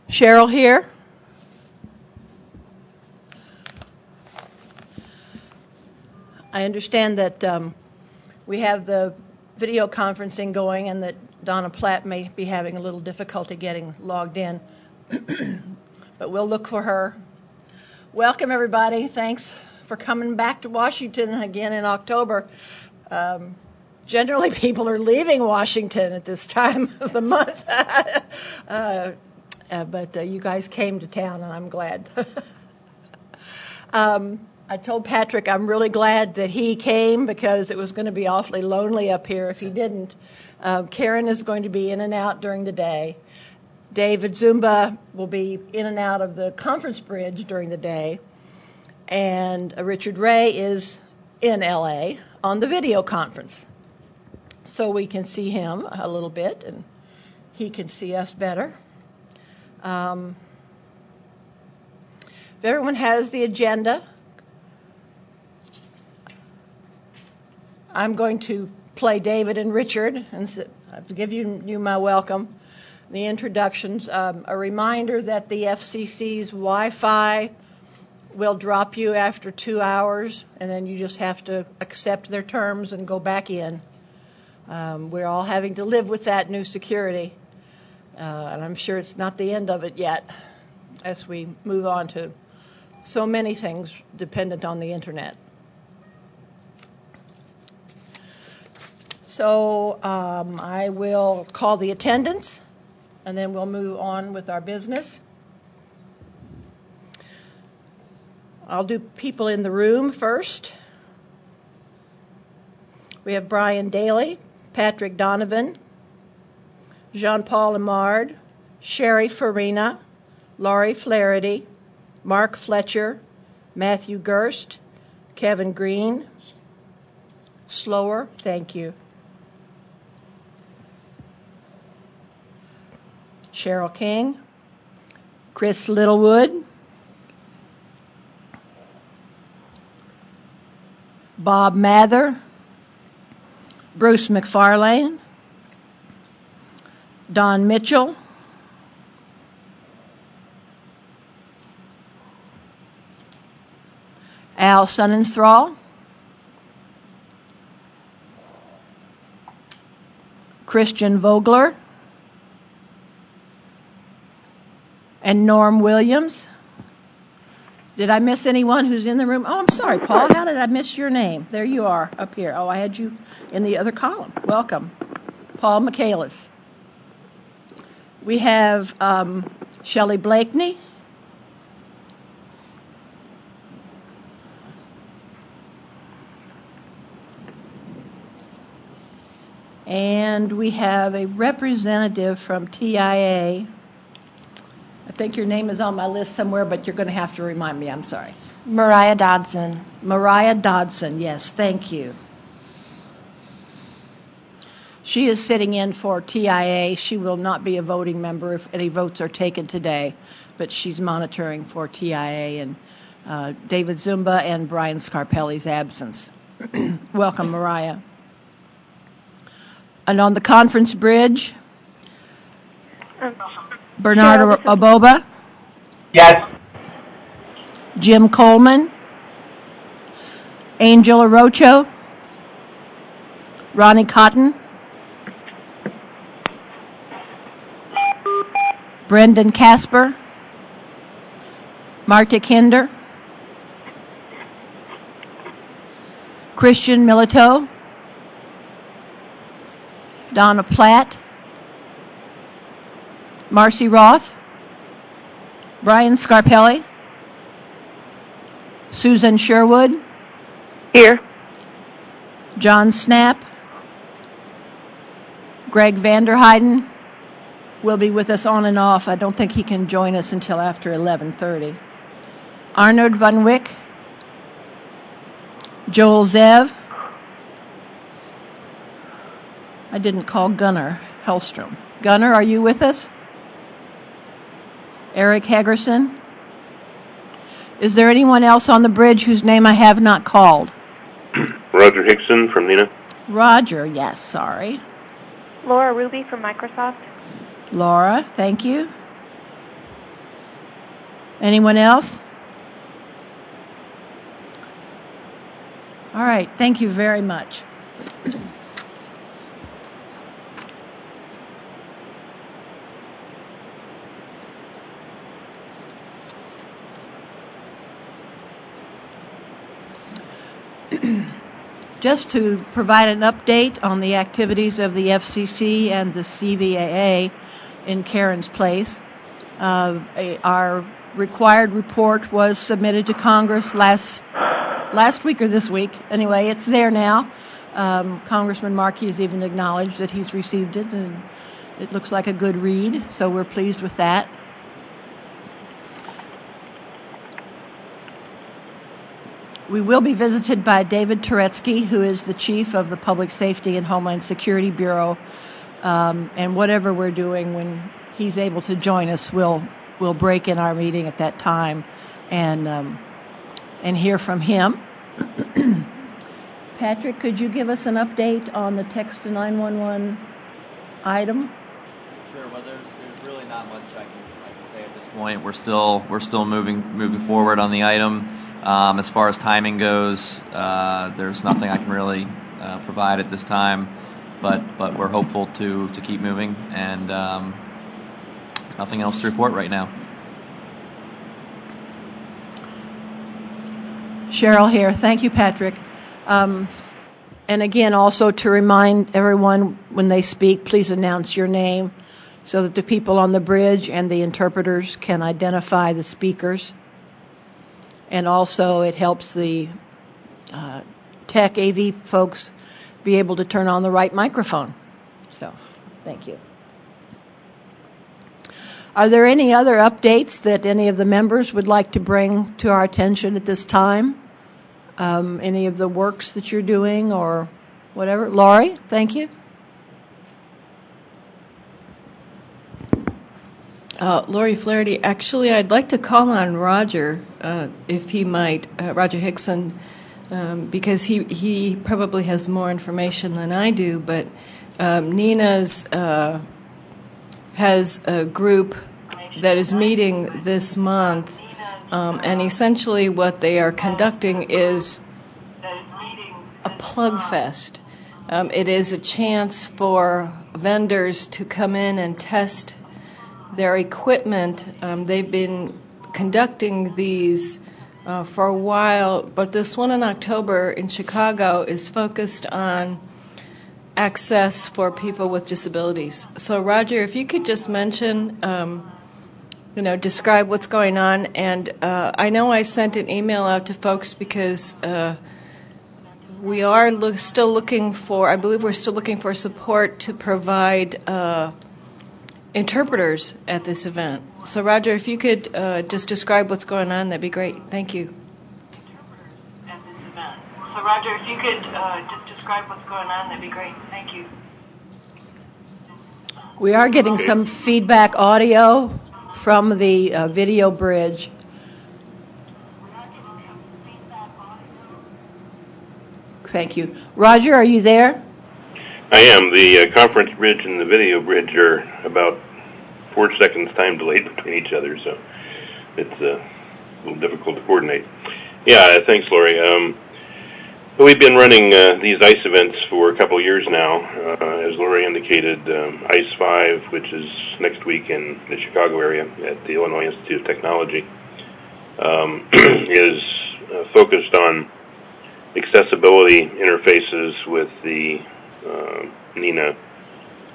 Cheryl here. I understand that we have the video conferencing going and that Donna Platt may be having a little difficulty getting logged in, but we'll look for her. Welcome, everybody. Thanks for coming back to Washington again in October. Generally, people are leaving Washington at this time of the month, but you guys came to town, and I'm glad. I told Patrick I'm really glad that he came because it was going to be awfully lonely up here if he didn't. Karen is going to be in and out during the day. David Zumba will be in and out of the conference bridge during the day. And Richard Ray is in L.A. on the video conference. So we can see him a little bit and he can see us better. If everyone has the agenda, I'm going to play David and Richard and give you my welcome, the introductions. A reminder that the FCC's Wi-Fi will drop you after 2 hours, and then you just have to accept their terms and go back in. We're all having to live with that new security, and I'm sure it's not the end of it yet as we move on to so many things dependent on the internet. So I will call the attendance, and then we'll move on with our business. I'll do people in the room first. We have Brian Daly, Patrick Donovan, Jean-Paul Amard, Sherry Farina, Laurie Flaherty, Mark Fletcher, Matthew Gerst, Kevin Green. Slower, thank you. Cheryl King, Chris Littlewood, Bob Mather, Bruce McFarlane, Don Mitchell, Al Sonnenstrahl, Christian Vogler, and Norm Williams. Did I miss anyone who's in the room? Oh, I'm sorry, Paul. How did I miss your name? There you are up here. Oh, I had you in the other column. Welcome. Paul Michaelis. We have Shelley Blakeney. And we have a representative from TIA. I think your name is on my list somewhere, but you're going to have to remind me. I'm sorry. Mariah Dodson. Mariah Dodson, yes, thank you. She is sitting in for TIA. She will not be a voting member if any votes are taken today, but she's monitoring for TIA and David Zumba and Brian Scarpelli's absence. Welcome, Mariah. And on the conference bridge, Bernard Oboba. Yes. Jim Coleman. Angel Arocho. Ronnie Cotton. Brendan Casper. Marta Kinder. Christian Milito. Donna Platt. Marcy Roth, Brian Scarpelli, Susan Sherwood. Here. John Snap, Greg Vanderheiden will be with us on and off. I don't think he can join us until after 11:30. Arnold Van Wyck, Joel Zev. I didn't call Gunnar Hellstrom. Gunnar, are you with us? Eric Hagerson. Is there anyone else on the bridge whose name I have not called? Roger Hickson from Neenah. Roger, yes, sorry. Laura Ruby from Microsoft. Laura, thank you. Anyone else? All right, thank you very much. Just to provide an update on the activities of the FCC and the CVAA in Karen's Place, our required report was submitted to Congress last week or this week. Anyway, it's there now. Congressman Markey has even acknowledged that he's received it, and it looks like a good read, so we're pleased with that. We will be visited by David Turetsky, who is the chief of the Public Safety and Homeland Security Bureau, and whatever we're doing, when he's able to join us, we'll break in our meeting at that time and hear from him. Patrick, could you give us an update on the text to 911 item? Sure. Well, there's really not much I can say at this point. We're still moving forward on the item. As far as timing goes, there's nothing I can really provide at this time, but we're hopeful to keep moving, and nothing else to report right now. Cheryl here. Thank you, Patrick. And again, also to remind everyone when they speak, please announce your name so that the people on the bridge and the interpreters can identify the speakers. And also it helps the tech AV folks be able to turn on the right microphone. So, thank you. Are there any other updates that any of the members would like to bring to our attention at this time? Any of the works that you're doing or whatever? Laurie, thank you. Laurie Flaherty. Actually, I'd like to call on Roger, if he might, Roger Hickson, because he probably has more information than I do, but Nina's has a group that is meeting this month, and essentially what they are conducting is a plug fest. It is a chance for vendors to come in and test their equipment. They've been conducting these for a while, but this one in October in Chicago is focused on access for people with disabilities. So, Roger, if you could just mention, describe what's going on. And I know I sent an email out to folks because we are still looking for, I believe we're still looking for support to provide interpreters at this event. So, Roger, if you could just describe what's going on, that'd be great. Thank you. So, Roger, if you could just describe what's going on, that'd be great. Thank you. We are getting some feedback audio from the video bridge. Thank you. Roger, are you there? I am. The conference bridge and the video bridge are about 4 seconds time delayed between each other, so it's a little difficult to coordinate. Yeah, thanks, Lori. We've been running these ICE events for a couple years now. As Lori indicated, ICE 5, which is next week in the Chicago area at the Illinois Institute of Technology, is focused on accessibility interfaces with the NINA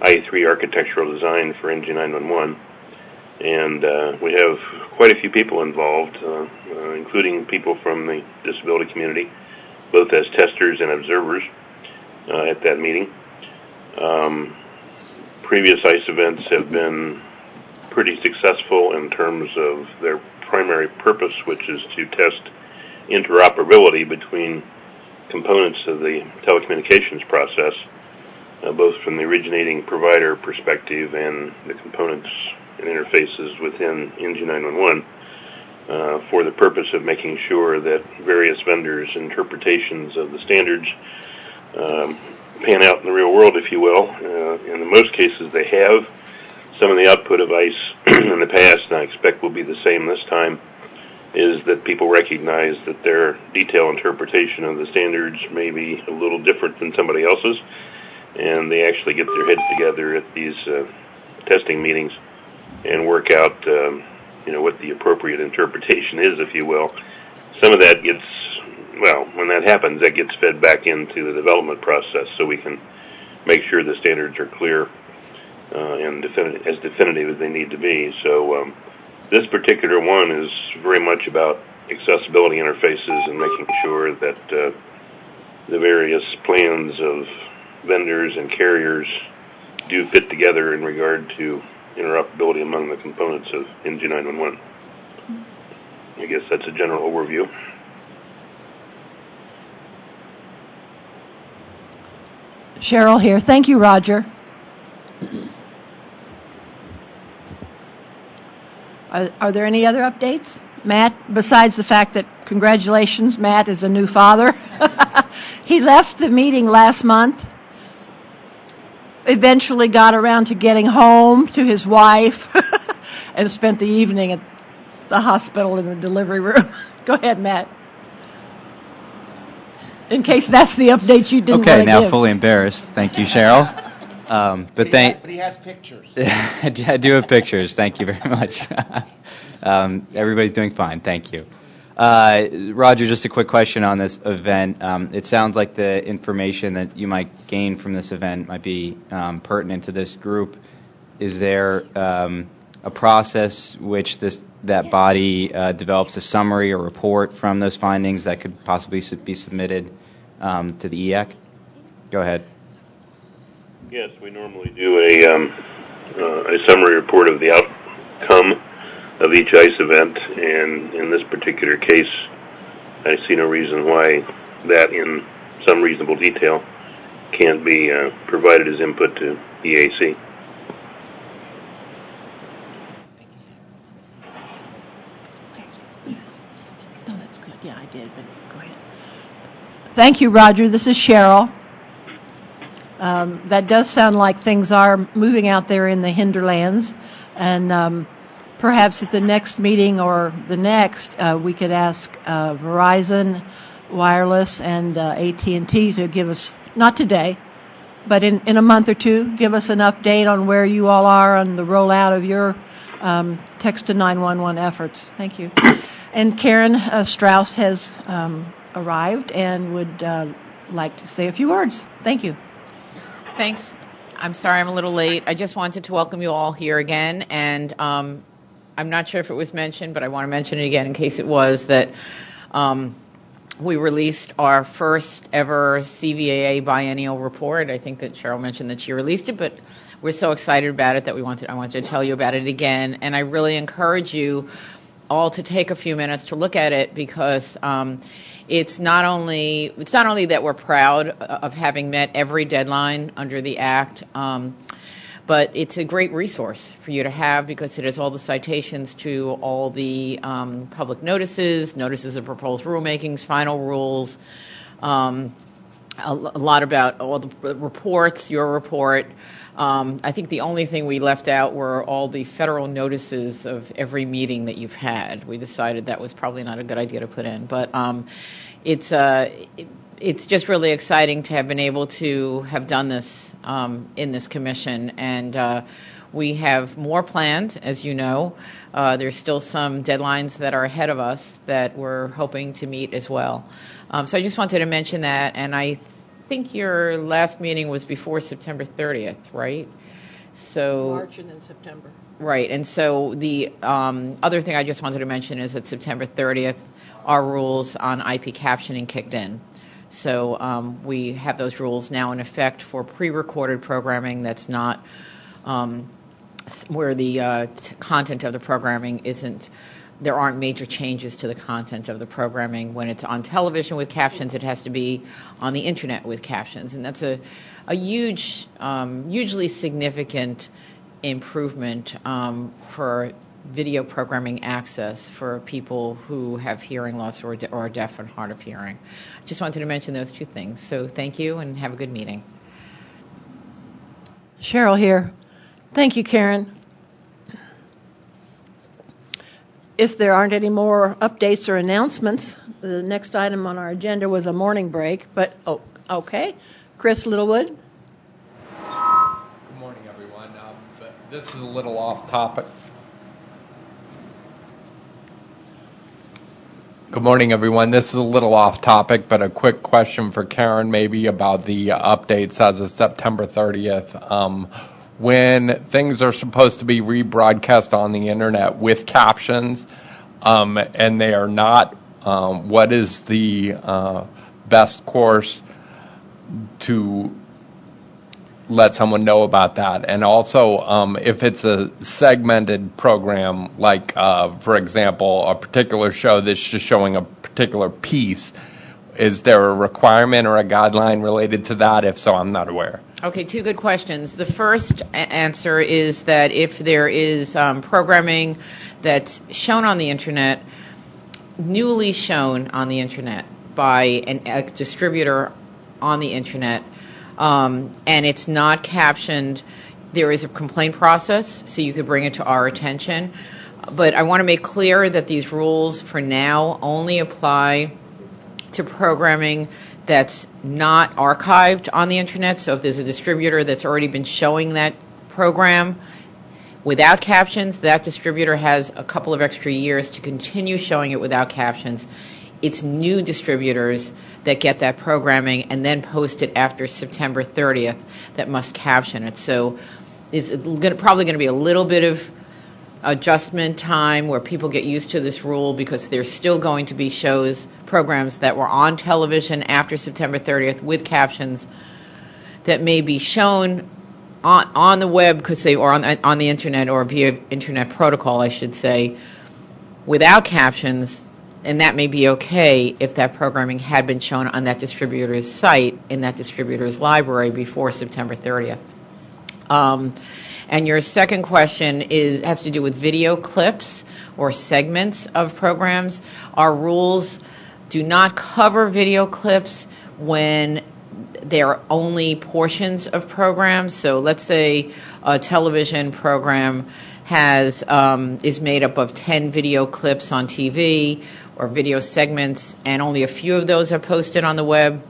IE3 architectural design for NG911. And we have quite a few people involved, including people from the disability community, both as testers and observers at that meeting. Previous ICE events have been pretty successful in terms of their primary purpose, which is to test interoperability between components of the telecommunications process, both from the originating provider perspective and the components and interfaces within NG911, for the purpose of making sure that various vendors' interpretations of the standards pan out in the real world, if you will. In most cases, they have. Some of the output of ICE in the past, and I expect will be the same this time, is that people recognize that their detailed interpretation of the standards may be a little different than somebody else's, and they actually get their heads together at these testing meetings and work out, what the appropriate interpretation is, if you will. Some of that gets, when that happens, that gets fed back into the development process, so we can make sure the standards are clear and as definitive as they need to be. So this particular one is very much about accessibility interfaces and making sure that the various plans of vendors and carriers do fit together in regard to interoperability among the components of NG 911. I guess that's a general overview. Cheryl here. Thank you, Roger. Are there any other updates? Matt, besides the fact that, congratulations, Matt is a new father. He left the meeting last month, eventually got around to getting home to his wife, and spent the evening at the hospital in the delivery room. Go ahead, Matt. In case that's the update you didn't want to give. Okay, now fully embarrassed. Thank you, Cheryl. But he has pictures. I do have pictures. Thank you very much. Everybody's doing fine. Thank you. Roger, just a quick question on this event. It sounds like the information that you might gain from this event might be pertinent to this group. Is there a process which that body develops a summary or report from those findings that could possibly be submitted to the EAC? Go ahead. Yes, we normally do a summary report of the outcome of each ICE event, and in this particular case, I see no reason why that, in some reasonable detail, can't be provided as input to EAC. Oh, that's good. Yeah, I did, but go ahead. Thank you, Roger. This is Cheryl. That does sound like things are moving out there in the hinterlands, and perhaps at the next meeting or the next, we could ask Verizon Wireless and AT&T to give us, not today, but in a month or two, give us an update on where you all are on the rollout of your text to 911 efforts. Thank you. And Karen Strauss has arrived and would like to say a few words. Thank you. Thanks. I'm sorry I'm a little late. I just wanted to welcome you all here again, and I'm not sure if it was mentioned, but I want to mention it again in case it was, that we released our first ever CVAA biennial report. I think that Cheryl mentioned that she released it, but we're so excited about it that I wanted to tell you about it again, and I really encourage you all to take a few minutes to look at it, because it's not only that we're proud of having met every deadline under the Act, but it's a great resource for you to have, because it has all the citations to all the public notices of proposed rulemakings, final rules, a lot about all the reports, your report. I think the only thing we left out were all the federal notices of every meeting that you've had. We decided that was probably not a good idea to put in, but it's just really exciting to have been able to have done this in this commission, and we have more planned, as you know. There's still some deadlines that are ahead of us that we're hoping to meet as well. So I just wanted to mention that, and I think your last meeting was before September 30th, right? So March and then September. Right, and so the other thing I just wanted to mention is that September 30th, our rules on IP captioning kicked in. So we have those rules now in effect for pre-recorded programming that's not where the content of the programming isn't. There aren't major changes to the content of the programming. When it's on television with captions, it has to be on the internet with captions, and that's a huge, hugely significant improvement for video programming access for people who have hearing loss or are deaf and hard of hearing. Just wanted to mention those two things. So thank you, and have a good meeting. Cheryl here. Thank you, Karen. If there aren't any more updates or announcements, the next item on our agenda was a morning break, but, okay. Chris Littlewood. Good morning, everyone. This is a little off topic. Good morning, everyone. This is a little off topic, but a quick question for Karen maybe about the updates as of September 30th. When things are supposed to be rebroadcast on the internet with captions, and they are not, what is the best course to let someone know about that? And also, if it's a segmented program, like, for example, a particular show that's just showing a particular piece, is there a requirement or a guideline related to that? If so, I'm not aware. Okay, two good questions. The first answer is that if there is programming that's shown on the internet, newly shown on the internet by a distributor on the internet, and it's not captioned, there is a complaint process, so you could bring it to our attention. But I want to make clear that these rules for now only apply to programming that's not archived on the internet. So if there's a distributor that's already been showing that program without captions, that distributor has a couple of extra years to continue showing it without captions. It's new distributors that get that programming and then post it after September 30th that must caption it. So it's probably going to be a little bit of adjustment time where people get used to this rule, because there's still going to be programs that were on television after September 30th with captions that may be shown on the web, because they or on the internet, or via internet protocol, I should say, without captions, and that may be okay if that programming had been shown on that distributor's site in that distributor's library before September 30th. And your second question has to do with video clips or segments of programs. Our rules do not cover video clips when they're only portions of programs. So let's say a television program is made up of 10 video clips on TV or video segments, and only a few of those are posted on the web.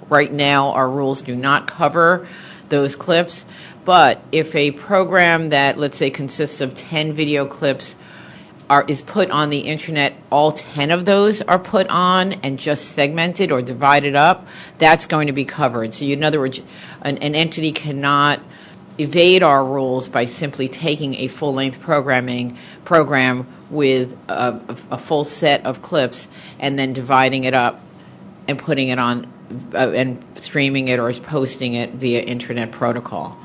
Right now, our rules do not cover those clips. But if a program that, let's say, consists of 10 video clips is put on the internet, all 10 of those are put on and just segmented or divided up, that's going to be covered. So in other words, an entity cannot evade our rules by simply taking a full-length program with a full set of clips and then dividing it up and putting it on and streaming it or posting it via internet protocol.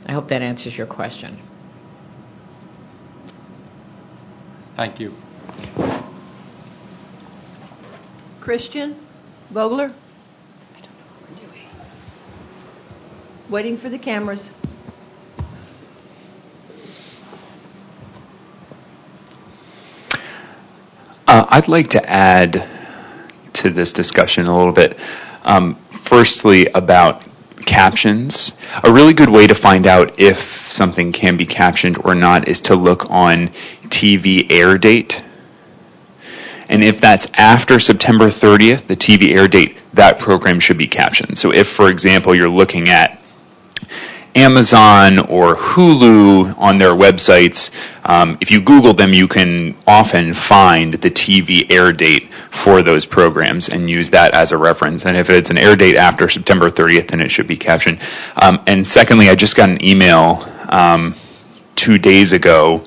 I hope that answers your question. Thank you. Christian Vogler? I don't know what we're doing. Waiting for the cameras. I'd like to add to this discussion a little bit. Firstly, about captions. A really good way to find out if something can be captioned or not is to look on TV air date. And if that's after September 30th, the TV air date, that program should be captioned. So if, for example, you're looking at Amazon or Hulu on their websites, if you Google them, you can often find the TV air date for those programs and use that as a reference. And if it's an air date after September 30th, then it should be captioned. And secondly, I just got an email 2 days ago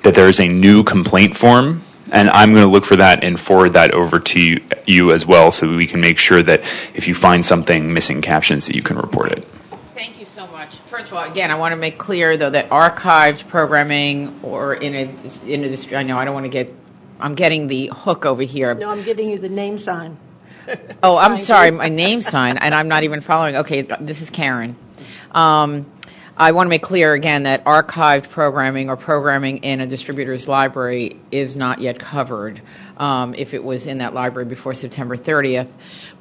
that there's a new complaint form, and I'm going to look for that and forward that over to you as well, so we can make sure that if you find something missing captions, that you can report it. Thank you so much. First of all, again, I want to make clear, though, that archived programming or in a I know I don't want to get, I'm getting the hook over here. No, I'm getting you the name sign. Oh, I'm sorry, my name sign, and I'm not even following. Okay, this is Karen. I want to make clear again that archived programming or programming in a distributor's library is not yet covered if it was in that library before September 30th.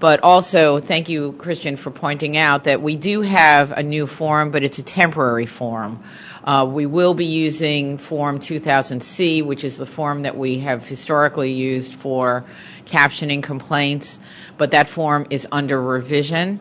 But also, thank you, Christian, for pointing out that we do have a new form, but it's a temporary form. We will be using Form 2000C, which is the form that we have historically used for captioning complaints, but that form is under revision.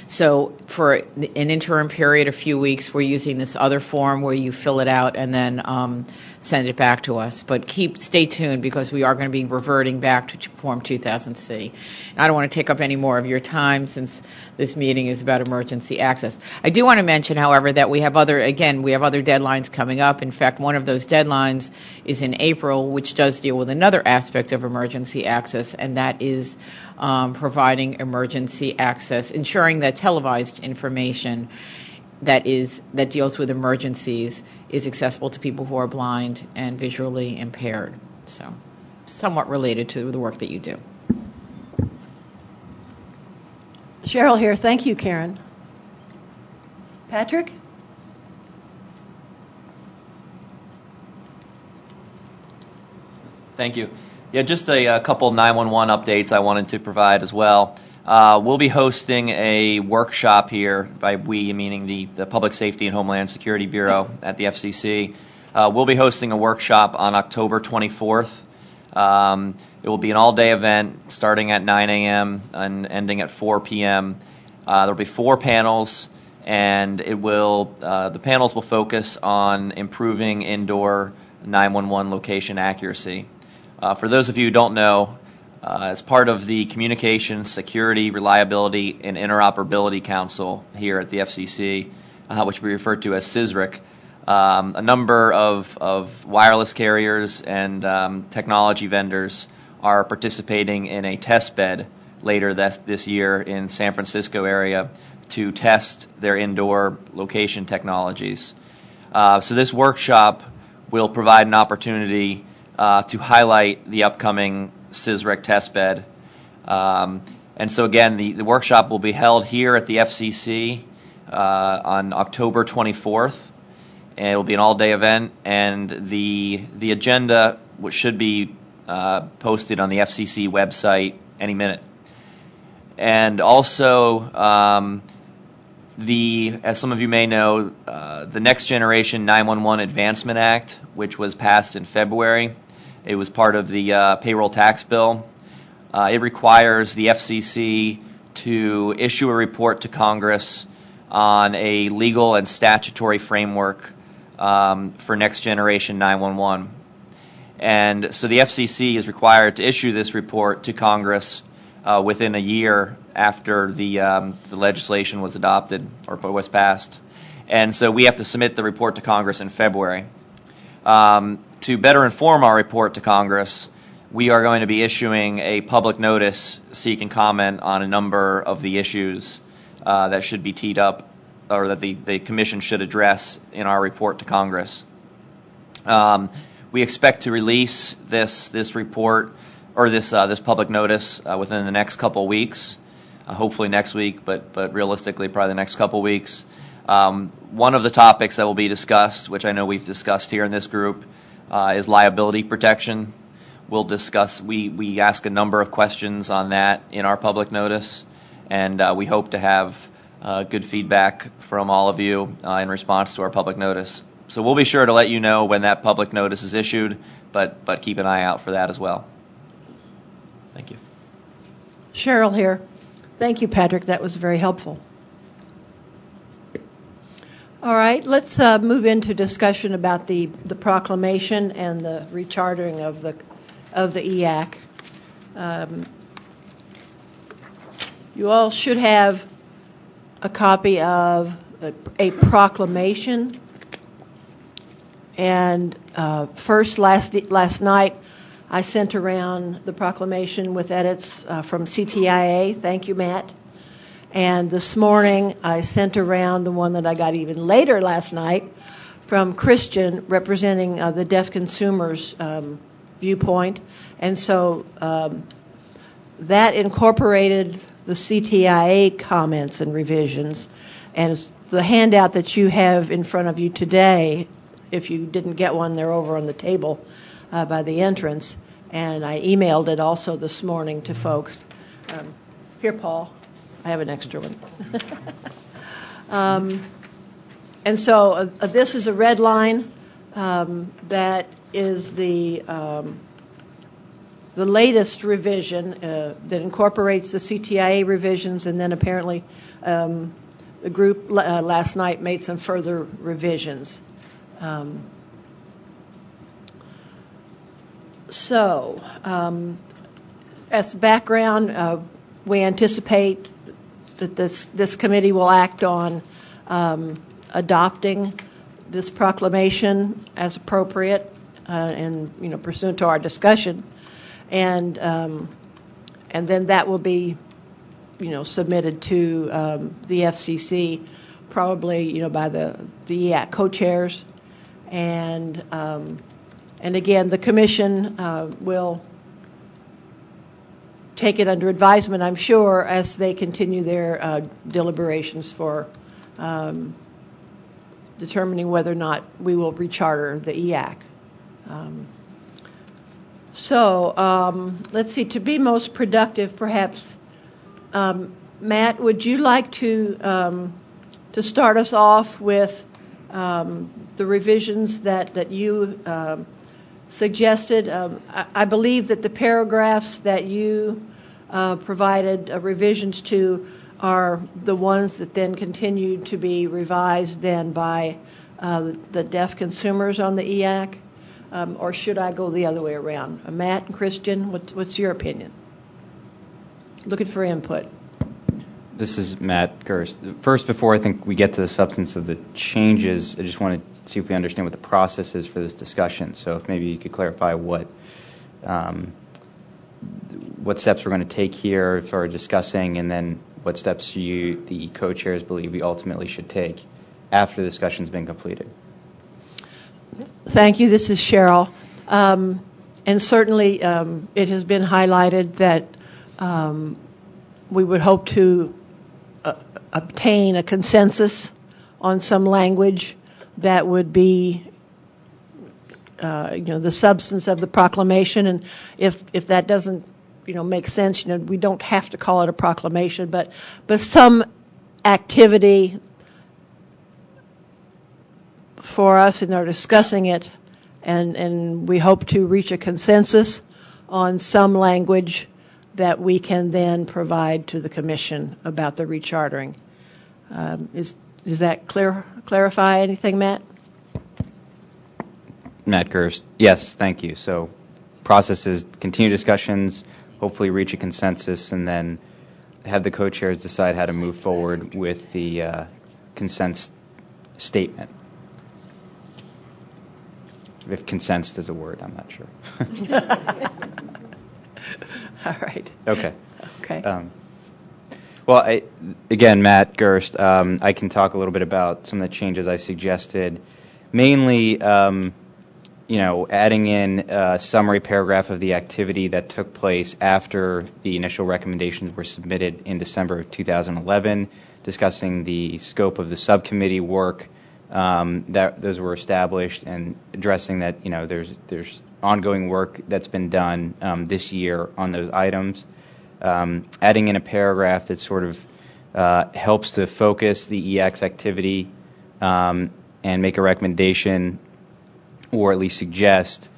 So for an interim period, a few weeks, we're using this other form where you fill it out and then send it back to us. But stay tuned because we are going to be reverting back to Form 2000C. I don't want to take up any more of your time since this meeting is about emergency access. I do want to mention, however, that we have other deadlines coming up. In fact, one of those deadlines is in April, which does deal with another aspect of emergency access, and that is providing emergency access, ensuring that televised information that deals with emergencies is accessible to people who are blind and visually impaired. So, somewhat related to the work that you do. Cheryl here. Thank you, Karen. Patrick? Thank you. Yeah, just a couple 911 updates I wanted to provide as well. We'll be hosting a workshop here, by we meaning the Public Safety and Homeland Security Bureau at the FCC. We'll be hosting a workshop on October 24th. It will be an all-day event starting at 9 a.m. and ending at 4 p.m. There will be 4 panels, and the panels will focus on improving indoor 911 location accuracy. For those of you who don't know, as part of the Communications, Security, Reliability, and Interoperability Council here at the FCC, which we refer to as CISRIC, a number of wireless carriers and technology vendors are participating in a test bed later this year in San Francisco area to test their indoor location technologies. So this workshop will provide an opportunity to highlight the upcoming CISRIC test bed. And so again, the workshop will be held here at the FCC on October 24th. And it will be an all-day event, and the agenda, which should be posted on the FCC website any minute. And also, as some of you may know, the Next Generation 911 Advancement Act, which was passed in February, it was part of the payroll tax bill. It requires the FCC to issue a report to Congress on a legal and statutory framework for Next Generation 911. And so the FCC is required to issue this report to Congress within a year after the legislation was adopted or was passed. And so we have to submit the report to Congress in February. To better inform our report to Congress, we are going to be issuing a public notice seeking comment on a number of the issues that should be teed up or that the Commission should address in our report to Congress. We expect to release this report or this public notice within the next couple weeks, hopefully next week, but realistically probably the next couple weeks. One of the topics that will be discussed, which I know we've discussed here in this group, is liability protection. We'll discuss. We ask a number of questions on that in our public notice, and we hope to have good feedback from all of you in response to our public notice. So we'll be sure to let you know when that public notice is issued, but keep an eye out for that as well. Thank you. Cheryl here. Thank you, Patrick. That was very helpful. All right, let's move into discussion about the proclamation and the rechartering of the EAC. You all should have a copy of a proclamation. And first, last night, I sent around the proclamation with edits from CTIA. Thank you, Matt. And this morning, I sent around the one that I got even later last night from Christian, representing the deaf consumers' viewpoint. And so that incorporated the CTIA comments and revisions. And the handout that you have in front of you today, if you didn't get one, they're over on the table by the entrance. And I emailed it also this morning to folks. Here, Paul, I have an extra one. And so this is a red line that is the latest revision that incorporates the CTIA revisions, and then apparently the group last night made some further revisions. As background, we anticipate that this committee will act on adopting this proclamation as appropriate and pursuant to our discussion, and then that will be submitted to the FCC, probably by the EAC co-chairs, and again the commission will take it under advisement, I'm sure, as they continue their deliberations for determining whether or not we will recharter the EAC. Let's see. To be most productive, perhaps, Matt, would you like to start us off with the revisions that you suggested? I believe that the paragraphs that you provided revisions to are the ones that then continue to be revised then by the deaf consumers on the EAC, or should I go the other way around? Matt and Christian, what's your opinion? Looking for input. This is Matt Gerst. First, before I think we get to the substance of the changes, I just want to see if we understand what the process is for this discussion. So if maybe you could clarify what steps we're going to take here for discussing, and then what steps you, the co-chairs, believe we ultimately should take after the discussion's been completed. Thank you. This is Cheryl. And certainly it has been highlighted that we would hope to obtain a consensus on some language that would be the substance of the proclamation. And if that doesn't make sense, we don't have to call it a proclamation, but some activity for us, and they're discussing it, and we hope to reach a consensus on some language that we can then provide to the commission about the rechartering. Does that clarify anything, Matt? Matt Gerst. Yes, thank you. So process is continue discussions, hopefully reach a consensus, and then have the co-chairs decide how to move forward with the consent statement. If consensed is a word, I'm not sure. All right. Okay. Okay. Well, again, Matt Gerst, I can talk a little bit about some of the changes I suggested. Mainly, adding in a summary paragraph of the activity that took place after the initial recommendations were submitted in December of 2011, discussing the scope of the subcommittee work that those were established, and addressing that there's ongoing work that's been done this year on those items. Adding in a paragraph that sort of helps to focus the EAC's activity and make a recommendation, or at least suggest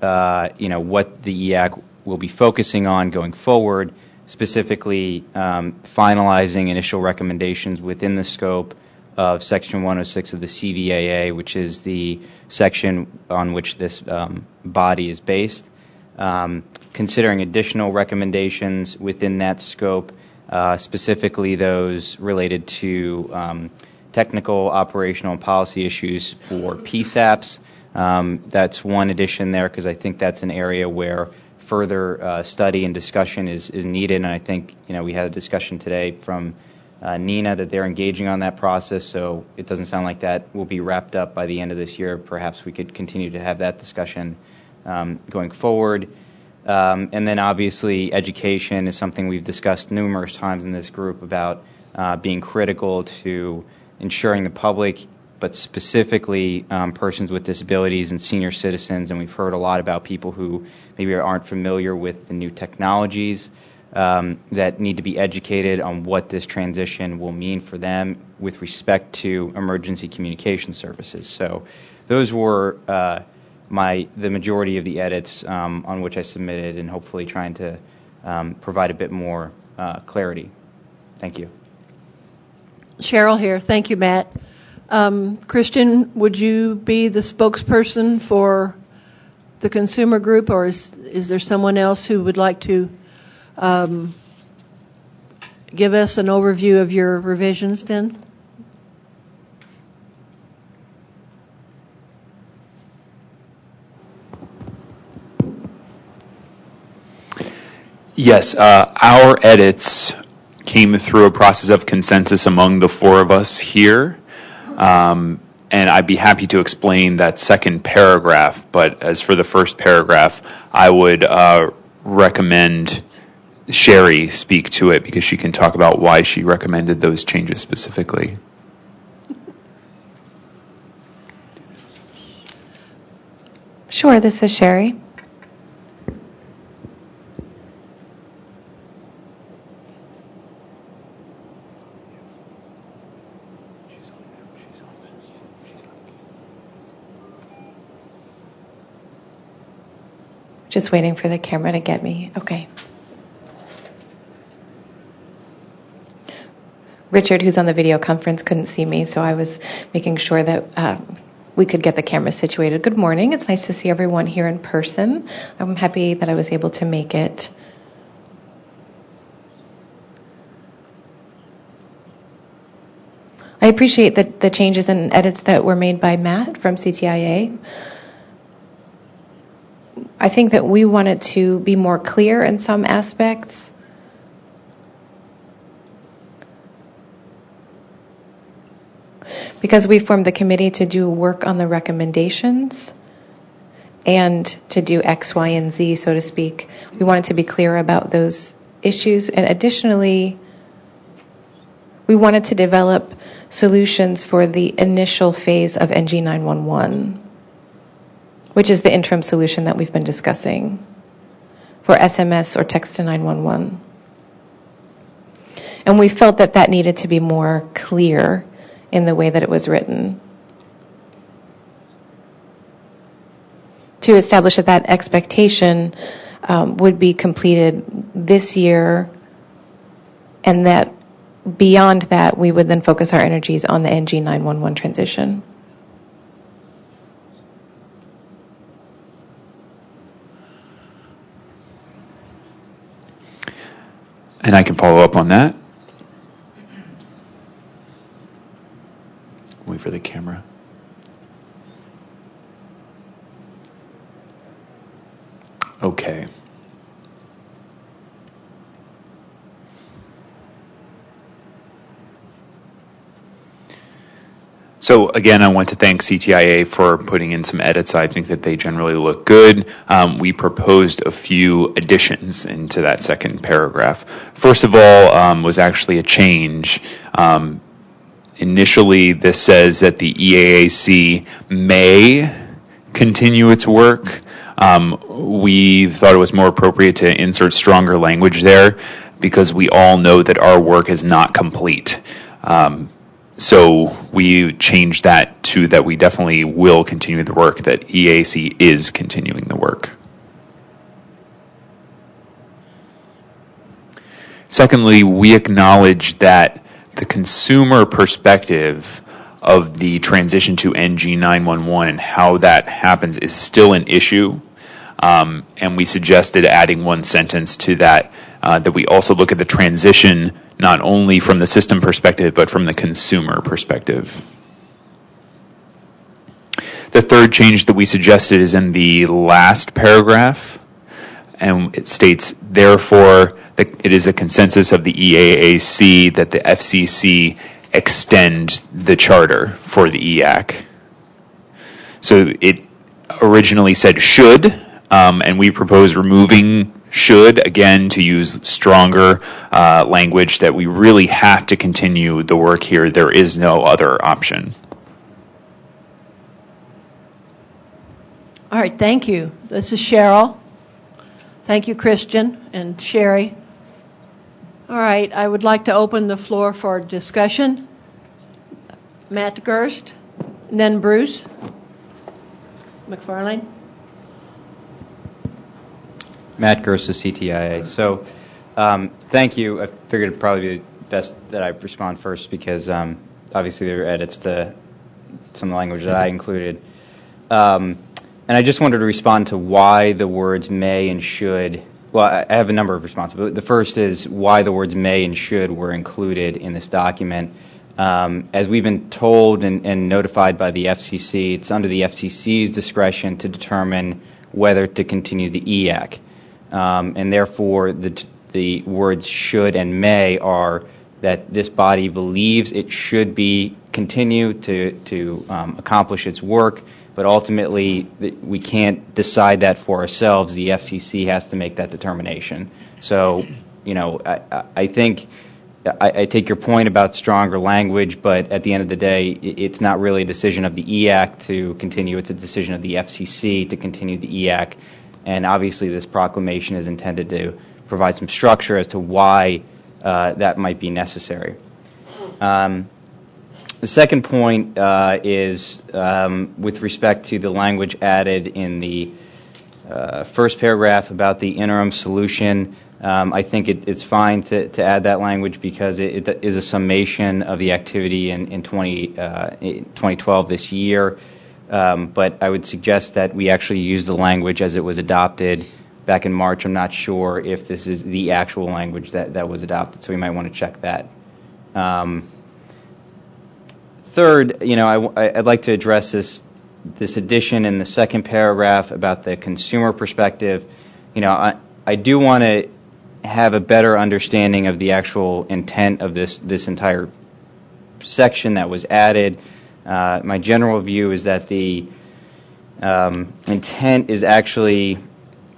what the EAC will be focusing on going forward, specifically finalizing initial recommendations within the scope of Section 106 of the CVAA, which is the section on which this body is based. Considering additional recommendations within that scope, specifically those related to technical, operational, and policy issues for PSAPs. That's one addition there, because I think that's an area where further study and discussion is needed. And I think we had a discussion today from NINA that they're engaging on that process, so it doesn't sound like that will be wrapped up by the end of this year. Perhaps we could continue to have that discussion going forward. And then obviously education is something we've discussed numerous times in this group about being critical to ensuring the public, but specifically persons with disabilities and senior citizens, and we've heard a lot about people who maybe aren't familiar with the new technologies that need to be educated on what this transition will mean for them with respect to emergency communication services. So those were the majority of the edits on which I submitted, and hopefully trying to provide a bit more clarity. Thank you. Cheryl here. Thank you, Matt. Christian, would you be the spokesperson for the consumer group, or is there someone else who would like to give us an overview of your revisions then? Yes, our edits came through a process of consensus among the four of us here. And I'd be happy to explain that second paragraph, but as for the first paragraph, I would recommend Sherry speak to it because she can talk about why she recommended those changes specifically. Sure, this is Sherry. Just waiting for the camera to get me. Okay. Richard, who's on the video conference, couldn't see me, so I was making sure that we could get the camera situated. Good morning. It's nice to see everyone here in person. I'm happy that I was able to make it. I appreciate the changes and edits that were made by Matt from CTIA. I think that we wanted to be more clear in some aspects. Because we formed the committee to do work on the recommendations and to do X, Y, and Z, so to speak. We wanted to be clear about those issues. And additionally, we wanted to develop solutions for the initial phase of NG 911. Which is the interim solution that we've been discussing for SMS or text to 911. And we felt that that needed to be more clear in the way that it was written. To establish that expectation would be completed this year, and that beyond that, we would then focus our energies on the NG 911 transition. And I can follow up on that. Wait for the camera. Okay. So again, I want to thank CTIA for putting in some edits. I think that they generally look good. We proposed a few additions into that second paragraph. First of all, was actually a change. Initially, this says that the EAAC may continue its work. We thought it was more appropriate to insert stronger language there because we all know that our work is not complete. So we changed that to that we definitely will continue the work, that EAC is continuing the work. Secondly, we acknowledge that the consumer perspective of the transition to NG 911 and how that happens is still an issue. And we suggested adding one sentence to that, that we also look at the transition not only from the system perspective, but from the consumer perspective. The third change that we suggested is in the last paragraph, and it states, therefore, it is a consensus of the EAAC that the FCC extend the charter for the EAC. So it originally said should, and we propose removing should, again, to use stronger language, that we really have to continue the work here. There is no other option. All right, thank you. This is Cheryl. Thank you, Christian and Sherry. All right, I would like to open the floor for discussion. Matt Gerst, and then Bruce McFarlane. Matt Gerst, CTIA. So, thank you. I figured it'd probably be best that I respond first because obviously there are edits to some of the language that I included. And I just wanted to respond to why the words may and should. Well, I have a number of responses. But the first is why the words may and should were included in this document. As we've been told and notified by the FCC, it's under the FCC's discretion to determine whether to continue the EAC. And therefore, the words should and may are that this body believes it should be continue to accomplish its work, but ultimately we can't decide that for ourselves. The FCC has to make that determination. So, I think I take your point about stronger language, but at the end of the day, it's not really a decision of the EAC to continue. It's a decision of the FCC to continue the EAC. And obviously this proclamation is intended to provide some structure as to why that might be necessary. The second point is with respect to the language added in the first paragraph about the interim solution. I think it's fine to add that language because it is a summation of the activity in 2012 this year. But I would suggest that we actually use the language as it was adopted back in March. I'm not sure if this is the actual language that was adopted, so we might want to check that. Third, I'd like to address this addition in the second paragraph about the consumer perspective. I do want to have a better understanding of the actual intent of this entire section that was added. My general view is that the intent is actually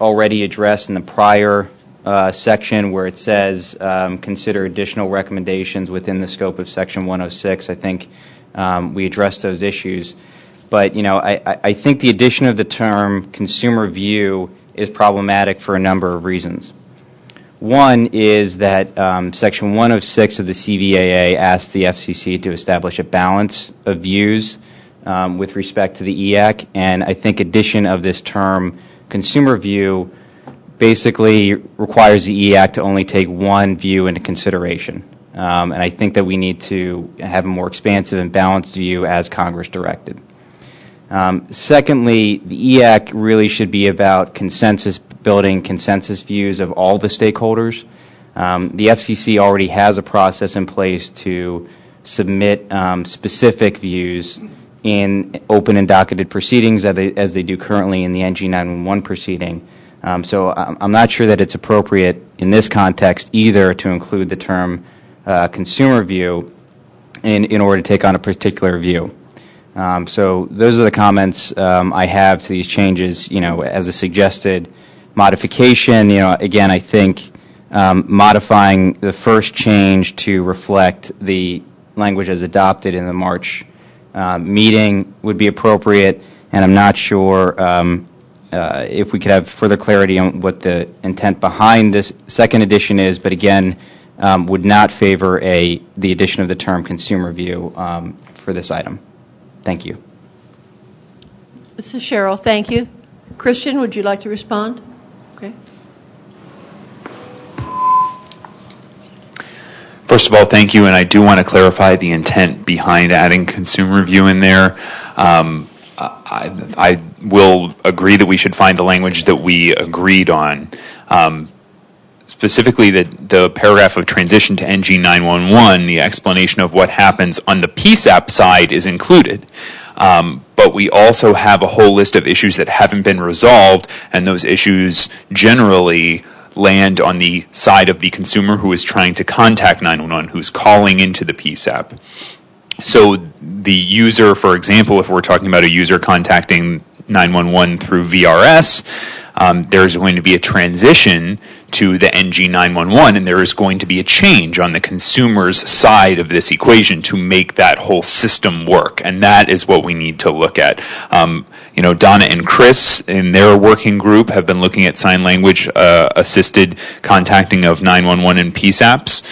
already addressed in the prior section where it says consider additional recommendations within the scope of Section 106. I think we addressed those issues. But, I think the addition of the term consumer view is problematic for a number of reasons. One is that Section 106 of the CVAA asks the FCC to establish a balance of views with respect to the EAC, and I think addition of this term consumer view basically requires the EAC to only take one view into consideration. And I think that we need to have a more expansive and balanced view as Congress directed. Secondly, the EAC really should be about building consensus views of all the stakeholders. The FCC already has a process in place to submit specific views in open and docketed proceedings as they do currently in the NG 911 proceeding. So I'm not sure that it's appropriate in this context either to include the term consumer view in order to take on a particular view. So those are the comments I have to these changes, as a suggested modification. Again, I think modifying the first change to reflect the language as adopted in the March meeting would be appropriate, and I'm not sure if we could have further clarity on what the intent behind this second edition is, but again, would not favor the addition of the term consumer view for this item. Thank you. This is Cheryl. Thank you. Christian, would you like to respond? Okay. First of all, thank you, and I do want to clarify the intent behind adding consumer view in there. I will agree that we should find the language that we agreed on. Specifically, the paragraph of transition to NG 911, the explanation of what happens on the PSAP side is included. But we also have a whole list of issues that haven't been resolved, and those issues generally land on the side of the consumer who is trying to contact 911, who's calling into the PSAP. So the user, for example, if we're talking about a user contacting 911 through VRS. There's going to be a transition to the NG 911, and there is going to be a change on the consumer's side of this equation to make that whole system work, and that is what we need to look at. Donna and Chris in their working group have been looking at sign language assisted contacting of 911 and PSAPs.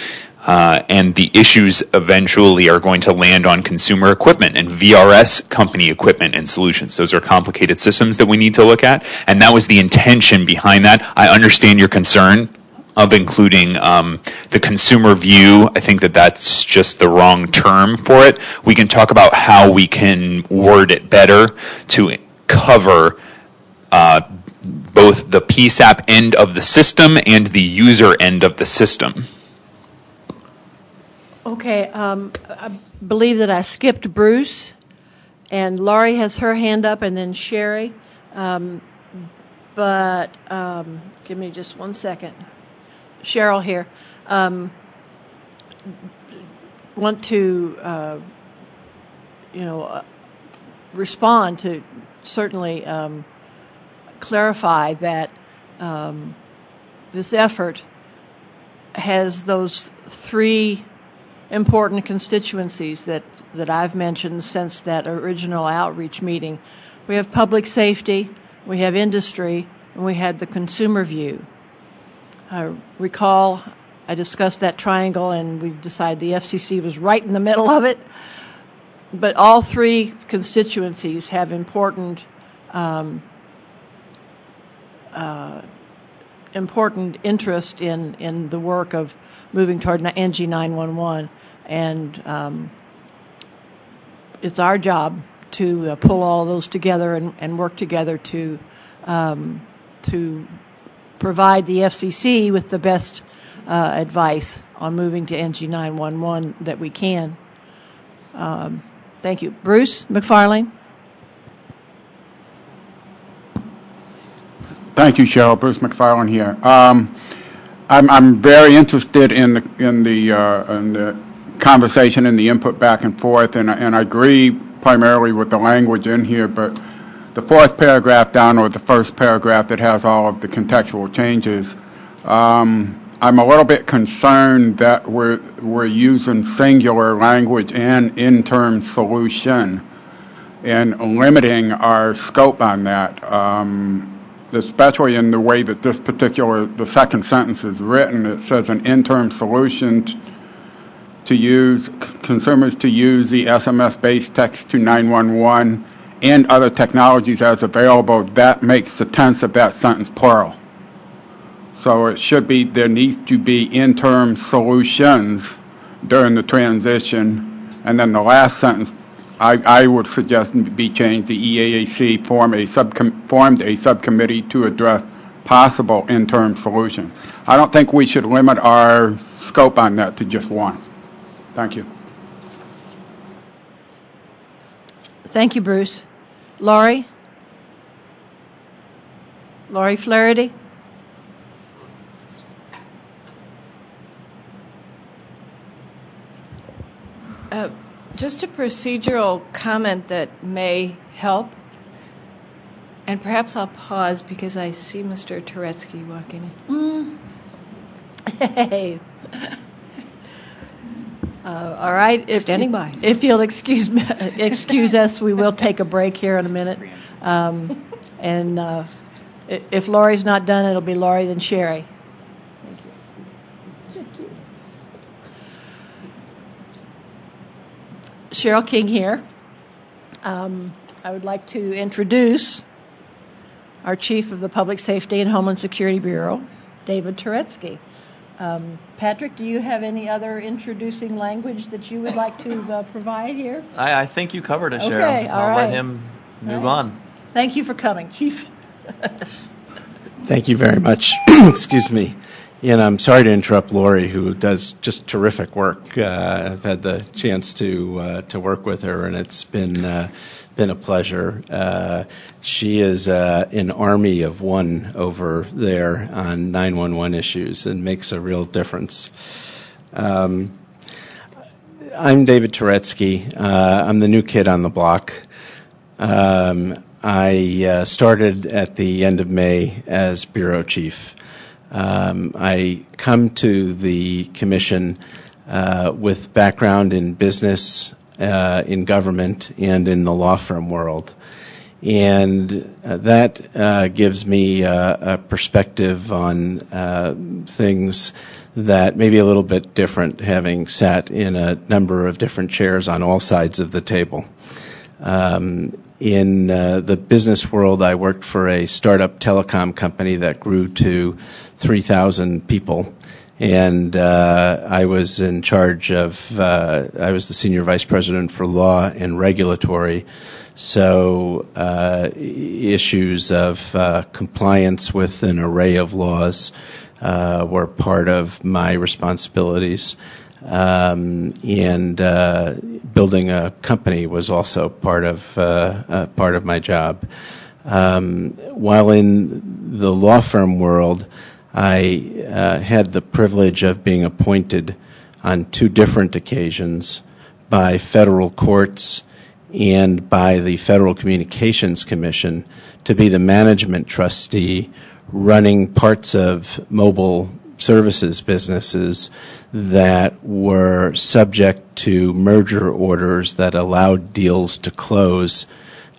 And the issues eventually are going to land on consumer equipment and VRS company equipment and solutions. Those are complicated systems that we need to look at, and that was the intention behind that. I understand your concern of including the consumer view. I think that that's just the wrong term for it. We can talk about how we can word it better to cover both the PSAP end of the system and the user end of the system. Okay, I believe that I skipped Bruce, and Laurie has her hand up, and then Sherry. But give me just 1 second. Cheryl here. Want to, respond to certainly clarify that this effort has those three important constituencies that I've mentioned since that original outreach meeting. We have public safety, we have industry, and we had the consumer view. I recall I discussed that triangle, and we decided the FCC was right in the middle of it. But all three constituencies have important interest in the work of moving toward NG 911, and it's our job to pull all of those together and work together to provide the FCC with the best advice on moving to NG 911 that we can. Thank you. Bruce McFarlane. Thank you, Cheryl. Bruce McFarlane here. I'm very interested in the conversation and the input back and forth, and I agree primarily with the language in here. But the fourth paragraph down, or the first paragraph that has all of the contextual changes, I'm a little bit concerned that we're using singular language and in-term solution and limiting our scope on that. Especially in the way that the second sentence is written. It says an interim solution to use consumers to use the SMS-based text to 911 and other technologies as available. That makes the tense of that sentence plural. So it should be, there needs to be interim solutions during the transition. And then the last sentence, I would suggest be changed. The EAAC formed a subcommittee to address possible interim solutions. I don't think we should limit our scope on that to just one. Thank you. Thank you, Bruce. Laurie Flaherty. Just a procedural comment that may help, and perhaps I'll pause because I see Mr. Turetsky walking in. Hey. All right. Standing by. If you'll excuse us, we will take a break here in a minute. And if Laurie's not done, it'll be Laurie, then Sherry. Thank you. Thank you. Cheryl King here. I would like to introduce our Chief of the Public Safety and Homeland Security Bureau, David Turetsky. Patrick, do you have any other introducing language that you would like to provide here? I think you covered it, Cheryl. Okay, all I'll right. let him move on. Thank you for coming, Chief. Thank you very much. Excuse me. And I'm sorry to interrupt Laurie, who does just terrific work. I've had the chance to work with her, and it's been a pleasure. She is an army of one over there on 911 issues and makes a real difference. I'm David Turetsky. I'm the new kid on the block. I started at the end of May as bureau chief. I come to the commission with background in business, in government, and in the law firm world. And that gives me a perspective on things that may be a little bit different, having sat in a number of different chairs on all sides of the table. In the business world, I worked for a startup telecom company that grew to 3,000 people. And I was in charge of, I was the senior vice president for law and regulatory. So issues of compliance with an array of laws were part of my responsibilities. And building a company was also part of my job. While in the law firm world, I had the privilege of being appointed on 2 different occasions by federal courts and by the Federal Communications Commission to be the management trustee running parts of mobile services businesses that were subject to merger orders that allowed deals to close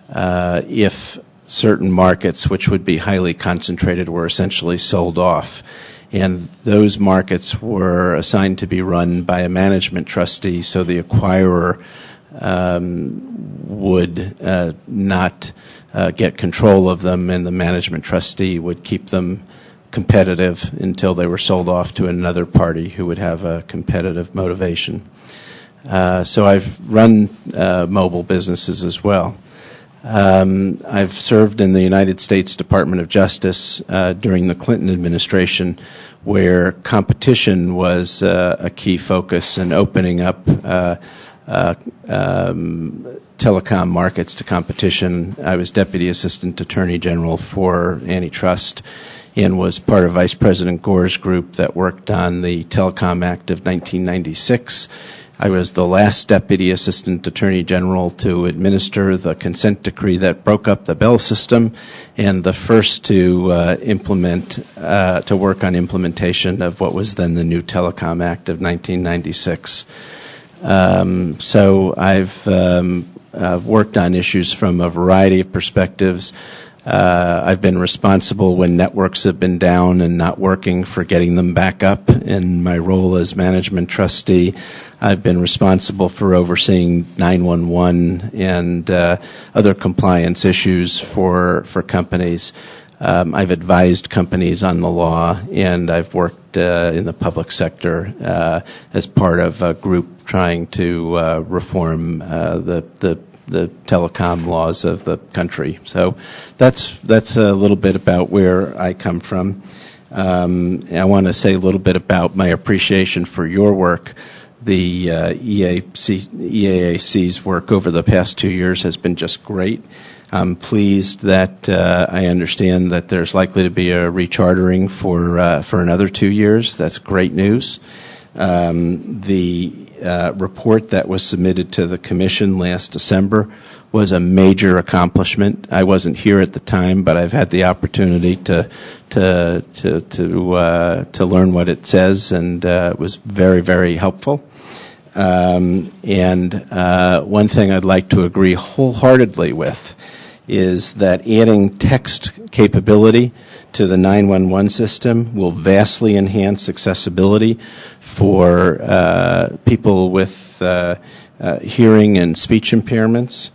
if certain markets, which would be highly concentrated, were essentially sold off. And those markets were assigned to be run by a management trustee, so the acquirer would not get control of them, and the management trustee would keep them competitive until they were sold off to another party who would have a competitive motivation. So I've run mobile businesses as well. I've served in the United States Department of Justice during the Clinton administration, where competition was a key focus in opening up telecom markets to competition. I was Deputy Assistant Attorney General for Antitrust and was part of Vice President Gore's group that worked on the Telecom Act of 1996. I was the last Deputy Assistant Attorney General to administer the consent decree that broke up the Bell system, and the first to work on implementation of what was then the new Telecom Act of 1996. So I've worked on issues from a variety of perspectives. I've been responsible when networks have been down and not working for getting them back up. In my role as management trustee, I've been responsible for overseeing 911 and other compliance issues for companies. I've advised companies on the law, and I've worked in the public sector as part of a group trying to reform the telecom laws of the country. So that's a little bit about where I come from. I want to say a little bit about my appreciation for your work. The EAAC's work over the past 2 years has been just great. I'm pleased that I understand that there's likely to be a rechartering for another 2 years. That's great news. The report that was submitted to the Commission last December was a major accomplishment. I wasn't here at the time, but I've had the opportunity to learn what it says, and it was very, very helpful. And one thing I'd like to agree wholeheartedly with is that adding text capability to the 911 system will vastly enhance accessibility for people with hearing and speech impairments.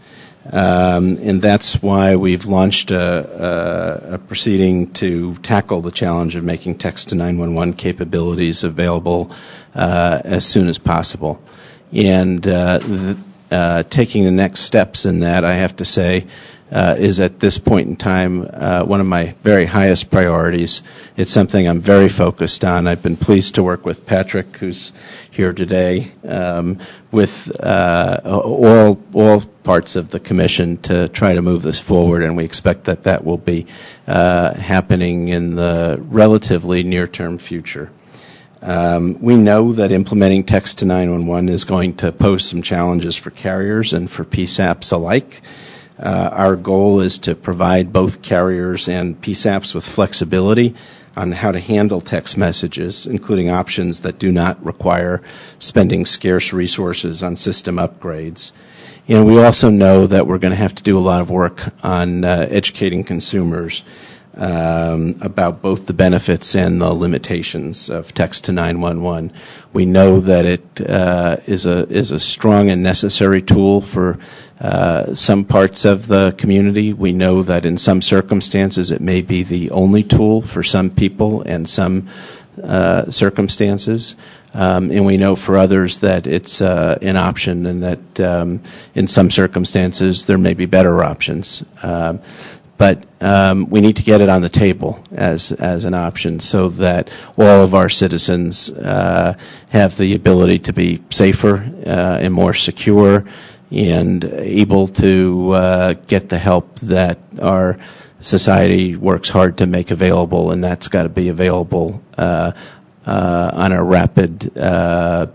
And that's why we've launched a proceeding to tackle the challenge of making text to 911 capabilities available as soon as possible. And taking the next steps in that, I have to say, is at this point in time one of my very highest priorities. It's something I'm very focused on. I've been pleased to work with Patrick, who's here today, with all parts of the Commission to try to move this forward, and we expect that will be happening in the relatively near-term future. We know that implementing text to 911 is going to pose some challenges for carriers and for PSAPs alike. Our goal is to provide both carriers and PSAPs with flexibility on how to handle text messages, including options that do not require spending scarce resources on system upgrades. And we also know that we're going to have to do a lot of work on educating consumers about both the benefits and the limitations of text to 911. We know that it is a strong and necessary tool for some parts of the community. We know that in some circumstances it may be the only tool for some people and some circumstances. And we know for others that it's an option, and that in some circumstances there may be better options. But we need to get it on the table as an option so that all of our citizens have the ability to be safer and more secure and able to get the help that our society works hard to make available, and that's got to be available on a rapid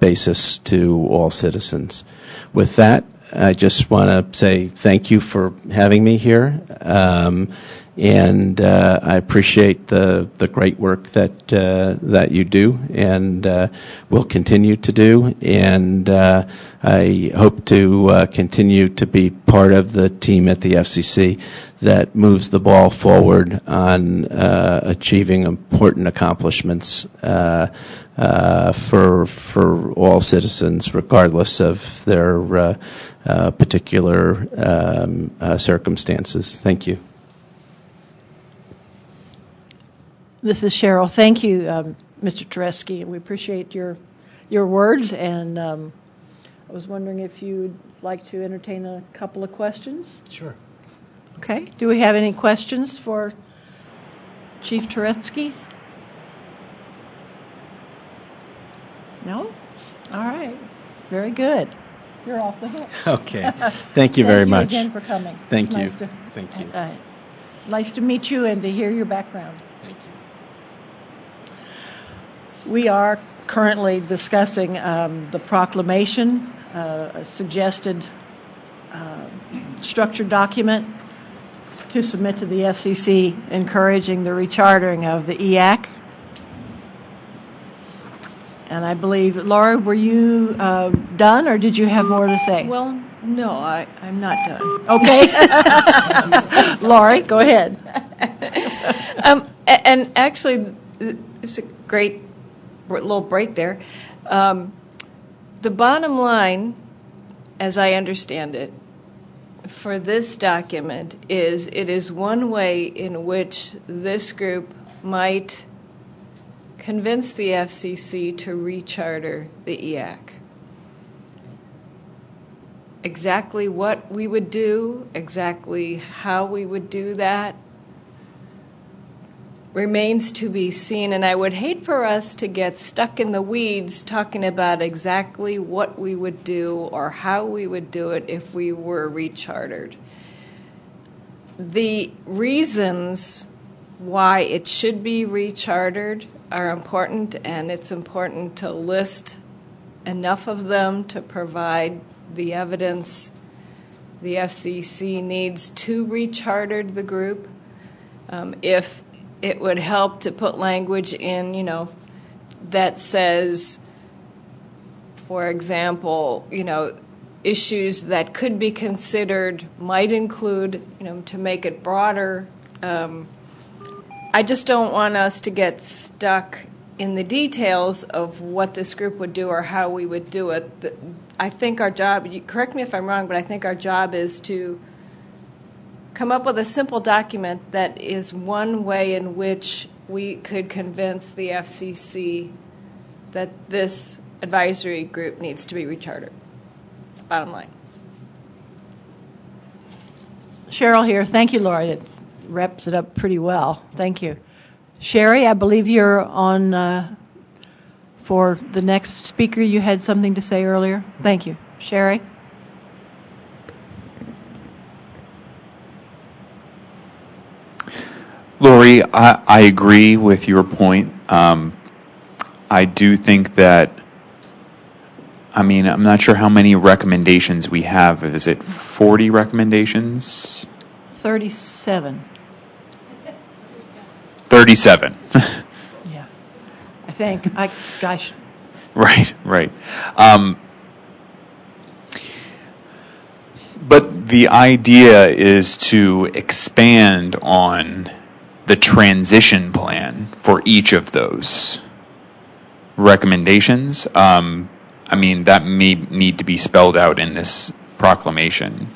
basis to all citizens. With that, I just want to say thank you for having me here, and I appreciate the great work that you do and will continue to do, and I hope to continue to be part of the team at the FCC that moves the ball forward on achieving important accomplishments for all citizens, regardless of their particular circumstances. Thank you. This is Cheryl. Thank you, Mr. Tereski. We appreciate your words, and I was wondering if you'd like to entertain a couple of questions. Sure. Okay. Do we have any questions for Chief Tereski? No? All right. Very good. You're off the hook. Okay. Thank you very much. Thank you again for coming. Thank you. Thank you. Nice to meet you and to hear your background. Thank you. We are currently discussing the proclamation, a suggested structured document to submit to the FCC encouraging the rechartering of the EAC. And I believe, Laura, were you done, or did you have more to say? Well, no, I'm not done. Okay. Laurie, go ahead. And actually, it's a great little break there. The bottom line, as I understand it, for this document is it is one way in which this group might convince the FCC to recharter the EAC. Exactly what we would do, exactly how we would do that, remains to be seen, and I would hate for us to get stuck in the weeds talking about exactly what we would do or how we would do it if we were rechartered. The reasons why it should be rechartered are important, and it's important to list enough of them to provide the evidence the FCC needs to recharter the group. If it would help to put language in, that says, for example, issues that could be considered might include, to make it broader. I just don't want us to get stuck in the details of what this group would do or how we would do it. I think our job, correct me if I'm wrong, but I think our job is to come up with a simple document that is one way in which we could convince the FCC that this advisory group needs to be rechartered. Bottom line. Cheryl here. Thank you, Laura. That wraps it up pretty well. Thank you. Sherry, I believe you're on for the next speaker. You had something to say earlier. Thank you. Sherry? Lori, I agree with your point. I do think that I mean, I'm not sure how many recommendations we have. Is it 40 recommendations? 37. 37. Yeah. I think. Gosh. Right. But the idea is to expand on the transition plan for each of those recommendations. I mean, that may need to be spelled out in this proclamation.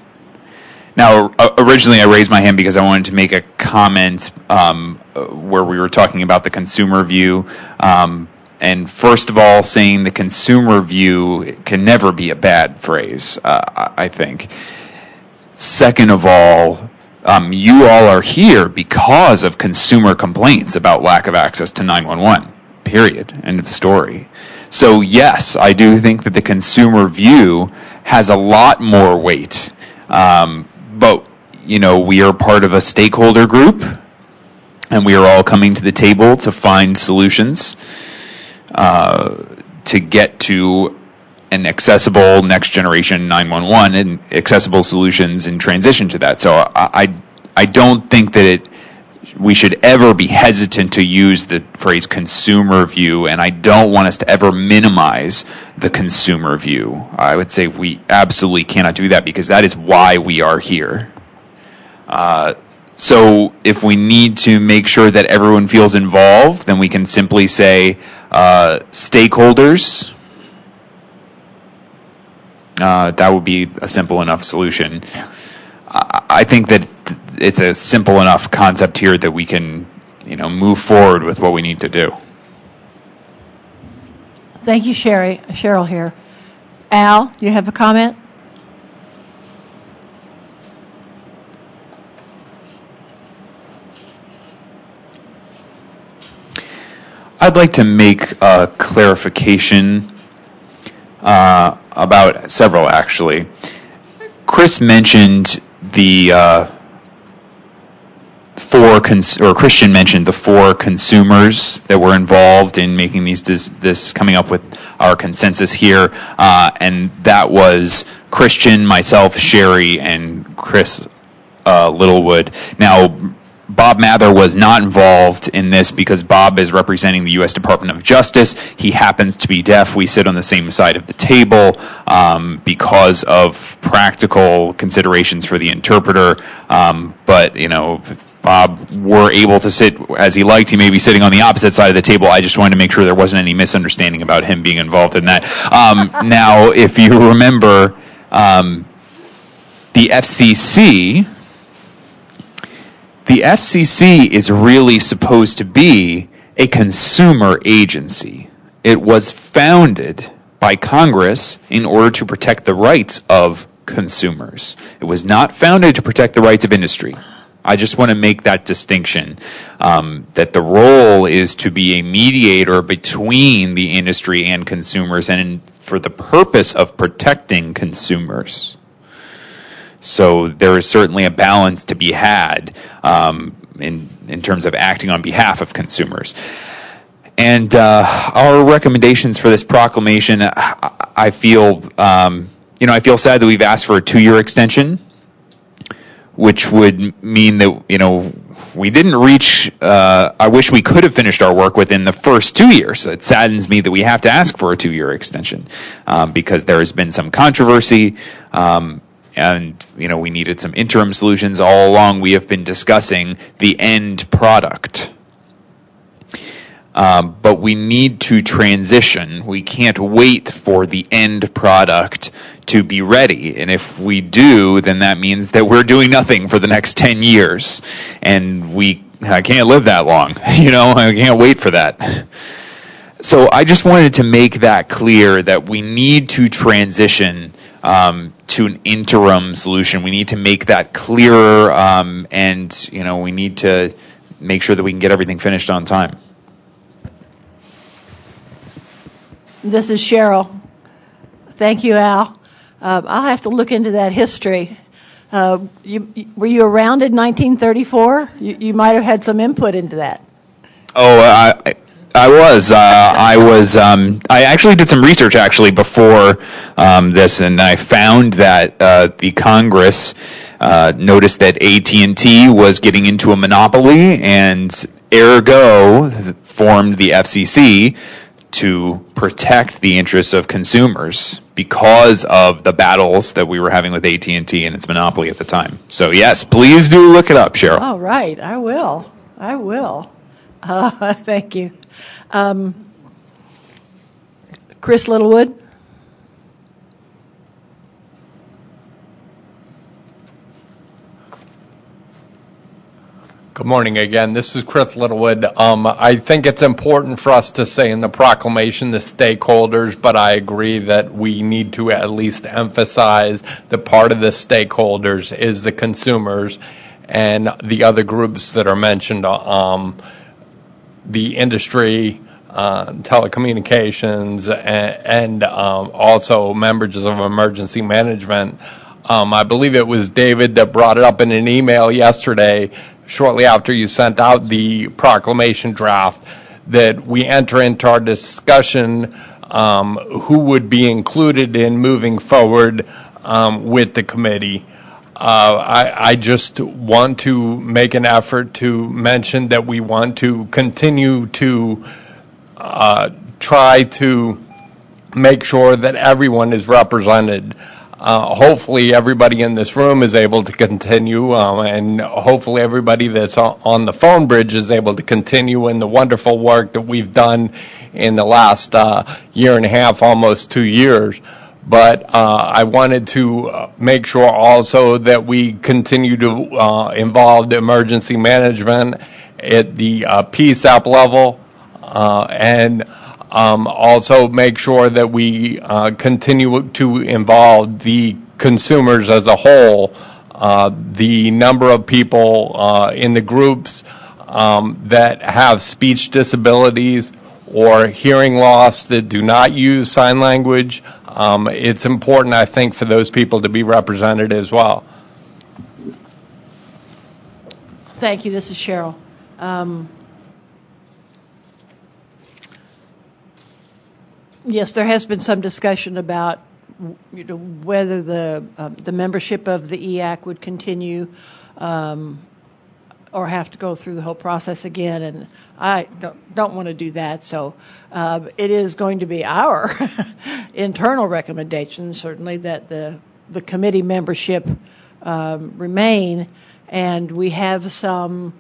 Now, originally I raised my hand because I wanted to make a comment where we were talking about the consumer view. And first of all, saying the consumer view can never be a bad phrase, I think. Second of all, you all are here because of consumer complaints about lack of access to 911, period, end of story. So yes, I do think that the consumer view has a lot more weight. But, we are part of a stakeholder group, and we are all coming to the table to find solutions to get to an accessible next generation 911 and accessible solutions in transition to that. So I don't think that we should ever be hesitant to use the phrase consumer view, and I don't want us to ever minimize the consumer view. I would say we absolutely cannot do that because that is why we are here. So if we need to make sure that everyone feels involved, then we can simply say stakeholders. That would be a simple enough solution. I think that it's a simple enough concept here that we can, move forward with what we need to do. Thank you, Cheryl here. Al, you have a comment? I'd like to make a clarification about several, actually. Chris mentioned Christian mentioned the 4 consumers that were involved in making this coming up with our consensus here, and that was Christian, myself, Sherry, and Chris Littlewood. Now, Bob Mather was not involved in this because Bob is representing the U.S. Department of Justice. He happens to be deaf. We sit on the same side of the table because of practical considerations for the interpreter. But, if Bob were able to sit as he liked, he may be sitting on the opposite side of the table. I just wanted to make sure there wasn't any misunderstanding about him being involved in that. Now, if you remember, the FCC is really supposed to be a consumer agency. It was founded by Congress in order to protect the rights of consumers. It was not founded to protect the rights of industry. I just want to make that distinction, that the role is to be a mediator between the industry and consumers, and for the purpose of protecting consumers. So there is certainly a balance to be had in terms of acting on behalf of consumers. And our recommendations for this proclamation, I feel sad that we've asked for a 2-year extension, which would mean that we didn't reach. I wish we could have finished our work within the first 2 years. It saddens me that we have to ask for a 2-year extension because there has been some controversy. And, we needed some interim solutions. All along, we have been discussing the end product. But we need to transition. We can't wait for the end product to be ready. And if we do, then that means that we're doing nothing for the next 10 years. And I can't live that long. I can't wait for that. So I just wanted to make that clear that we need to transition to an interim solution. We need to make that clearer, and we need to make sure that we can get everything finished on time. This is Cheryl. Thank you, Al. I'll have to look into that history. Were you around in 1934? You might have had some input into that. Oh, I was. I actually did some research before this, and I found that the Congress noticed that AT&T was getting into a monopoly, and ergo formed the FCC to protect the interests of consumers because of the battles that we were having with AT&T and its monopoly at the time. So yes, please do look it up, Cheryl. All right, I will. Thank you. Chris Littlewood. Good morning again. This is Chris Littlewood. I think it's important for us to say in the proclamation the stakeholders, but I agree that we need to at least emphasize that part of the stakeholders is the consumers and the other groups that are mentioned, the industry, telecommunications, and also members of emergency management. I believe it was David that brought it up in an email yesterday, shortly after you sent out the proclamation draft, that we enter into our discussion who would be included in moving forward with the committee. I just want to make an effort to mention that we want to continue to try to make sure that everyone is represented. Hopefully everybody in this room is able to continue, and hopefully everybody that's on the phone bridge is able to continue in the wonderful work that we've done in the last year and a half, almost 2 years. But I wanted to make sure also that we continue to involve the emergency management at the PSAP level, and also make sure that we continue to involve the consumers as a whole, the number of people in the groups that have speech disabilities or hearing loss that do not use sign language. It's important, I think, for those people to be represented as well. Thank you. This is Cheryl. Yes, there has been some discussion about whether the membership of the EAC would continue or have to go through the whole process again, and I don't want to do that. So it is going to be our internal recommendation, certainly, that the committee membership remain, and we have some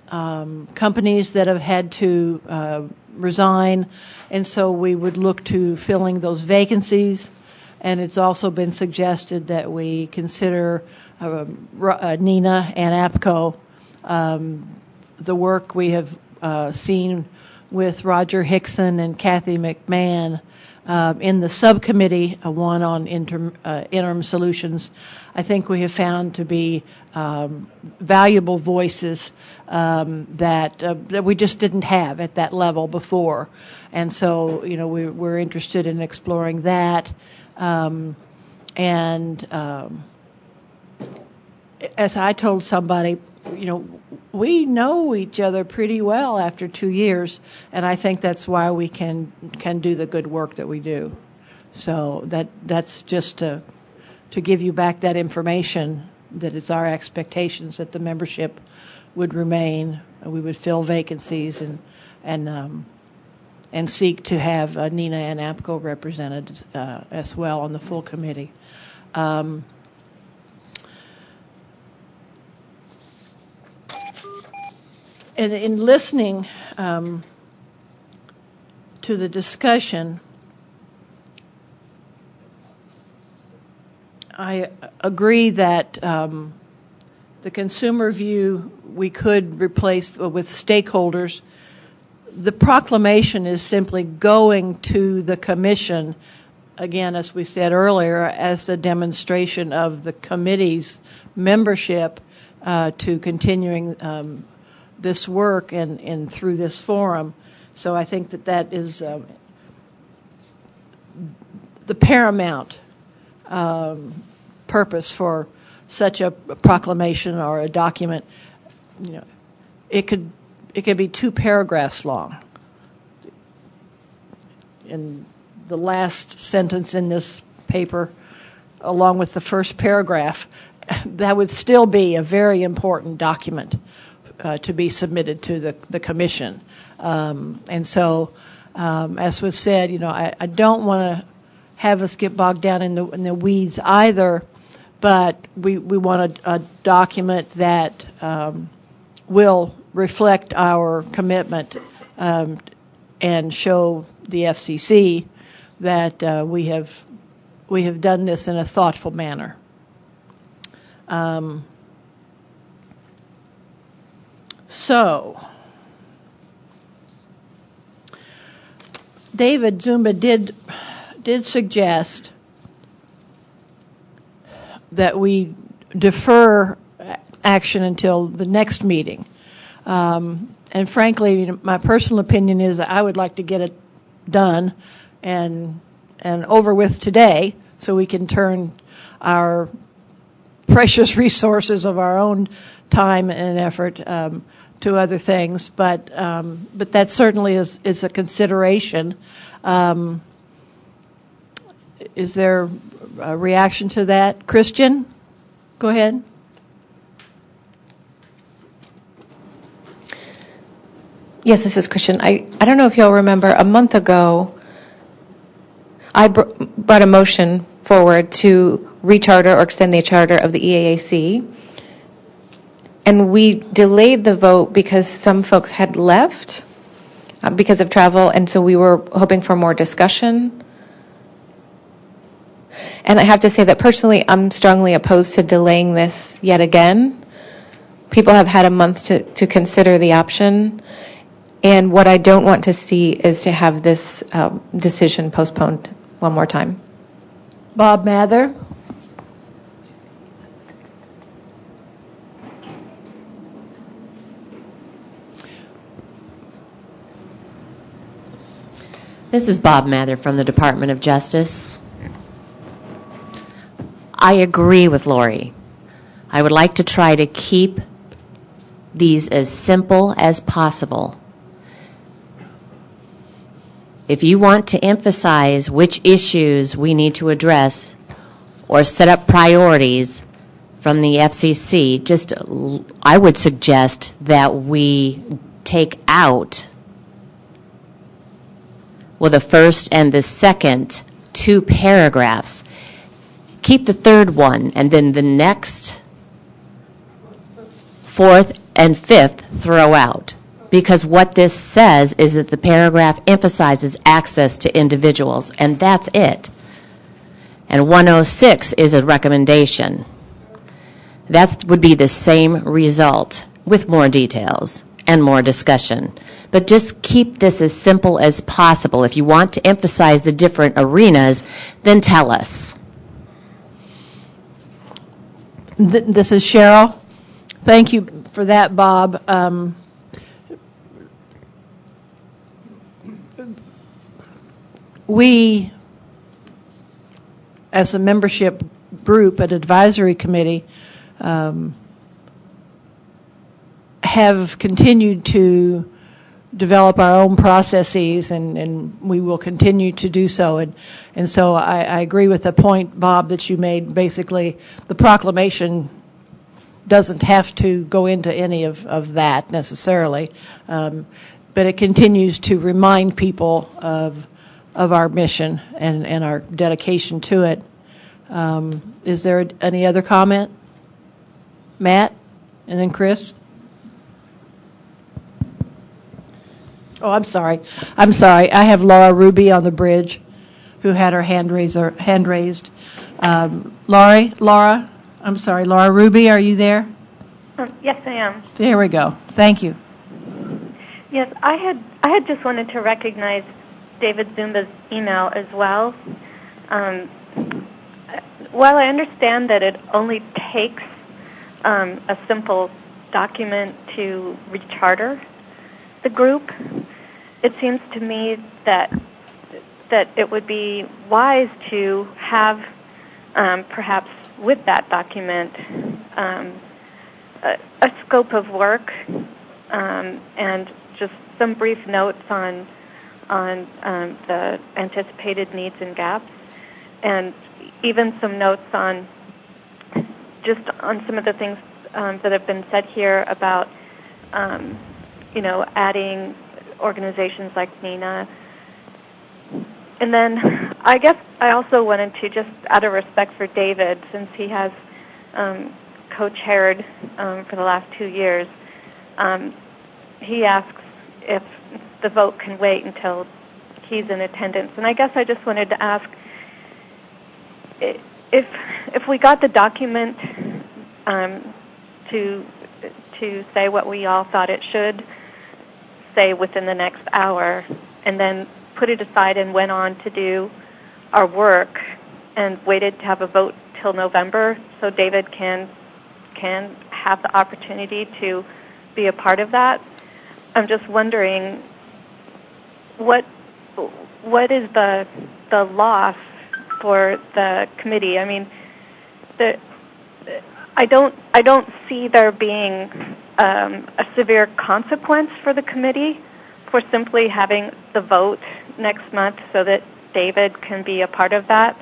companies that have had to resign, and so we would look to filling those vacancies. And it's also been suggested that we consider NINA and APCO. The work we have seen with Roger Hickson and Kathy McMahon in the subcommittee, one on interim solutions, I think we have found to be valuable voices that we just didn't have at that level before. And so, we're interested in exploring that. As I told somebody, we know each other pretty well after 2 years, and I think that's why we can do the good work that we do. So that's just to give you back that information, that it's our expectations that the membership would remain. We would fill vacancies and seek to have NINA and APCO represented as well on the full committee. And in listening to the discussion, I agree that the consumer view we could replace with stakeholders. The proclamation is simply going to the commission, again, as we said earlier, as a demonstration of the committee's membership to continuing this work and through this forum. So I think that is the paramount purpose for such a proclamation or a document. It could be 2 paragraphs long. in the last sentence in this paper, along with the first paragraph, that would still be a very important document to be submitted to the commission. And so, as was said, I don't want to have us get bogged down in the weeds either, but we want a document that will reflect our commitment and show the FCC that we have done this in a thoughtful manner. So, David Zumba did suggest that we defer action until the next meeting. And frankly, my personal opinion is that I would like to get it done and over with today, so we can turn our precious resources of our own time and effort to other things. But that certainly is a consideration. Is there a reaction to that? Christian, go ahead. Yes, this is Christian. I don't know if you'll remember, a month ago, I brought a motion forward to recharter or extend the charter of the EAAC. And we delayed the vote because some folks had left because of travel, and so we were hoping for more discussion. And I have to say that personally, I'm strongly opposed to delaying this yet again. People have had a month to consider the option. And what I don't want to see is to have this decision postponed one more time. Bob Mather. This is Bob Mather from the Department of Justice. I agree with Lori. I would like to try to keep these as simple as possible. If you want to emphasize which issues we need to address or set up priorities from the FCC, I would suggest that we take out the first and the second 2 paragraphs. Keep the third one, and then the next 4th and 5th throw out. Because what this says is that the paragraph emphasizes access to individuals, and that's it. And 106 is a recommendation. That would be the same result with more details and more discussion. But just keep this as simple as possible. If you want to emphasize the different arenas, then tell us. This is Cheryl. Thank you for that, Bob. We, as a membership group at advisory committee, have continued to develop our own processes, and we will continue to do so. And so I agree with the point, Bob, that you made. Basically, the proclamation doesn't have to go into any of that necessarily, but it continues to remind people of our mission and our dedication to it. Is there any other comment? Matt? And then Chris? Oh, I'm sorry. I have Laura Ruby on the bridge, who had her hand raised. Laura, Laura Ruby, are you there? Yes, I am. There we go. Thank you. Yes, I had just wanted to recognize David Zumba's email as well. While I understand that it only takes a simple document to recharter the group, it seems to me that it would be wise to have perhaps with that document a scope of work and just some brief notes on on the anticipated needs and gaps, and even some notes on just on some of the things that have been said here about, adding organizations like NINA. And then I guess I also wanted to, just out of respect for David, since he has co-chaired for the last 2 years, he asks if the vote can wait until he's in attendance. And I guess I just wanted to ask if we got the document to say what we all thought it should say within the next hour, and then put it aside and went on to do our work and waited to have a vote till November so David can have the opportunity to be a part of that. I'm just wondering what is the loss for the committee? I mean, I don't see there being a severe consequence for the committee for simply having the vote next month so that David can be a part of that.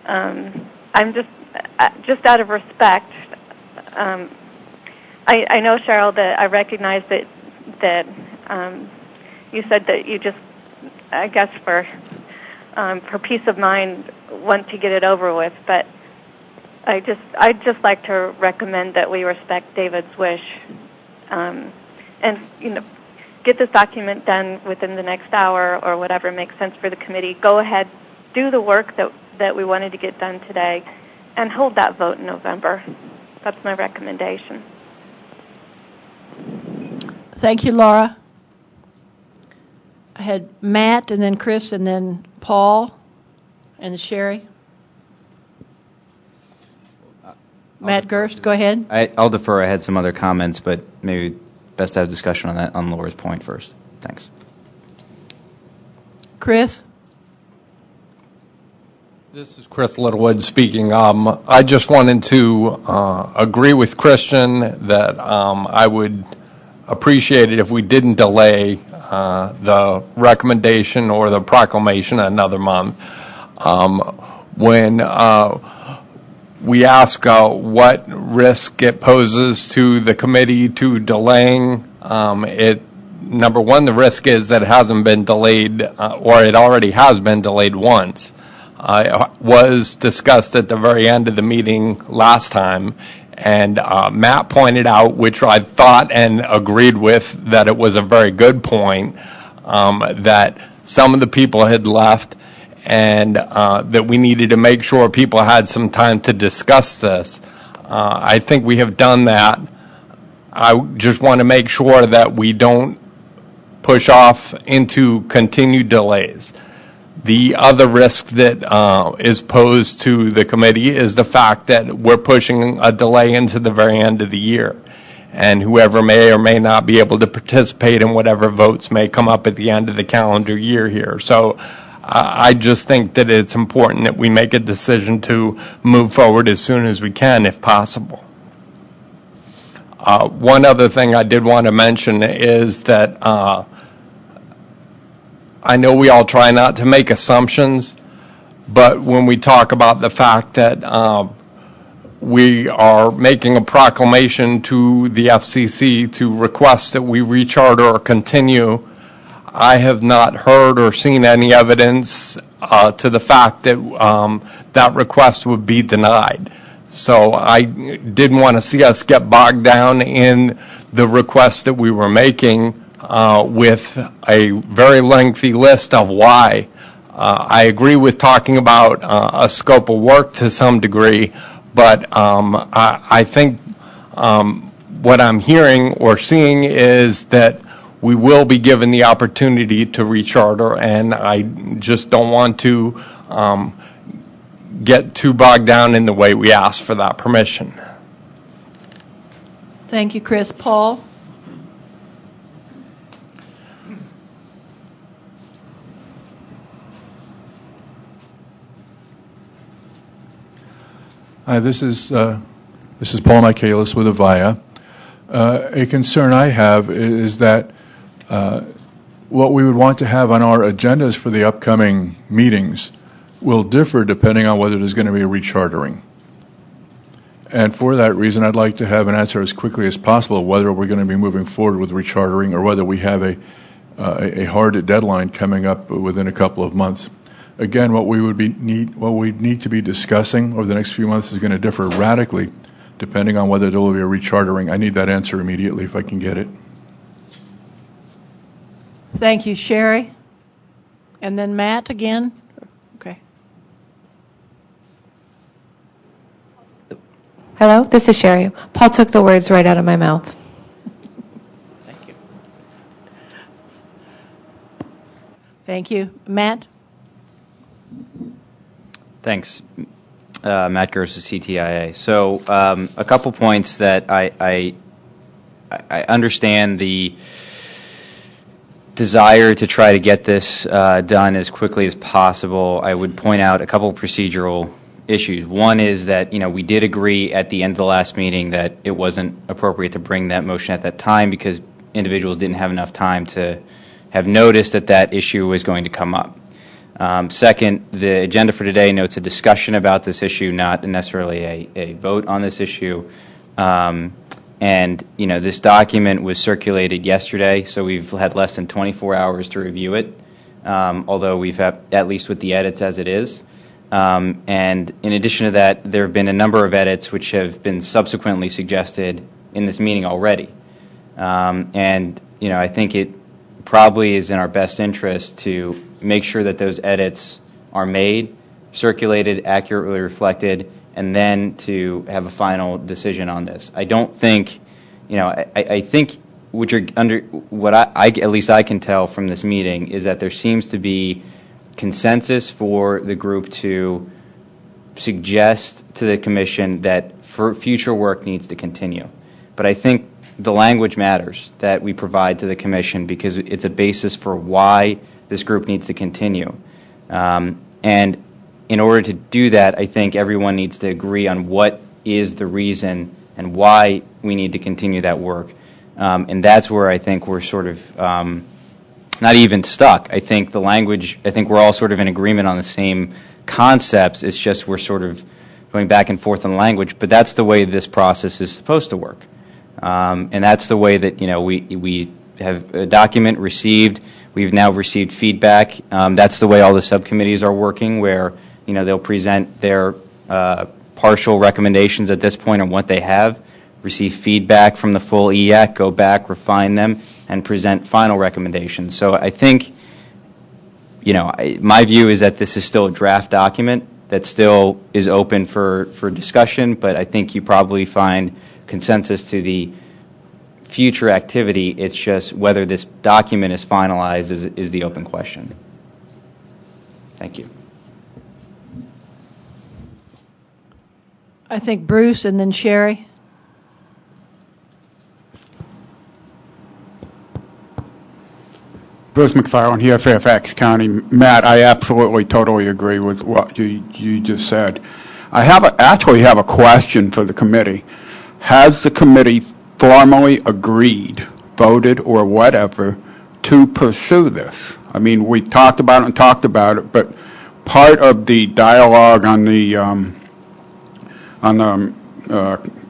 I'm just out of respect. I know, Cheryl, that I recognize that you said that you just, I guess for peace of mind, want to get it over with, but I'd just like to recommend that we respect David's wish, and get this document done within the next hour or whatever makes sense for the committee. Go ahead, do the work that we wanted to get done today, and hold that vote in November. That's my recommendation. Thank you, Laura. I had Matt, and then Chris, and then Paul, and Sherry. Matt Gerst, go ahead. I'll defer. I had some other comments, but maybe best to have a discussion on that on Laura's point first. Thanks. Chris? This is Chris Littlewood speaking. I just wanted to agree with Christian that I would appreciate it if we didn't delay the recommendation or the proclamation another month. When we ask what risk it poses to the committee to delaying it. Number one, the risk is that it hasn't been delayed, or it already has been delayed once. It was discussed at the very end of the meeting last time, and Matt pointed out, which I thought and agreed with, that it was a very good point, that some of the people had left, and that we needed to make sure people had some time to discuss this. I think we have done that. I just want to make sure that we don't push off into continued delays. The other risk that is posed to the committee is the fact that we're pushing a delay into the very end of the year, and whoever may or may not be able to participate in whatever votes may come up at the end of the calendar year here. So I just think that it's important that we make a decision to move forward as soon as we can, if possible. One other thing I did want to mention is that I know we all try not to make assumptions, but when we talk about the fact that we are making a proclamation to the FCC to request that we recharter or continue, I have not heard or seen any evidence to the fact that that request would be denied. So I didn't want to see us get bogged down in the request that we were making with a very lengthy list of why. I agree with talking about a scope of work to some degree, but I think what I'm hearing or seeing is that we will be given the opportunity to recharter, and I just don't want to get too bogged down in the way we ask for that permission. Thank you, Chris. Paul? Hi, this is Paul Michaelis with Avaya. A concern I have is that what we would want to have on our agendas for the upcoming meetings will differ depending on whether there's going to be a rechartering. And for that reason, I'd like to have an answer as quickly as possible whether we're going to be moving forward with rechartering or whether we have a hard deadline coming up within a couple of months. Again, what we need to be discussing over the next few months is going to differ radically depending on whether there will be a rechartering. I need that answer immediately if I can get it. Thank you, Sherry. And then Matt again. Okay. Hello, this is Sherry. Paul took the words right out of my mouth. Thank you. Thank you. Matt? Thanks. Matt Gross, CTIA. So a couple points that I understand the desire to try to get this done as quickly as possible. I would point out a couple procedural issues. One is that, we did agree at the end of the last meeting that it wasn't appropriate to bring that motion at that time because individuals didn't have enough time to have noticed that issue was going to come up. Second, the agenda for today notes a discussion about this issue, not necessarily a vote on this issue. And this document was circulated yesterday, so we've had less than 24 hours to review it, although we've had, at least with the edits as it is. And in addition to that, there have been a number of edits which have been subsequently suggested in this meeting already. And I think it probably is in our best interest to make sure that those edits are made, circulated, accurately reflected, and then to have a final decision on this. I don't think, I think what at least I can tell from this meeting is that there seems to be consensus for the group to suggest to the commission that future work needs to continue. But I think the language matters that we provide to the commission because it's a basis for why this group needs to continue. And in order to do that, I think everyone needs to agree on what is the reason and why we need to continue that work. And that's where I think we're sort of not even stuck. I think the language, I think we're all sort of in agreement on the same concepts. It's just we're sort of going back and forth on the language. But that's the way this process is supposed to work. And that's the way that, we have a document received. We've now received feedback. That's the way all the subcommittees are working, where, they'll present their partial recommendations at this point on what they have, receive feedback from the full EAC, go back, refine them, and present final recommendations. So I think, my view is that this is still a draft document that still is open for discussion, but I think you probably find consensus to the future activity. It's just whether this document is finalized is the open question. Thank you. I think Bruce and then Sherry. Bruce McFarland here, Fairfax County. Matt, I absolutely, totally agree with what you just said. I actually have a question for the committee. Has the committee formally agreed, voted, or whatever, to pursue this? I mean, we talked about it, but part of the dialogue on the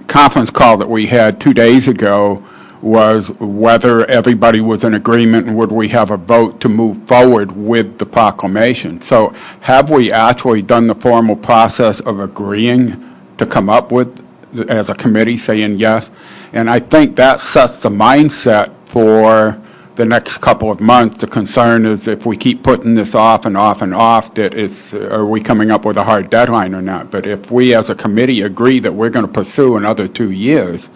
conference call that we had 2 days ago was whether everybody was in agreement and would we have a vote to move forward with the proclamation. So have we actually done the formal process of agreeing to come up with, as a committee, saying yes? And I think that sets the mindset for the next couple of months. The concern is if we keep putting this off and off and off, are we coming up with a hard deadline or not? But if we as a committee agree that we're going to pursue another 2 years,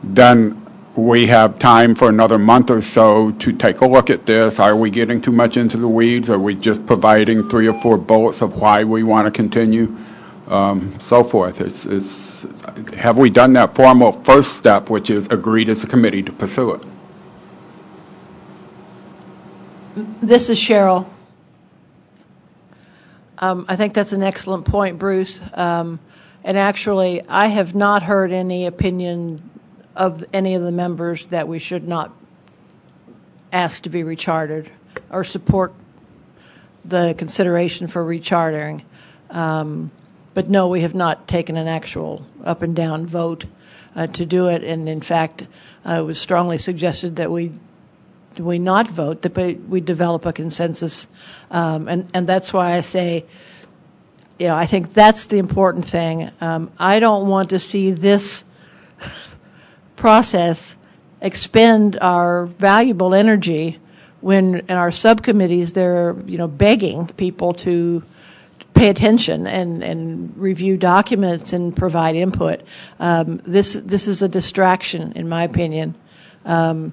then we have time for another month or so to take a look at this. Are we getting too much into the weeds? Are we just providing 3 or 4 bullets of why we want to continue? So forth. Have we done that formal first step, which is agreed as a committee to pursue it? This is Cheryl. I think that's an excellent point, Bruce. And actually, I have not heard any opinion of any of the members that we should not ask to be rechartered or support the consideration for rechartering. But no, we have not taken an actual up and down vote to do it. And in fact, it was strongly suggested that we not vote, that we develop a consensus. And that's why I say, I think that's the important thing. I don't want to see this process expend our valuable energy when in our subcommittees they're begging people to pay attention and review documents and provide input. This is a distraction, in my opinion, and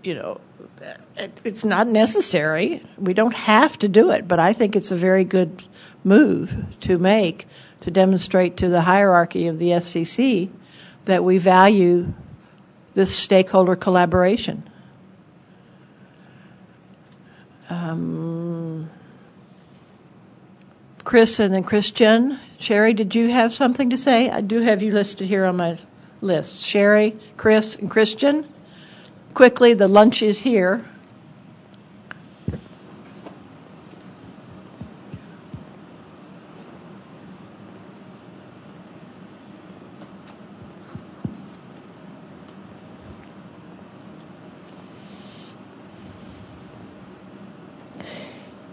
it's not necessary. We don't have to do it, but I think it's a very good move to make to demonstrate to the hierarchy of the FCC that we value this stakeholder collaboration. Chris and then Christian. Sherry, did you have something to say? I do have you listed here on my list. Sherry, Chris, and Christian. Quickly, the lunch is here.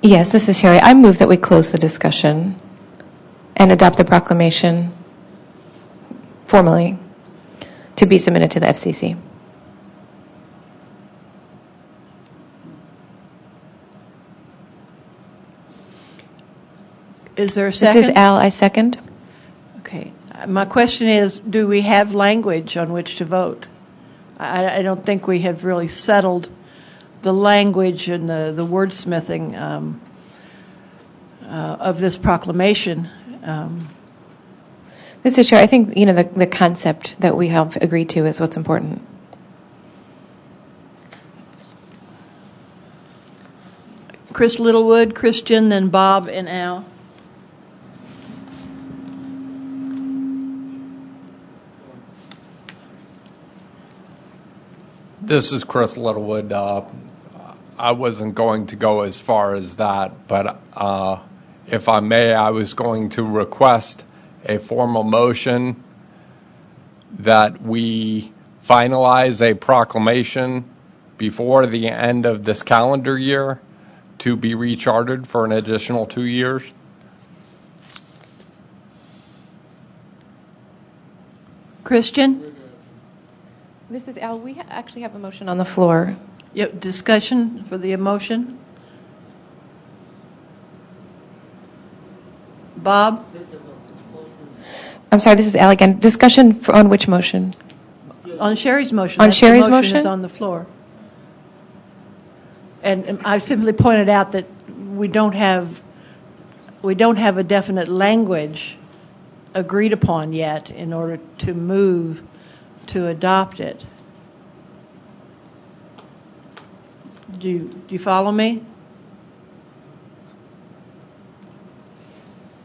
Yes, this is Sherry. I move that we close the discussion and adopt the proclamation formally to be submitted to the FCC. Is there a second? This is Al. I second. Okay. My question is, do we have language on which to vote? I don't think we have really settled the language and the wordsmithing of this proclamation. This is true. I think the concept that we have agreed to is what's important. Chris Littlewood, Christian, then Bob and Al. This is Chris Littlewood. I wasn't going to go as far as that, but if I may, I was going to request a formal motion that we finalize a proclamation before the end of this calendar year to be rechartered for an additional 2 years. Christian? This is Al. We actually have a motion on the floor. Yep, discussion for the motion. Bob? I'm sorry, this is Al again. Discussion on which motion? On Sherry's motion. On Sherry's motion? Is on the floor. And I simply pointed out that we don't have a definite language agreed upon yet in order to move to adopt it. Do you follow me?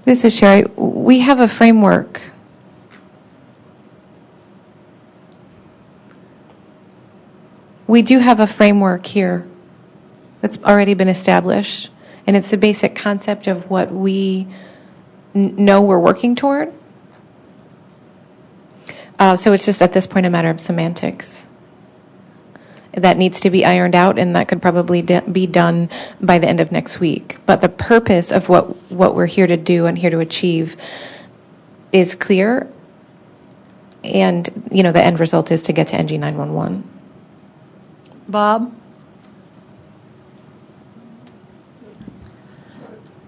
This is Sherry. We have a framework. We do have a framework here that's already been established, and it's the basic concept of what we know we're working toward. So it's just at this point a matter of semantics. That needs to be ironed out, and that could probably be done by the end of next week. But the purpose of what we're here to do and here to achieve is clear, and the end result is to get to NG 911. Bob?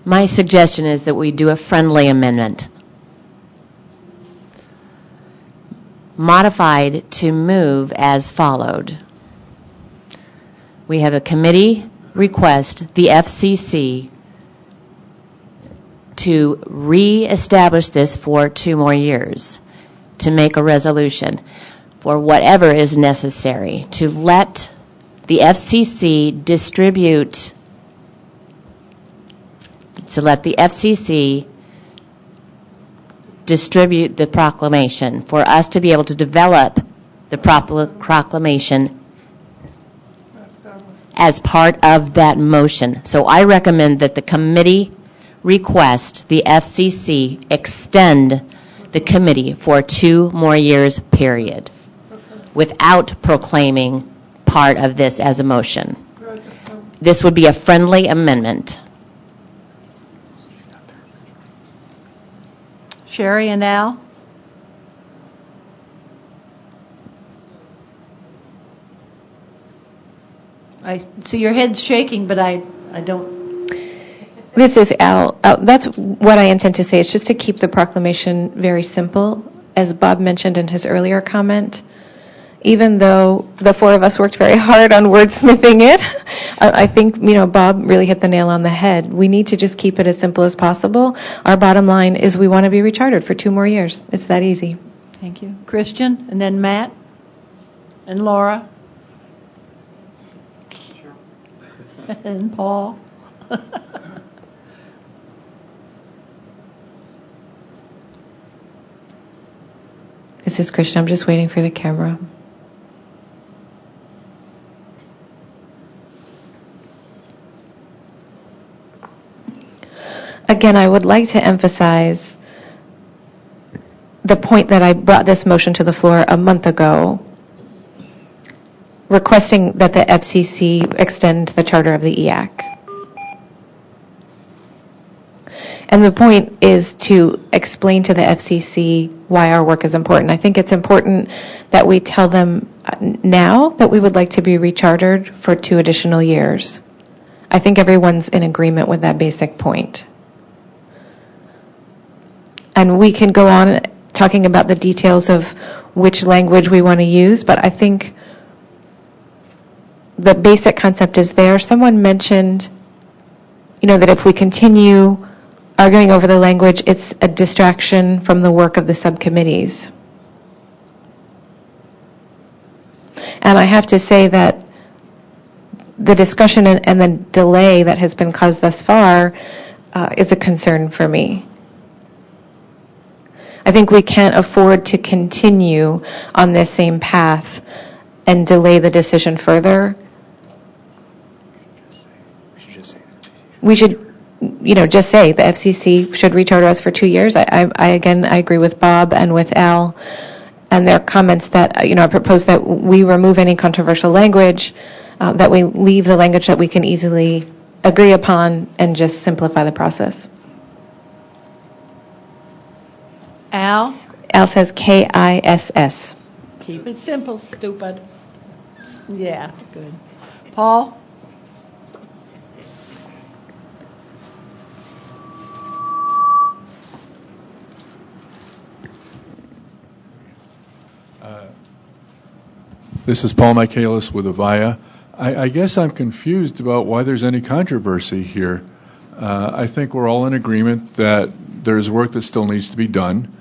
My suggestion is that we do a friendly amendment. Modified to move as followed. We have a committee request the FCC to re-establish this for 2 more years, to make a resolution for whatever is necessary, to let the FCC distribute the proclamation, for us to be able to develop the proclamation as part of that motion. So I recommend that the committee request the FCC extend the committee for 2 more years, period, without proclaiming part of this as a motion. This would be a friendly amendment. Sherry and Al? I see your head's shaking, but I don't. This is Al. That's what I intend to say. It's just to keep the proclamation very simple. As Bob mentioned in his earlier comment, even though the 4 of us worked very hard on wordsmithing it, I think, Bob really hit the nail on the head. We need to just keep it as simple as possible. Our bottom line is we want to be rechartered for 2 more years. It's that easy. Thank you. Christian, and then Matt, and Laura, and Paul. This is Christian. I'm just waiting for the camera. Again, I would like to emphasize the point that I brought this motion to the floor a month ago, requesting that the FCC extend the charter of the EAC. And the point is to explain to the FCC why our work is important. I think it's important that we tell them now that we would like to be rechartered for 2 additional years. I think everyone's in agreement with that basic point. And we can go on talking about the details of which language we want to use, but I think the basic concept is there. Someone mentioned, that if we continue arguing over the language, it's a distraction from the work of the subcommittees. And I have to say that the discussion and the delay that has been caused thus far is a concern for me. I think we can't afford to continue on this same path and delay the decision further. We should just say the FCC should recharter us for 2 years. I agree with Bob and with Al and their comments that, I propose that we remove any controversial language, that we leave the language that we can easily agree upon and just simplify the process. Al? Al says KISS. Keep it simple, stupid. Yeah, good. Paul? This is Paul Michaelis with Avaya. I guess I'm confused about why there's any controversy here. I think we're all in agreement that there's work that still needs to be done.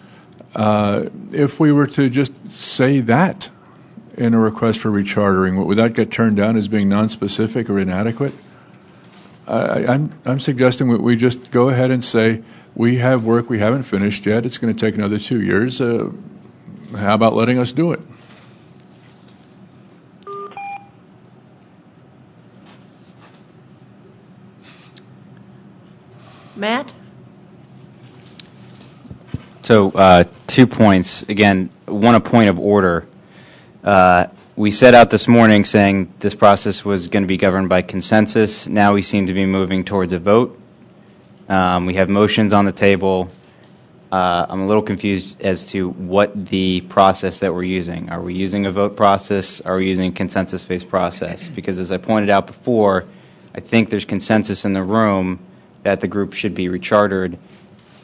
If we were to just say that in a request for rechartering, would that get turned down as being nonspecific or inadequate? I'm suggesting that we just go ahead and say we have work we haven't finished yet. It's going to take another 2 years. How about letting us do it? Matt? So 2 points. Again, one, a point of order. We set out this morning saying this process was going to be governed by consensus. Now we seem to be moving towards a vote. We have motions on the table. I'm a little confused as to what the process that we're using. Are we using a vote process? Are we using a consensus-based process? Because as I pointed out before, I think there's consensus in the room that the group should be rechartered.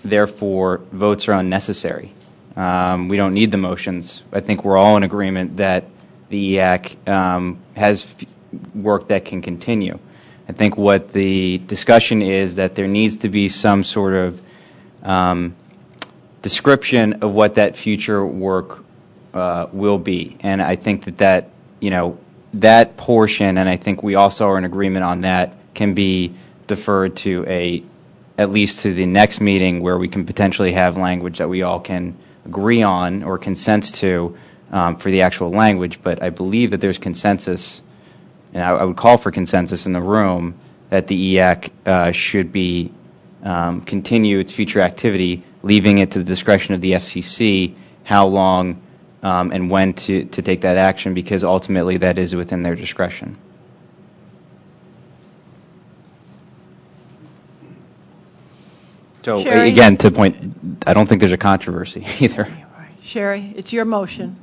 Therefore, votes are unnecessary. We don't need the motions. I think we're all in agreement that the EAC has work that can continue. I think what the discussion is that there needs to be some sort of description of what that future work will be. And I think that that portion, and I think we also are in agreement on that, can be deferred to at least to the next meeting where we can potentially have language that we all can agree on or consent to for the actual language, but I believe that there's consensus, and I would call for consensus in the room, that the EAC should be continue its future activity, leaving it to the discretion of the FCC how long and when to take that action, because ultimately that is within their discretion. So Sherry? again, to point, I don't think there's a controversy either. Sherry, it's your motion.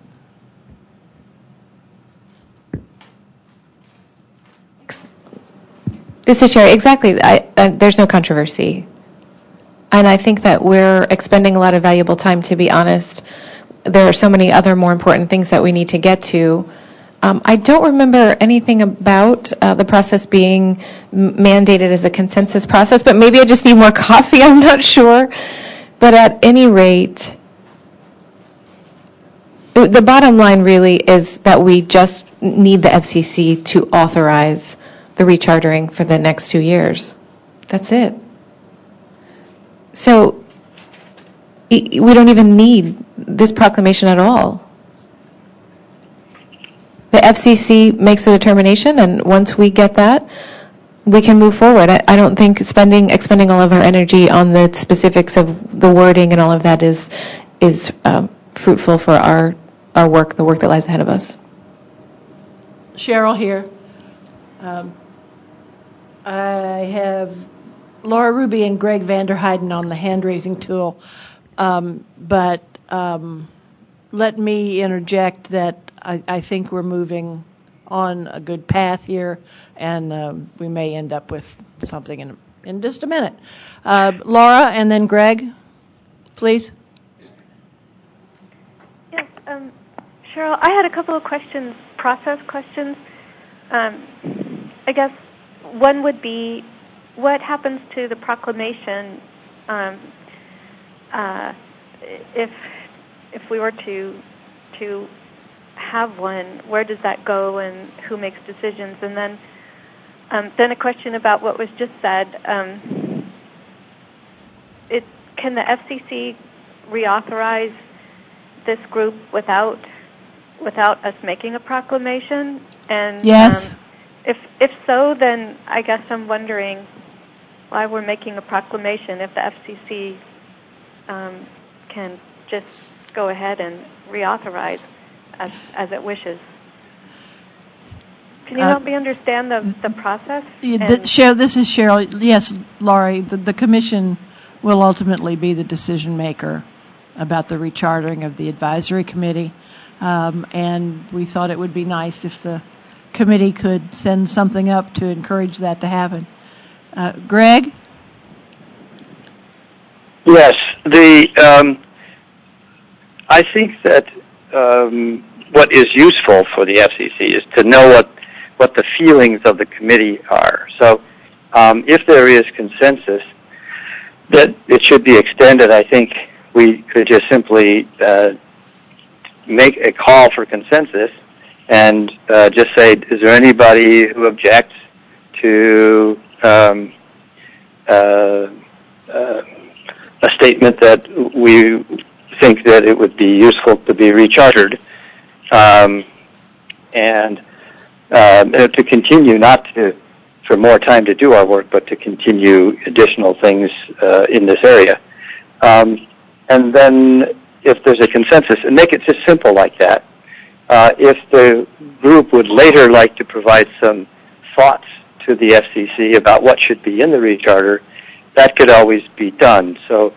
This is Sherry. Exactly. There's no controversy. And I think that we're expending a lot of valuable time, to be honest. There are so many other more important things that we need to get to. I don't remember anything about the process being mandated as a consensus process, but maybe I just need more coffee. I'm not sure. But at any rate, the bottom line really is that we just need the FCC to authorize the rechartering for the next 2 years. That's it. So we don't even need this proclamation at all. The FCC makes a determination, and once we get that, we can move forward. I don't think expending all of our energy on the specifics of the wording and all of that is fruitful for our work, the work that lies ahead of us. Cheryl here. I have Laura Ruby and Greg Vanderheiden on the hand-raising tool, but let me interject that I think we're moving on a good path here, and we may end up with something in just a minute. Laura, and then Greg, please. Yes, Cheryl, I had a couple of questions, process questions. I guess one would be, what happens to the proclamation if we were to have one? Where does that go, and who makes decisions? And then a question about what was just said. Can the FCC reauthorize this group without us making a proclamation? And yes. If so, then I guess I'm wondering why we're making a proclamation if the FCC can just go ahead and reauthorize as it wishes. Can you help me understand the process? This is Cheryl. Yes, Laurie, the Commission will ultimately be the decision maker about the rechartering of the advisory committee, and we thought it would be nice if the committee could send something up to encourage that to happen. Greg? Yes, I think that what is useful for the FCC is to know what the feelings of the committee are. So if there is consensus that it should be extended, I think we could just simply make a call for consensus and just say, is there anybody who objects to a statement that we think that it would be useful to be rechartered, and to continue, not for more time to do our work, but to continue additional things in this area. And then if there's a consensus, and make it just simple like that. If the group would later like to provide some thoughts to the FCC about what should be in the recharter, that could always be done. So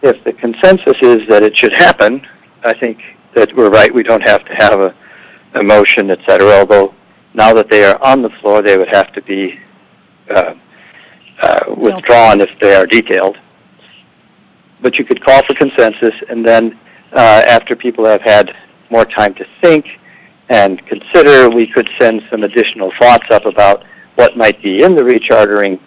if the consensus is that it should happen, I think that we're right. We don't have to have a motion, et cetera, although now that they are on the floor, they would have to be withdrawn if they are detailed. But you could call for consensus, and then after people have had more time to think and consider, we could send some additional thoughts up about what might be in the rechartering.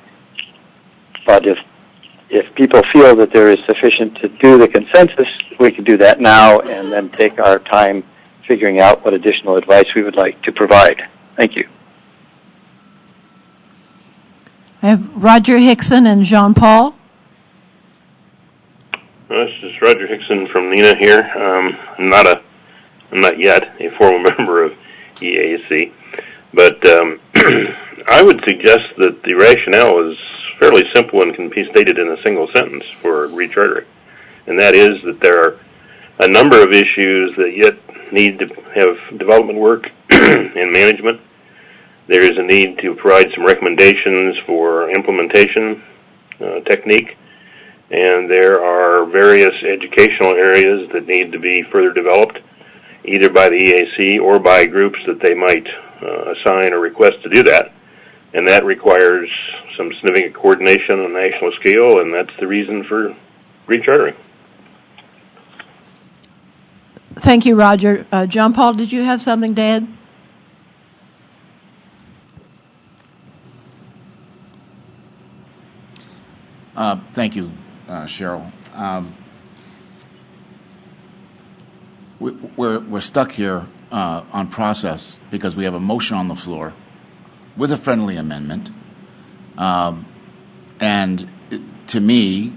But if people feel that there is sufficient to do the consensus, we could do that now and then take our time figuring out what additional advice we would like to provide. Thank you. I have Roger Hickson and Jean-Paul. This is Roger Hickson from NENA here. I'm not a I'm not yet a formal member of EAC, but I would suggest that the rationale is fairly simple and can be stated in a single sentence for rechartering, and that is that there are a number of issues that yet need to have development work and management. There is a need to provide some recommendations for implementation technique, and there are various educational areas that need to be further developed, either by the EAC or by groups that they might assign or request to do that. And that requires some significant coordination on a national scale, and that's the reason for rechartering. Thank you, Roger. John Paul, did you have something to add? Thank you, Cheryl. We're stuck here on process because we have a motion on the floor with a friendly amendment. And to me,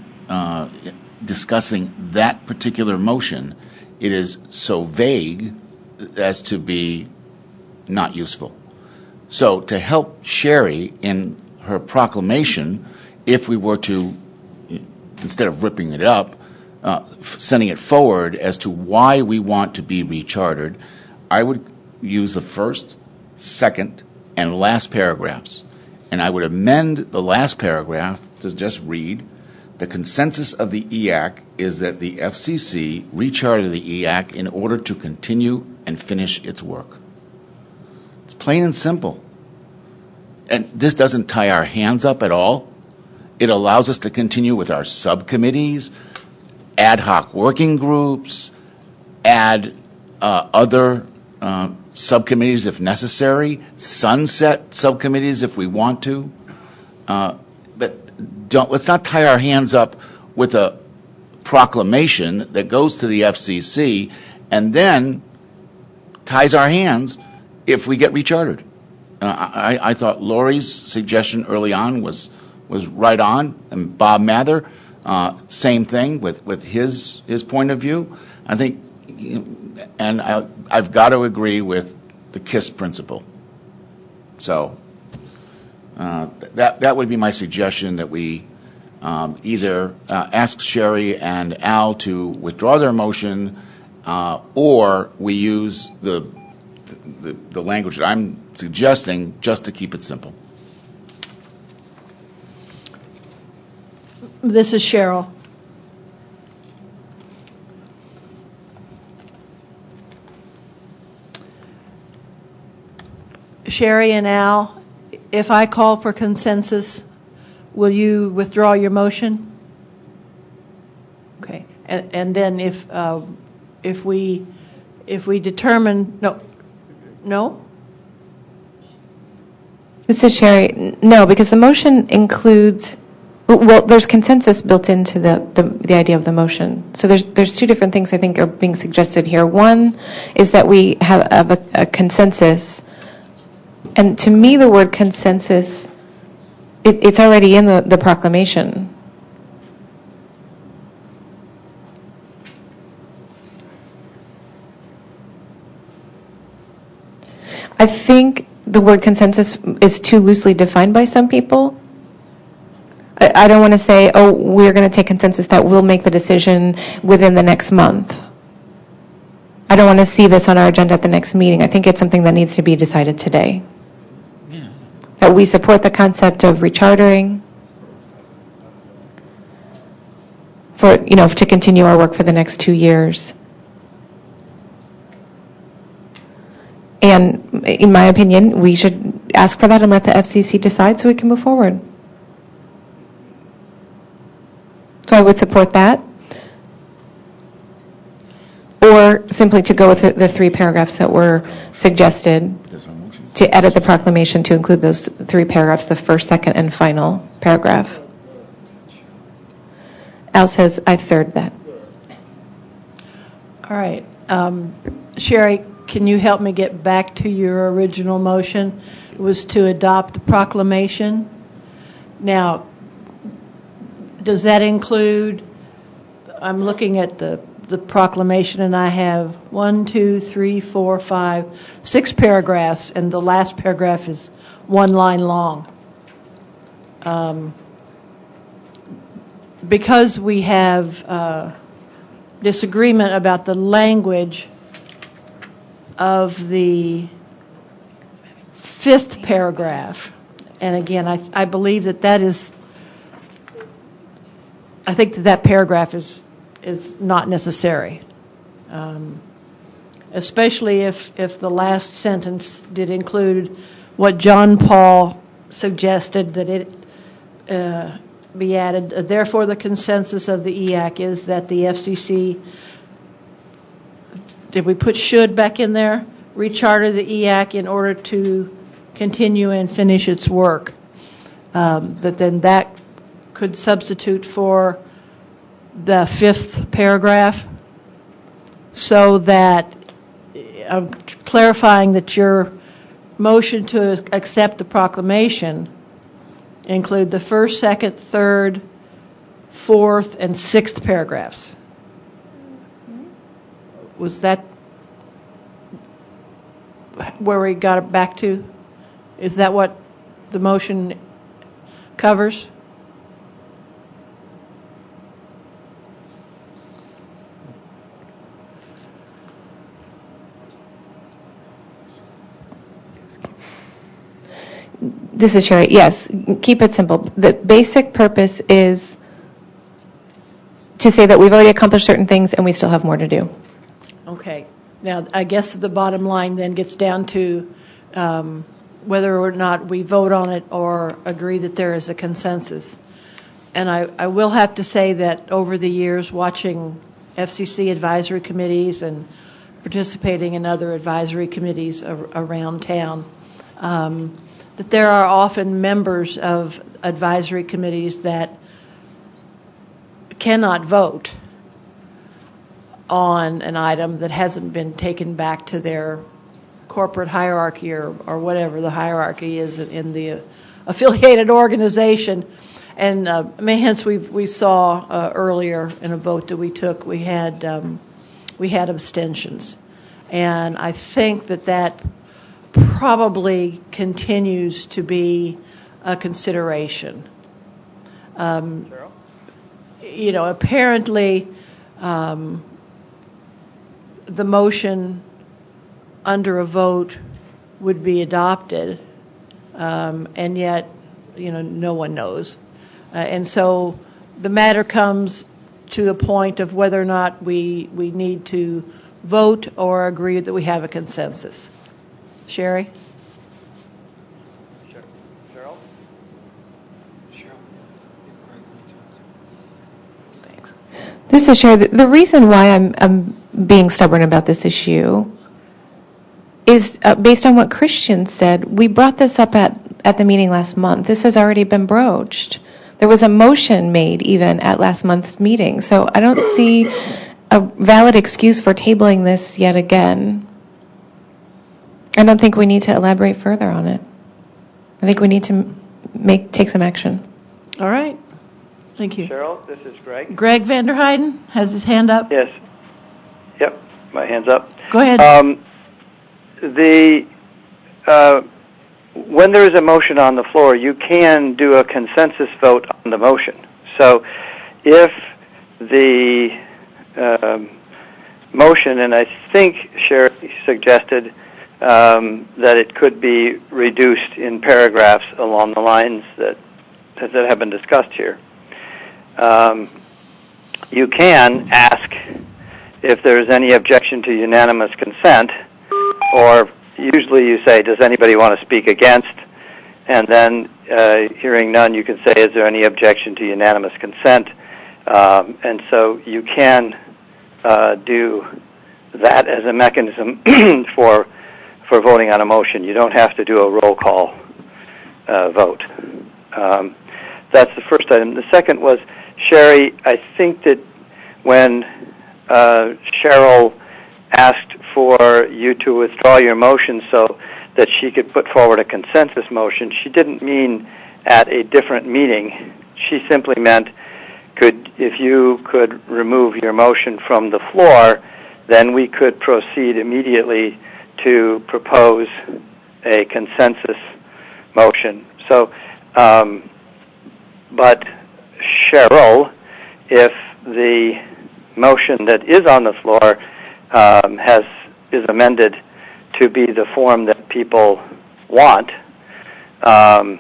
discussing that particular motion, it is so vague as to be not useful. So to help Sherry in her proclamation, if we were to, instead of ripping it up, sending it forward as to why we want to be rechartered, I would use the first, second, and last paragraphs. And I would amend the last paragraph to just read, the consensus of the EAC is that the FCC recharter the EAC in order to continue and finish its work. It's plain and simple. And this doesn't tie our hands up at all. It allows us to continue with our subcommittees, ad hoc working groups, add other subcommittees if necessary, sunset subcommittees if we want to. But let's not tie our hands up with a proclamation that goes to the FCC and then ties our hands if we get rechartered. I thought Lori's suggestion early on was right on, and Bob Mather, same thing with his point of view. I think, and I've got to agree with the KISS principle. So that would be my suggestion, that we either ask Sherry and Al to withdraw their motion, or we use the language that I'm suggesting just to keep it simple. This is Cheryl. Sherry and Al, if I call for consensus, will you withdraw your motion? Okay, and then if we determine no. This is Sherry. No, because the motion includes. Well, there's consensus built into the idea of the motion. So there's two different things I think are being suggested here. One is that we have a consensus, and to me the word consensus, it's already in the proclamation. I think the word consensus is too loosely defined by some people. I don't want to say, oh, we're going to take consensus that we'll make the decision within the next month. I don't want to see this on our agenda at the next meeting. I think it's something that needs to be decided today. Yeah. That we support the concept of rechartering to continue our work for the next 2 years. And in my opinion, we should ask for that and let the FCC decide so we can move forward. So I would support that. Or simply to go with the 3 paragraphs that were suggested, to edit the proclamation to include those 3 paragraphs, the first, second, and final paragraph. Al says, I third that. All right. Sherry, can you help me get back to your original motion? It was to adopt the proclamation. Now, does that include, I'm looking at the the proclamation, and I have 6 paragraphs, and the last paragraph is 1 line long. Because we have disagreement about the language of the 5th paragraph, and again, I believe that is, I think that paragraph is not necessary, especially if the last sentence did include what John Paul suggested, that it be added. Therefore, the consensus of the EAC is that the FCC, did we put should back in there? Recharter the EAC in order to continue and finish its work. That could substitute for the 5th paragraph, so that I'm clarifying that your motion to accept the proclamation include the 1st, 2nd, 3rd, 4th, and 6th paragraphs. Was that where we got it back to? Is that what the motion covers? This is Sherry. Yes, keep it simple. The basic purpose is to say that we've already accomplished certain things and we still have more to do. Okay. Now, I guess the bottom line then gets down to whether or not we vote on it or agree that there is a consensus. And I will have to say that over the years, watching FCC advisory committees and participating in other advisory committees around town, that there are often members of advisory committees that cannot vote on an item that hasn't been taken back to their corporate hierarchy or whatever the hierarchy is in the affiliated organization. And hence we saw earlier in a vote that we took, we had abstentions. And I think that probably continues to be a consideration. Apparently, the motion under a vote would be adopted, and yet, no one knows. And so the matter comes to the point of whether or not we need to vote or agree that we have a consensus. Sherry? Cheryl? Thanks. This is Sherry. The reason why I'm being stubborn about this issue is based on what Christian said. We brought this up at the meeting last month. This has already been broached. There was a motion made even at last month's meeting. So I don't see a valid excuse for tabling this yet again. I don't think we need to elaborate further on it. I think we need to take some action. All right. Thank you. Cheryl, this is Greg. Greg Vanderheiden has his hand up. Yes. Yep, my hand's up. Go ahead. When there is a motion on the floor, you can do a consensus vote on the motion. So if the motion, and I think Sherry suggested that it could be reduced in paragraphs along the lines that have been discussed here. You can ask if there's any objection to unanimous consent, or usually you say, does anybody want to speak against? And then, hearing none, you can say, is there any objection to unanimous consent? And so you can do that as a mechanism for voting on a motion. You don't have to do a roll call vote. That's the first item. The second was, Sherry, I think that when Cheryl asked for you to withdraw your motion so that she could put forward a consensus motion, she didn't mean at a different meeting. She simply meant, could if you could remove your motion from the floor, then we could proceed immediately to propose a consensus motion. So, but Cheryl, if the motion that is on the floor is amended to be the form that people want, and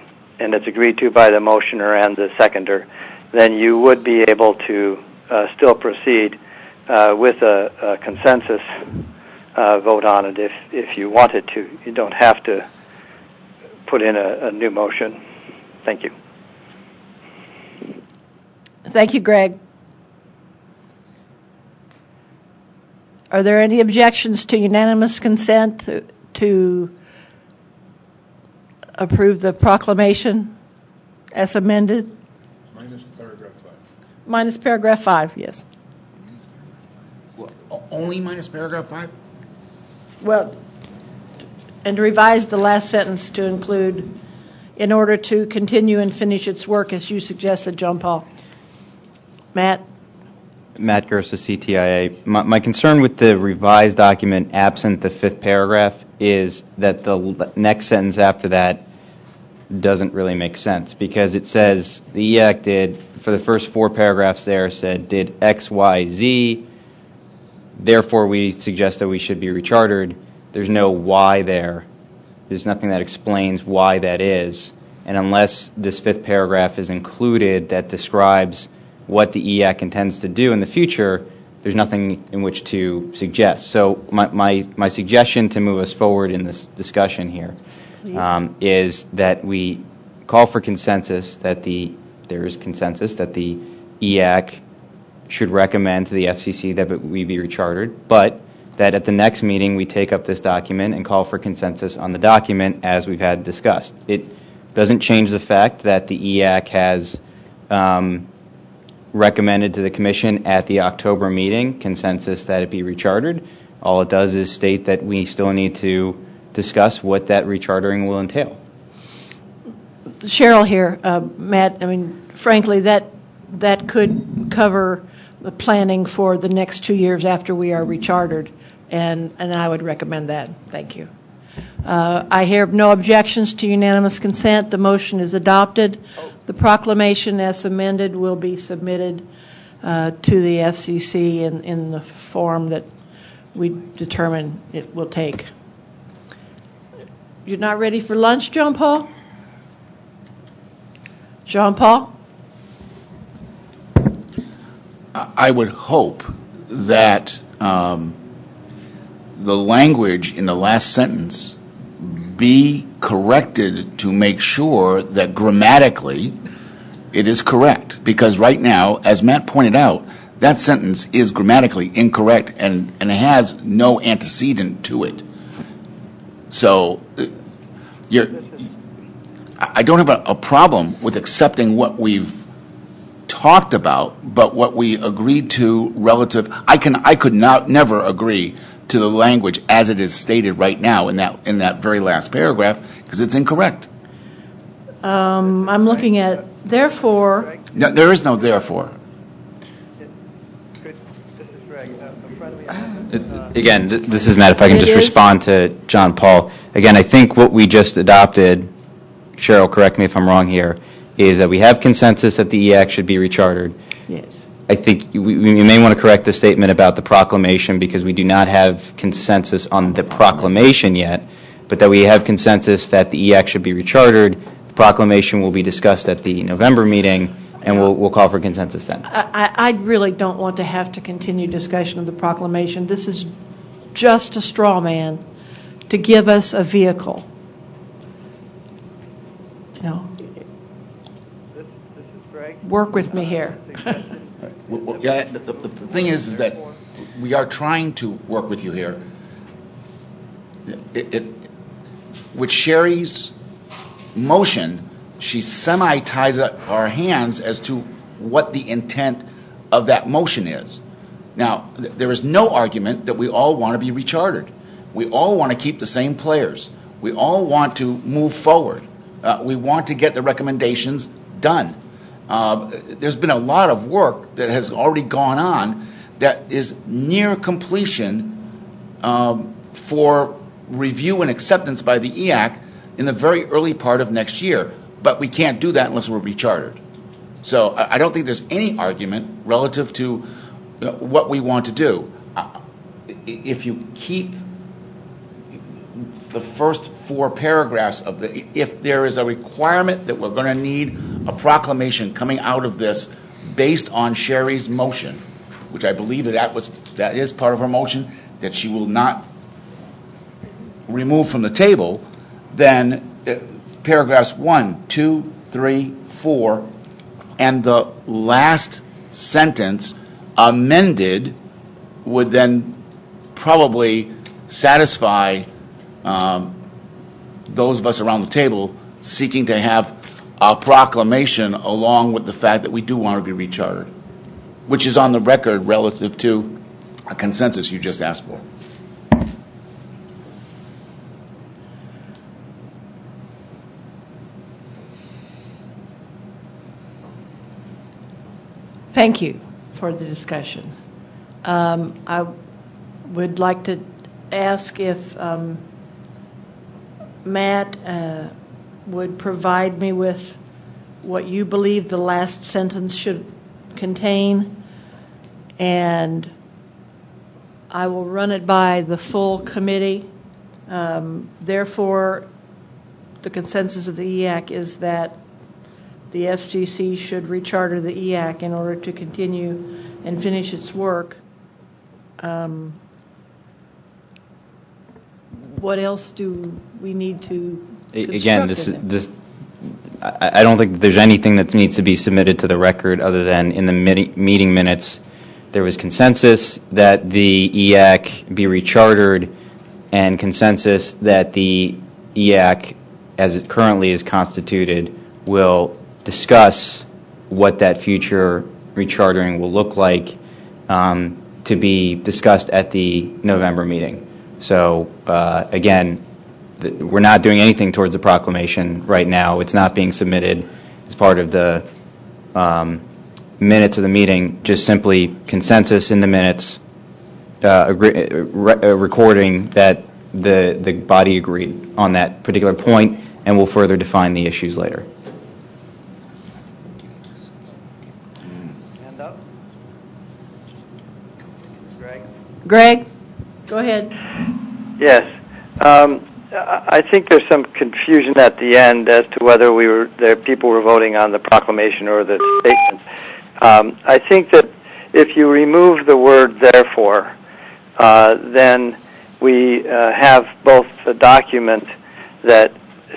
it's agreed to by the motioner and the seconder, then you would be able to still proceed with a consensus vote on it if you wanted to. You don't have to put in a new motion. Thank you. Thank you, Greg. Are there any objections to unanimous consent to approve the proclamation as amended? Minus paragraph 5. Minus paragraph 5, yes. Only minus paragraph 5? Well, and to revise the last sentence to include, in order to continue and finish its work as you suggested, John Paul. Matt Gersa, CTIA. My concern with the revised document, absent the fifth paragraph, is that the next sentence after that doesn't really make sense, because it says the EAC did, for the first 4 paragraphs there, said did X, Y, Z, therefore we suggest that we should be rechartered. There's no why there. There's nothing that explains why that is. And unless this fifth paragraph is included that describes what the EAC intends to do in the future, there's nothing in which to suggest. So my suggestion to move us forward in this discussion here is that we call for consensus, that there is consensus that the EAC should recommend to the FCC that we be rechartered, but that at the next meeting we take up this document and call for consensus on the document as we've had discussed. It doesn't change the fact that the EAC has recommended to the Commission at the October meeting consensus that it be rechartered. All it does is state that we still need to discuss what that rechartering will entail. Cheryl here, Matt, I mean, frankly, that could cover the planning for the next 2 years after we are rechartered, and I would recommend that. Thank you. I hear no objections to unanimous consent. The motion is adopted. The proclamation as amended will be submitted to the FCC in the form that we determine it will take. You're not ready for lunch, John Paul? Jean Paul? I would hope that the language in the last sentence be corrected to make sure that grammatically it is correct. Because right now, as Matt pointed out, that sentence is grammatically incorrect and it has no antecedent to it. So I don't have a problem with accepting what we've talked about, but what we agreed to relative, I could never agree to the language as it is stated right now in that very last paragraph, because it's incorrect. I'm looking at therefore. No, there is no therefore. Again, this is Matt. If I can just respond to John Paul. Again, I think what we just adopted, Cheryl, correct me if I'm wrong here, is that we have consensus that the EAC should be rechartered. Yes. I think we may want to correct the statement about the proclamation, because we do not have consensus on the proclamation yet, but that we have consensus that the EAC should be rechartered. The proclamation will be discussed at the November meeting, and we'll call for consensus then. I really don't want to have to continue discussion of the proclamation. This is just a straw man to give us a vehicle. You know, work with me here. Yeah, the thing is that we are trying to work with you here. With Sherry's motion, she semi-ties up our hands as to what the intent of that motion is. Now, there is no argument that we all want to be rechartered. We all want to keep the same players. We all want to move forward. We want to get the recommendations done. There's been a lot of work that has already gone on that is near completion for review and acceptance by the EAC in the very early part of next year. But we can't do that unless we're rechartered. So I don't think there's any argument relative to what we want to do. If you keep the first 4 paragraphs of if there is a requirement that we're going to need a proclamation coming out of this based on Sherry's motion, which I believe that is part of her motion, that she will not remove from the table, then paragraphs 1, 2, 3, 4, and the last sentence amended would then probably satisfy those of us around the table seeking to have a proclamation along with the fact that we do want to be rechartered, which is on the record relative to a consensus you just asked for. Thank you for the discussion. I would like to ask if Matt would provide me with what you believe the last sentence should contain, and I will run it by the full committee. Therefore, the consensus of the EAC is that the FCC should recharter the EAC in order to continue and finish its work. What else do we need to Again, I don't think that there's anything that needs to be submitted to the record other than in the meeting minutes there was consensus that the EAC be rechartered and consensus that the EAC, as it currently is constituted, will discuss what that future rechartering will look like to be discussed at the November meeting. So, again, we're not doing anything towards the proclamation right now. It's not being submitted as part of the minutes of the meeting, just simply consensus in the minutes, recording that the body agreed on that particular point, and we'll further define the issues later. Greg, go ahead. Yes. I think there's some confusion at the end as to whether people were voting on the proclamation or the statements. I think that if you remove the word therefore, then we have both a document that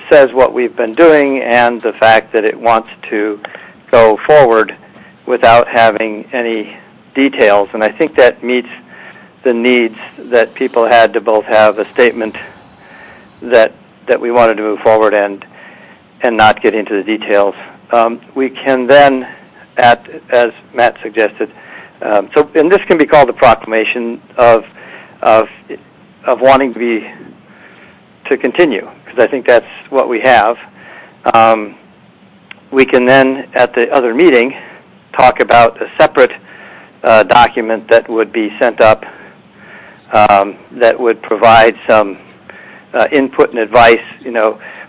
says what we've been doing and the fact that it wants to go forward without having any details. And I think that meets the needs that people had to both have a statement that we wanted to move forward and not get into the details. We can then, as Matt suggested, and this can be called a proclamation of wanting to continue, because I think that's what we have. We can then, at the other meeting, talk about a separate document that would be sent up that would provide some input and advice.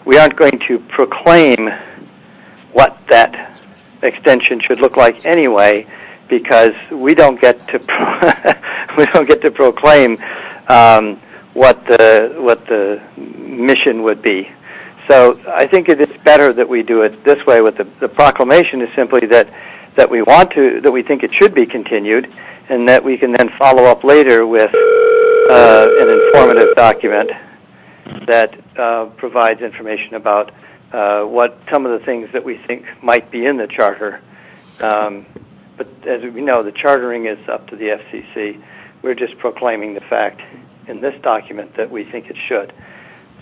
We aren't going to proclaim what that extension should look like anyway, because we don't get to proclaim what the mission would be. So I think it is better that we do it this way. With the proclamation is simply that we think it should be continued, and that we can then follow up later with an informative document that provides information about what some of the things that we think might be in the charter. But as we know, the chartering is up to the FCC. We're just proclaiming the fact in this document that we think it should.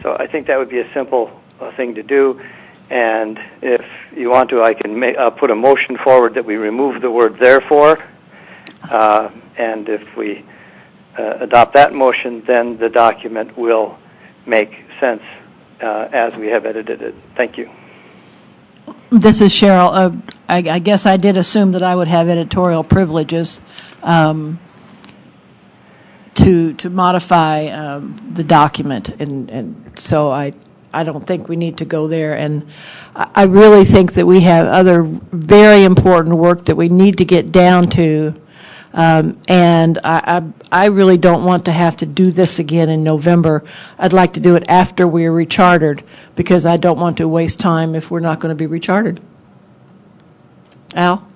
So I think that would be a simple thing to do. And if you want to, I can put a motion forward that we remove the word therefore. And if we adopt that motion, then the document will make sense as we have edited it. Thank you. This is Cheryl. I guess I did assume that I would have editorial privileges to modify the document, and so I don't think we need to go there. And I really think that we have other very important work that we need to get down to, and I really don't want to have to do this again in November. I'd like to do it after we're rechartered, because I don't want to waste time if we're not going to be rechartered. Al?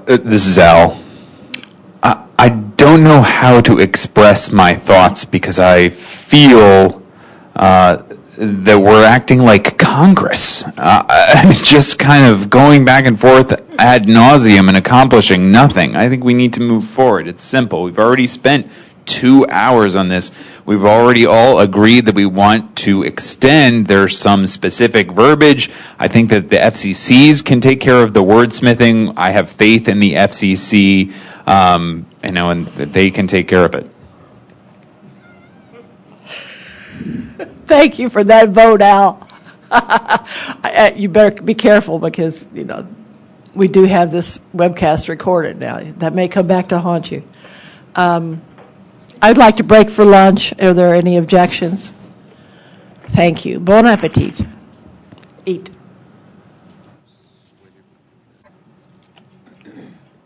This is Al. I don't know how to express my thoughts because I feel that we're acting like Congress, just kind of going back and forth ad nauseum and accomplishing nothing. I think we need to move forward. It's simple. We've already spent 2 hours on this. We've already all agreed that we want to extend. There's some specific verbiage. I think that the FCCs can take care of the wordsmithing. I have faith in the FCC, and they can take care of it. Thank you for that vote, Al. You better be careful, because we do have this webcast recorded now. That may come back to haunt you. I'd like to break for lunch. Are there any objections? Thank you. Bon appetit. Eat.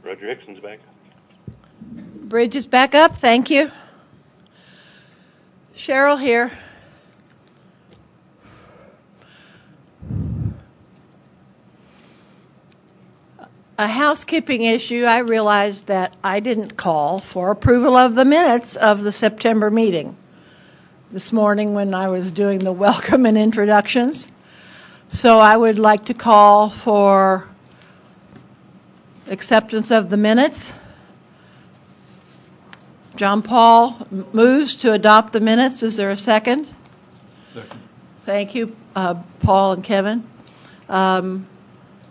Roger Hickson's back. Bridge is back up. Thank you. Cheryl here. A housekeeping issue. I realized that I didn't call for approval of the minutes of the September meeting this morning when I was doing the welcome and introductions. So I would like to call for acceptance of the minutes. John Paul moves to adopt the minutes. Is there a second? Second. Thank you, Paul and Kevin.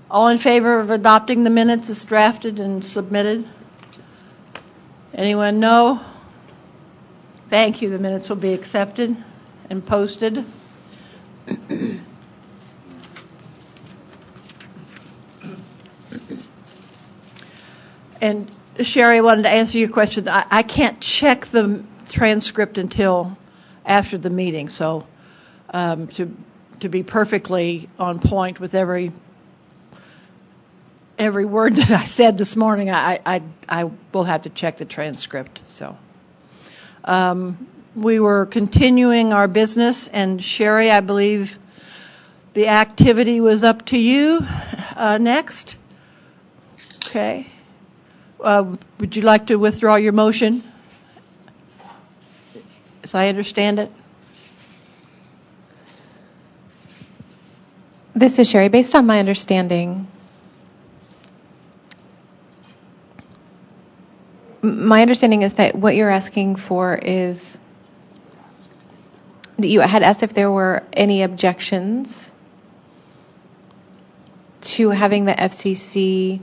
All in favor of adopting the minutes as drafted and submitted? Anyone no? Thank you. The minutes will be accepted and posted. And Sherry, I wanted to answer your question. I can't check the transcript until after the meeting, so to be perfectly on point with every word that I said this morning, I will have to check the transcript. So we were continuing our business, and Sherry, I believe the activity was up to you next. Okay. Would you like to withdraw your motion, as I understand it? This is Sherry. Based on my understanding, is that what you're asking for is that you had asked if there were any objections to having the FCC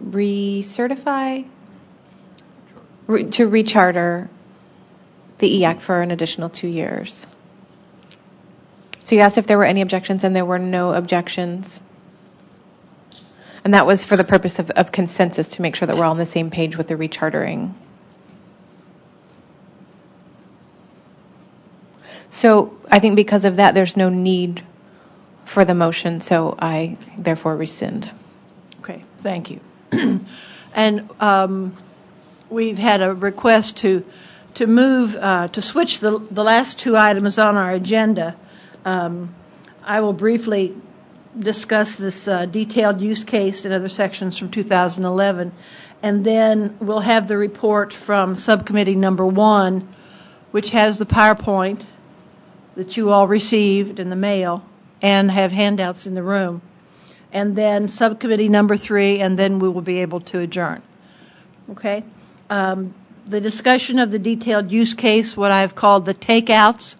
recertify, to recharter the EAC for an additional 2 years. So you asked if there were any objections, and there were no objections. And that was for the purpose of consensus, to make sure that we're all on the same page with the rechartering. So I think because of that, there's no need for the motion, so I therefore rescind. Okay, thank you. And we've had a request to move, to switch the last two items on our agenda. I will briefly discuss this detailed use case and other sections from 2011, and then we'll have the report from subcommittee number 1, which has the PowerPoint that you all received in the mail and have handouts in the room, and then subcommittee number 3, and then we will be able to adjourn. Okay? The discussion of the detailed use case, what I've called the takeouts,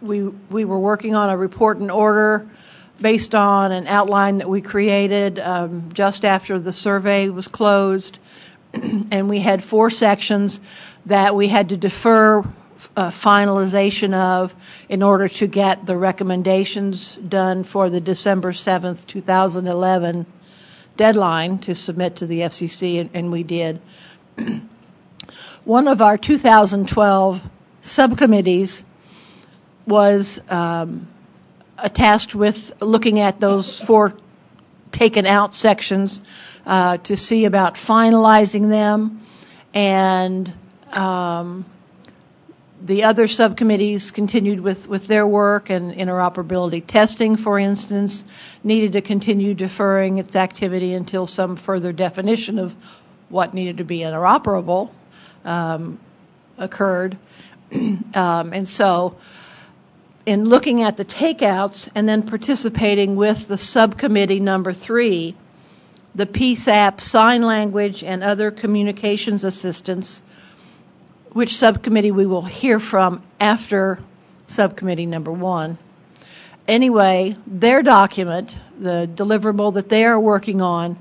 we were working on a report and order based on an outline that we created just after the survey was closed. and we had 4 sections that we had to defer finalization of in order to get the recommendations done for the December 7th, 2011 deadline to submit to the FCC, and we did. One of our 2012 subcommittees was tasked with looking at those 4 taken out sections to see about finalizing them, and the other subcommittees continued with their work, and interoperability testing, for instance, needed to continue deferring its activity until some further definition of what needed to be interoperable occurred. And so in looking at the takeouts and then participating with the subcommittee number 3, the PSAP sign language and other communications assistance, which subcommittee we will hear from after subcommittee number 1. Anyway, their document, the deliverable that they are working on,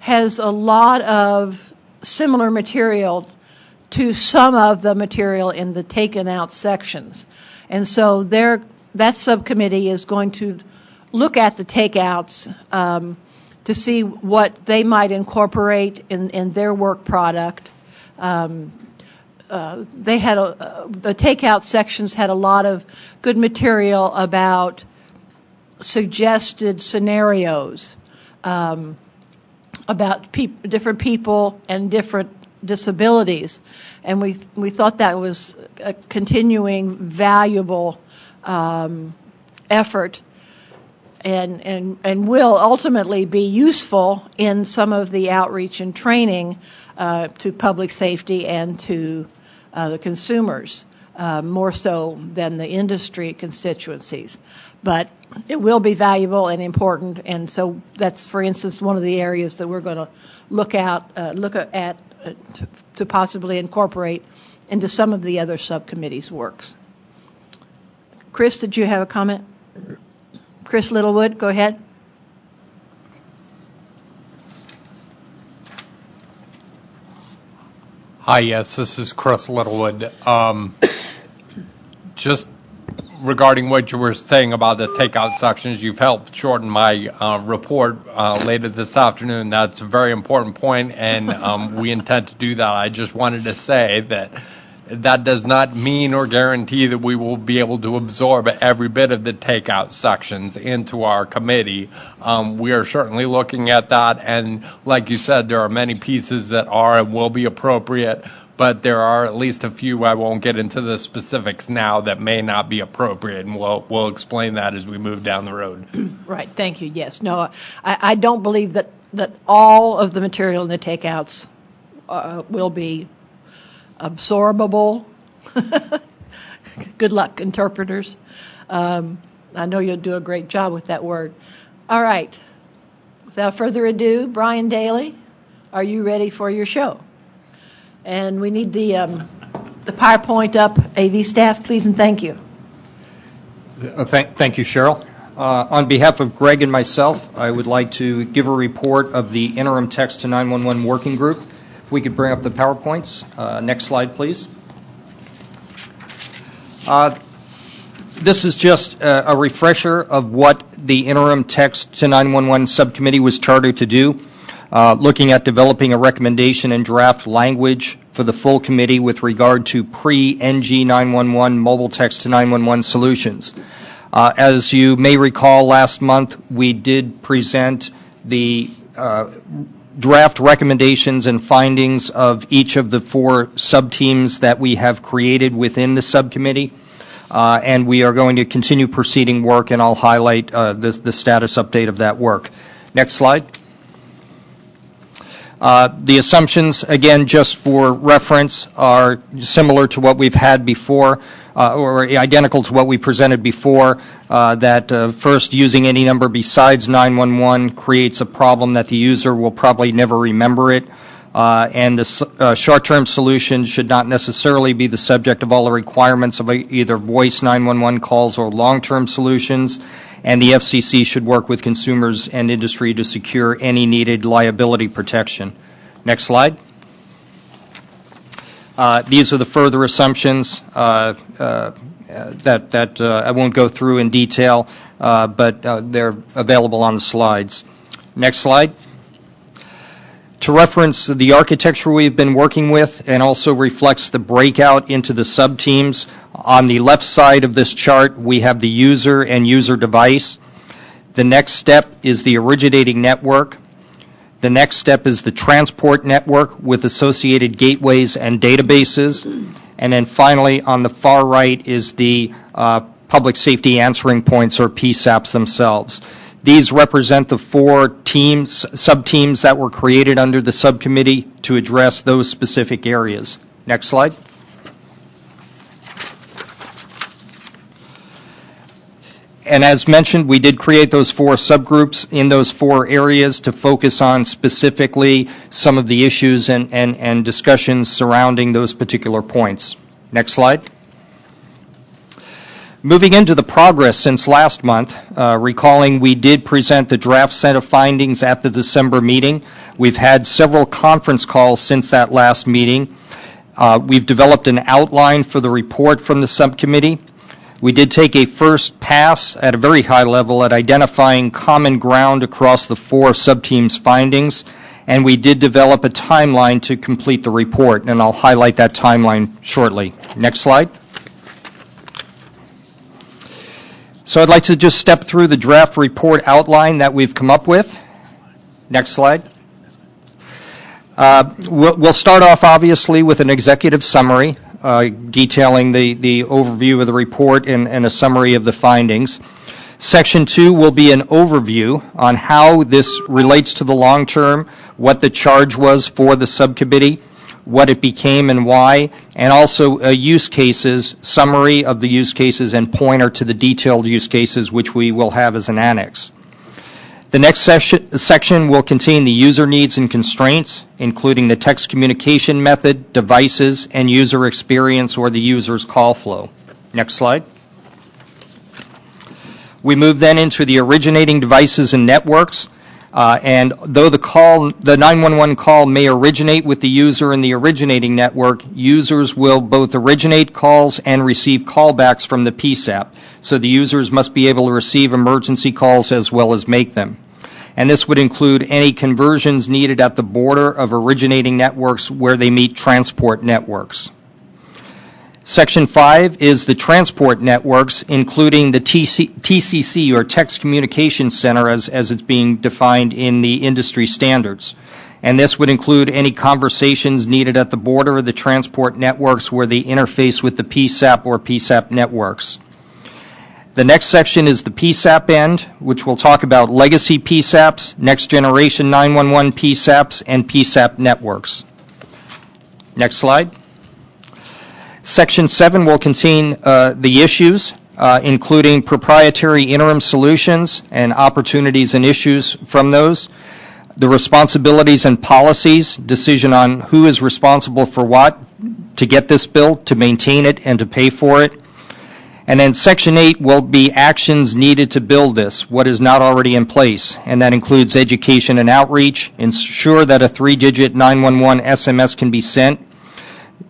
has a lot of similar material to some of the material in the taken out sections. And so that subcommittee is going to look at the takeouts to see what they might incorporate in their work product. They had the takeout sections had a lot of good material about suggested scenarios, about different people and different disabilities, and we thought that was a continuing valuable effort, and will ultimately be useful in some of the outreach and training to public safety and to the consumers, more so than the industry constituencies. But it will be valuable and important, and so that's, for instance, one of the areas that we're going to look at to possibly incorporate into some of the other subcommittees' works. Chris, did you have a comment? Chris Littlewood, go ahead. Hi, yes, this is Chris Littlewood. Just regarding what you were saying about the takeout sections, you've helped shorten my report later this afternoon. That's a very important point, and we intend to do that. I just wanted to say that does not mean or guarantee that we will be able to absorb every bit of the takeout sections into our committee. We are certainly looking at that, and like you said, there are many pieces that are and will be appropriate, but there are at least a few, I won't get into the specifics now, that may not be appropriate, and we'll explain that as we move down the road. Right, thank you. Yes, no, I don't believe that all of the material in the takeouts will be absorbable. Good luck, interpreters. I know you'll do a great job with that word. All right. Without further ado, Brian Daly, are you ready for your show? And we need the PowerPoint up. AV staff, please and thank you. Thank you, Cheryl. On behalf of Greg and myself, I would like to give a report of the Interim Text to 911 Working Group. If we could bring up the PowerPoints. Next slide, please. This is just a refresher of what the Interim Text to 911 Subcommittee was chartered to do, looking at developing a recommendation and draft language for the full committee with regard to pre-NG 911 mobile text to 911 solutions. As you may recall, last month we did present the draft recommendations and findings of each of the 4 sub-teams that we have created within the subcommittee, and we are going to continue proceeding work, and I'll highlight the status update of that work. Next slide. The assumptions, again, just for reference, are similar to what we've had before, or identical to what we presented before, that first, using any number besides 911 creates a problem that the user will probably never remember it, and the short-term solution should not necessarily be the subject of all the requirements of either voice 911 calls or long-term solutions, and the FCC should work with consumers and industry to secure any needed liability protection. Next slide. These are the further assumptions that I won't go through in detail, but they're available on the slides. Next slide. To reference the architecture we've been working with and also reflects the breakout into the sub-teams, on the left side of this chart we have the user and user device. The next step is the originating network. The next step is the transport network with associated gateways and databases. And then finally, on the far right is the public safety answering points, or PSAPs themselves. These represent the 4 teams, sub-teams that were created under the subcommittee to address those specific areas. Next slide. And as mentioned, we did create those 4 subgroups in those 4 areas to focus on specifically some of the issues and discussions surrounding those particular points. Next slide. Moving into the progress since last month, recalling we did present the draft set of findings at the December meeting. We've had several conference calls since that last meeting. We've developed an outline for the report from the subcommittee. We did take a first pass at a very high level at identifying common ground across the 4 sub-teams' findings, and we did develop a timeline to complete the report, and I'll highlight that timeline shortly. Next slide. So I'd like to just step through the draft report outline that we've come up with. Next slide. We'll start off, obviously, with an executive summary detailing the overview of the report and a summary of the findings. Section 2 will be an overview on how this relates to the long term, what the charge was for the subcommittee, what it became and why, and also a use cases, summary of the use cases and pointer to the detailed use cases, which we will have as an annex. The next section will contain the user needs and constraints, including the text communication method, devices, and user experience, or the user's call flow. Next slide. We move then into the originating devices and networks. And though the 911 call may originate with the user in the originating network, users will both originate calls and receive callbacks from the PSAP. So the users must be able to receive emergency calls as well as make them. And this would include any conversions needed at the border of originating networks where they meet transport networks. Section 5 is the transport networks, including the TCC, or Text Communication Center, as it's being defined in the industry standards. And this would include any conversations needed at the border of the transport networks where they interface with the PSAP or PSAP networks. The next section is the PSAP end, which will talk about legacy PSAPs, next generation 911 PSAPs, and PSAP networks. Next slide. Section 7 will contain the issues, including proprietary interim solutions and opportunities and issues from those, the responsibilities and policies, decision on who is responsible for what, to get this built, to maintain it, and to pay for it. And then Section 8 will be actions needed to build this, what is not already in place, and that includes education and outreach, ensure that a 3-digit 911 SMS can be sent,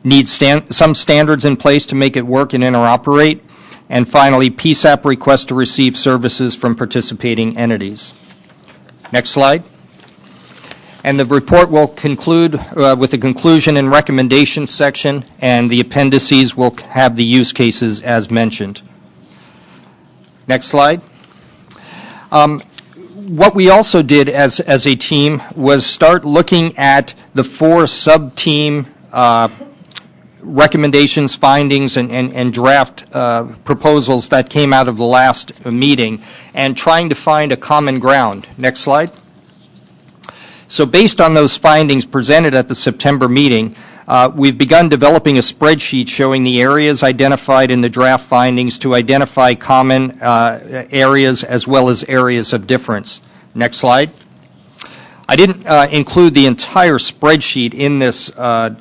needs some standards in place to make it work and interoperate, and finally, PSAP requests to receive services from participating entities. Next slide. And the report will conclude with the conclusion and recommendations section, and the appendices will have the use cases as mentioned. Next slide. What we also did as a team was start looking at the 4 sub-team recommendations, findings, and draft proposals that came out of the last meeting, and trying to find a common ground. Next slide. So based on those findings presented at the September meeting, we've begun developing a spreadsheet showing the areas identified in the draft findings to identify common areas as well as areas of difference. Next slide. I didn't include the entire spreadsheet in this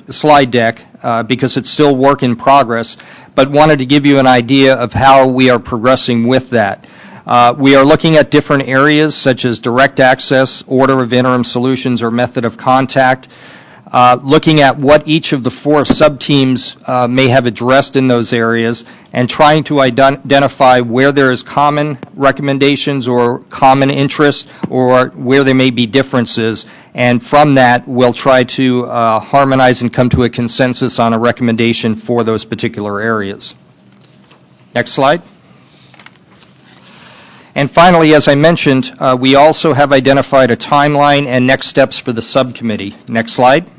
slide deck because it's still work in progress, but wanted to give you an idea of how we are progressing with that. We are looking at different areas such as direct access, order of interim solutions, or method of contact, looking at what each of the 4 sub-teams may have addressed in those areas, and trying to identify where there is common recommendations or common interest, or where there may be differences. And from that, we'll try to harmonize and come to a consensus on a recommendation for those particular areas. Next slide. And finally, as I mentioned, we also have identified a timeline and next steps for the subcommittee. Next slide.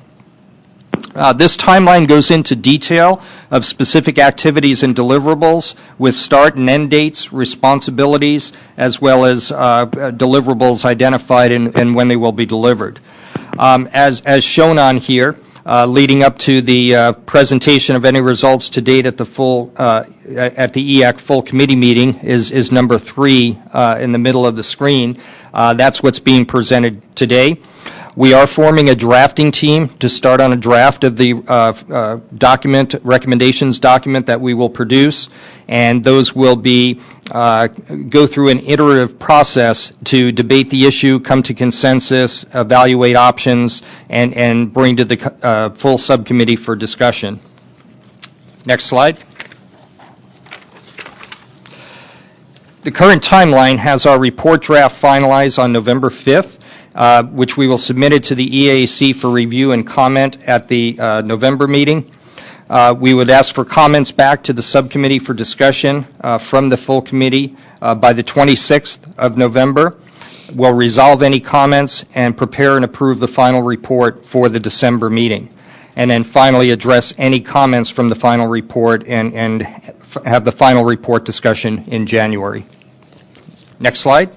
This timeline goes into detail of specific activities and deliverables with start and end dates, responsibilities, as well as deliverables identified and when they will be delivered. As shown on here, leading up to the presentation of any results to date at the EAC full committee meeting is number 3 in the middle of the screen. That's what's being presented today. We are forming a drafting team to start on a draft of the recommendations document that we will produce, and those will be go through an iterative process to debate the issue, come to consensus, evaluate options, and bring to the full subcommittee for discussion. Next slide. The current timeline has our report draft finalized on November 5th. Which we will submit it to the EAC for review and comment at the November meeting. We would ask for comments back to the subcommittee for discussion from the full committee by the 26th of November. We'll resolve any comments and prepare and approve the final report for the December meeting. And then finally address any comments from the final report and have the final report discussion in January. Next slide.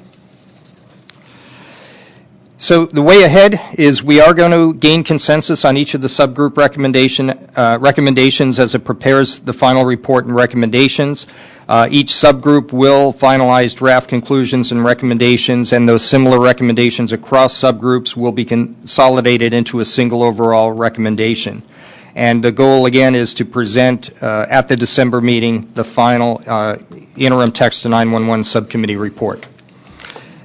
So the way ahead is we are going to gain consensus on each of the subgroup recommendations as it prepares the final report and recommendations. Each subgroup will finalize draft conclusions and recommendations, and those similar recommendations across subgroups will be consolidated into a single overall recommendation. And the goal, again, is to present at the December meeting the final interim text to 911 subcommittee report.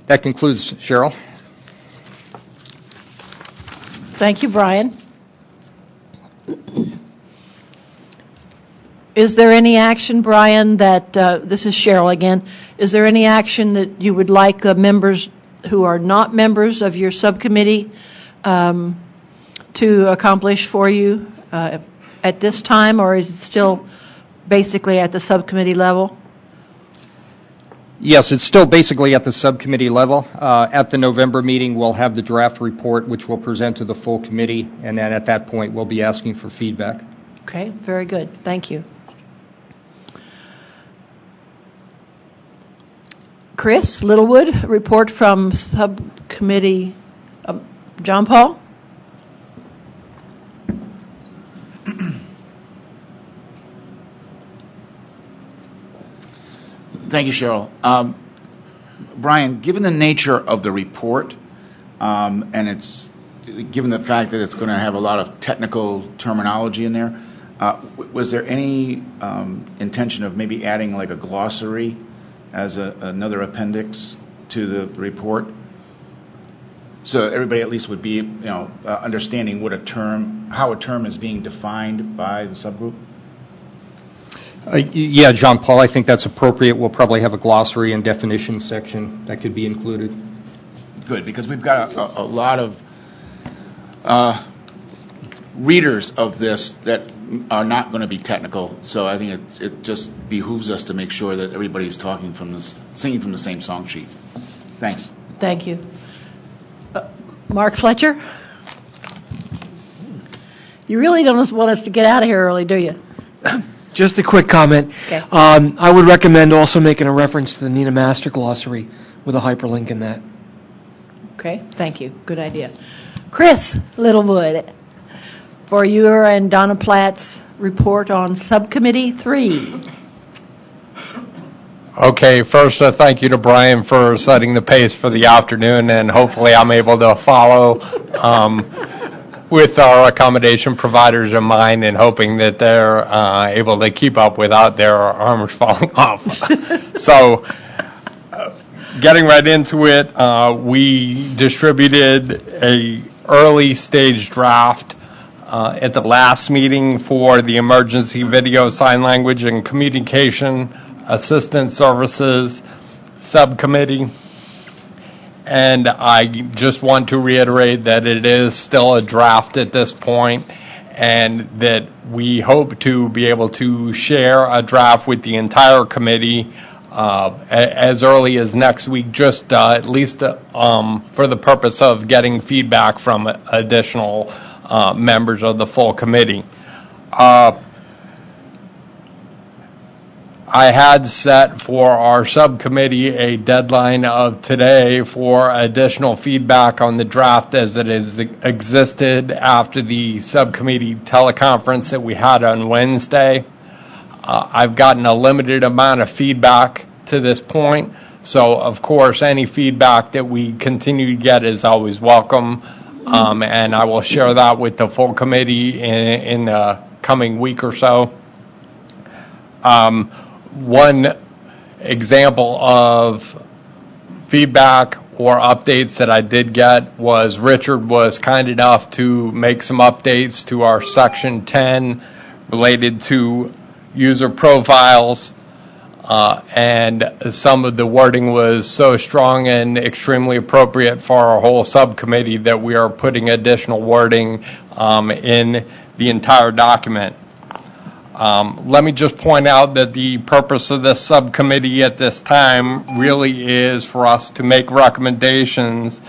That concludes, Cheryl. Thank you, Brian. Is there any action, Brian, that, this is Cheryl again, is there any action that you would like the members who are not members of your subcommittee to accomplish for you at this time, or is it still basically at the subcommittee level? Yes, it's still basically at the subcommittee level. At the November meeting, we'll have the draft report, which we'll present to the full committee, and then at that point, we'll be asking for feedback. Okay, very good. Thank you. Chris Littlewood, report from subcommittee. John Paul? Thank you, Cheryl. Brian, given the nature of the report, and it's given the fact that it's going to have a lot of technical terminology in there, was there any intention of maybe adding like a glossary as another appendix to the report, so everybody at least would be, understanding what how a term is being defined by the subgroup? Yeah, John Paul, I think that's appropriate. We'll probably have a glossary and definition section that could be included. Good, because we've got a lot of readers of this that are not going to be technical, so I think it just behooves us to make sure that everybody's singing from the same song sheet. Thanks. Thank you. Mark Fletcher? You really don't want us to get out of here early, do you? Just a quick comment. Okay. I would recommend also making a reference to the Nina Master glossary with a hyperlink in that. Okay, thank you. Good idea. Chris Littlewood, for your and Donna Platt's report on Subcommittee 3. Okay, first, thank you to Brian for setting the pace for the afternoon, and hopefully I'm able to follow with our accommodation providers in mind, and hoping that they're able to keep up without their arms falling off. So, getting right into it, we distributed a early stage draft at the last meeting for the Emergency Video Sign Language and Communication Assistance Services Subcommittee. And I just want to reiterate that it is still a draft at this point, and that we hope to be able to share a draft with the entire committee as early as next week, just at least for the purpose of getting feedback from additional members of the full committee. I had set for our subcommittee a deadline of today for additional feedback on the draft as it has existed after the subcommittee teleconference that we had on Wednesday. I've gotten a limited amount of feedback to this point, so of course any feedback that we continue to get is always welcome, and I will share that with the full committee in the coming week or so. One example of feedback or updates that I did get was Richard was kind enough to make some updates to our Section 10 related to user profiles, and some of the wording was so strong and extremely appropriate for our whole subcommittee that we are putting additional wording in the entire document. Let me just point out that the purpose of this subcommittee at this time really is for us to make recommendations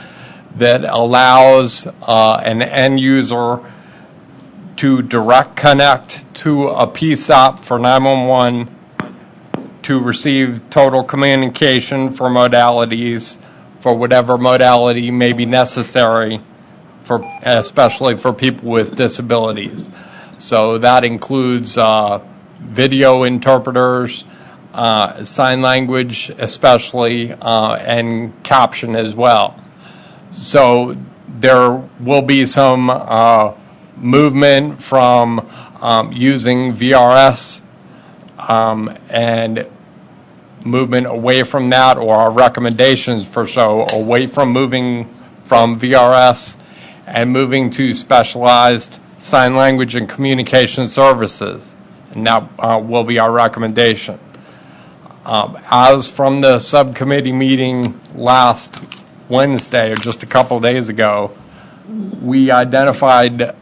that allows an end user to direct connect to a PSAP for 911 to receive total communication for modalities, for whatever modality may be necessary, especially for people with disabilities. So that includes video interpreters, sign language especially, and caption as well. So there will be some movement from using VRS and movement away from that, or our recommendations for so, away from moving from VRS and moving to specialized sign language and communication services, and that will be our recommendation. As from the subcommittee meeting last Wednesday, or just a couple days ago, we identified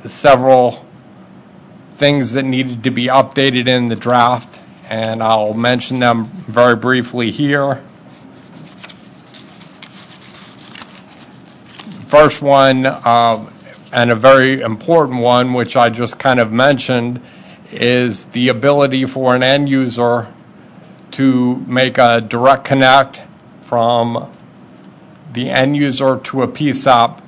several things that needed to be updated in the draft, and I'll mention them very briefly here. First one, and a very important one, which I just kind of mentioned, is the ability for an end user to make a direct connect from the end user to a PSAP,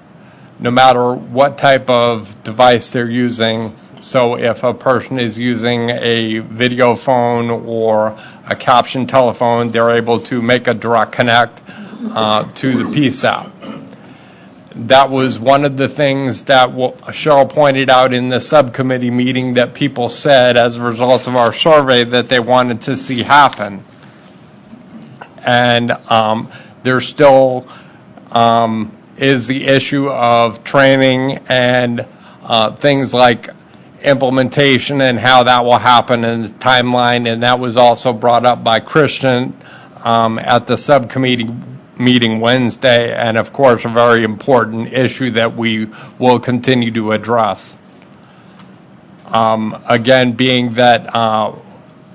no matter what type of device they're using. So if a person is using a video phone or a caption telephone, they're able to make a direct connect to the PSAP. That was one of the things that Cheryl pointed out in the subcommittee meeting that people said as a result of our survey that they wanted to see happen. And there still is the issue of training and things like implementation and how that will happen in the timeline, and that was also brought up by Christian at the subcommittee meeting Wednesday, and of course a very important issue that we will continue to address. Again, being that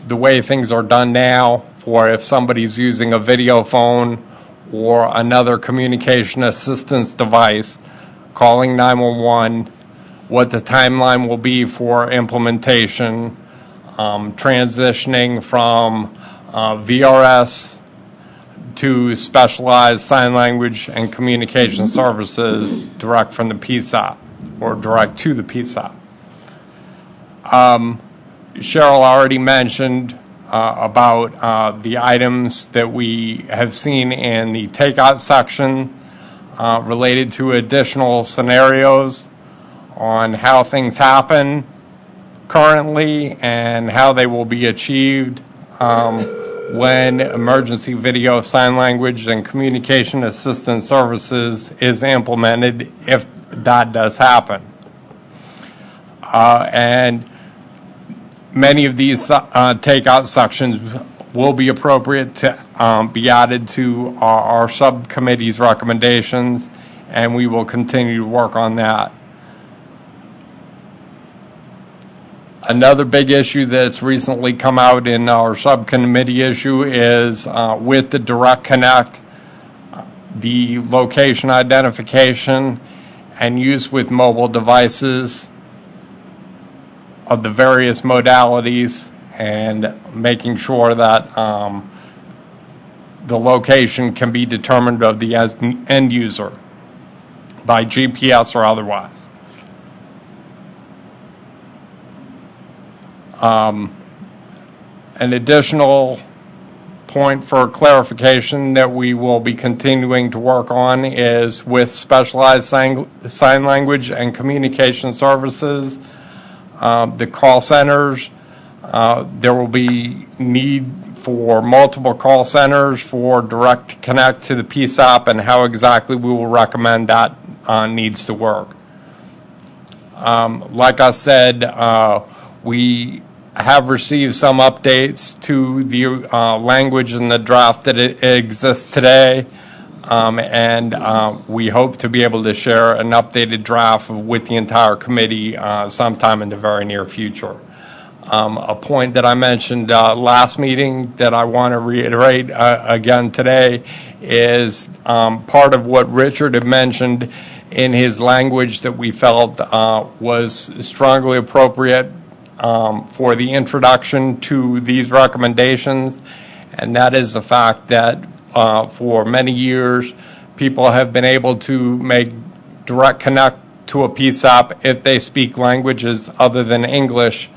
the way things are done now, for if somebody's using a video phone or another communication assistance device, calling 911, what the timeline will be for implementation, transitioning from VRS to specialized sign language and communication services direct from the PSAP or direct to the PSAP. Cheryl already mentioned about the items that we have seen in the takeout section related to additional scenarios on how things happen currently and how they will be achieved when emergency video sign language and communication assistance services is implemented, if that does happen. and many of these takeout sections will be appropriate to be added to our subcommittee's recommendations, and we will continue to work on that. Another big issue that's recently come out in our subcommittee issue is with the Direct Connect, the location identification and use with mobile devices of the various modalities, and making sure that the location can be determined of the end user by GPS or otherwise. An additional point for clarification that we will be continuing to work on is with specialized sign language and communication services, the call centers. There will be need for multiple call centers for direct connect to the PSAP, and how exactly we will recommend that needs to work. Like I said, we have received some updates to the language in the draft that exists today, and we hope to be able to share an updated draft with the entire committee sometime in the very near future. A point that I mentioned last meeting that I want to reiterate again today is part of what Richard had mentioned in his language that we felt was strongly appropriate for the introduction to these recommendations, and that is the fact that for many years people have been able to make direct connect to a PSAP if they speak languages other than English,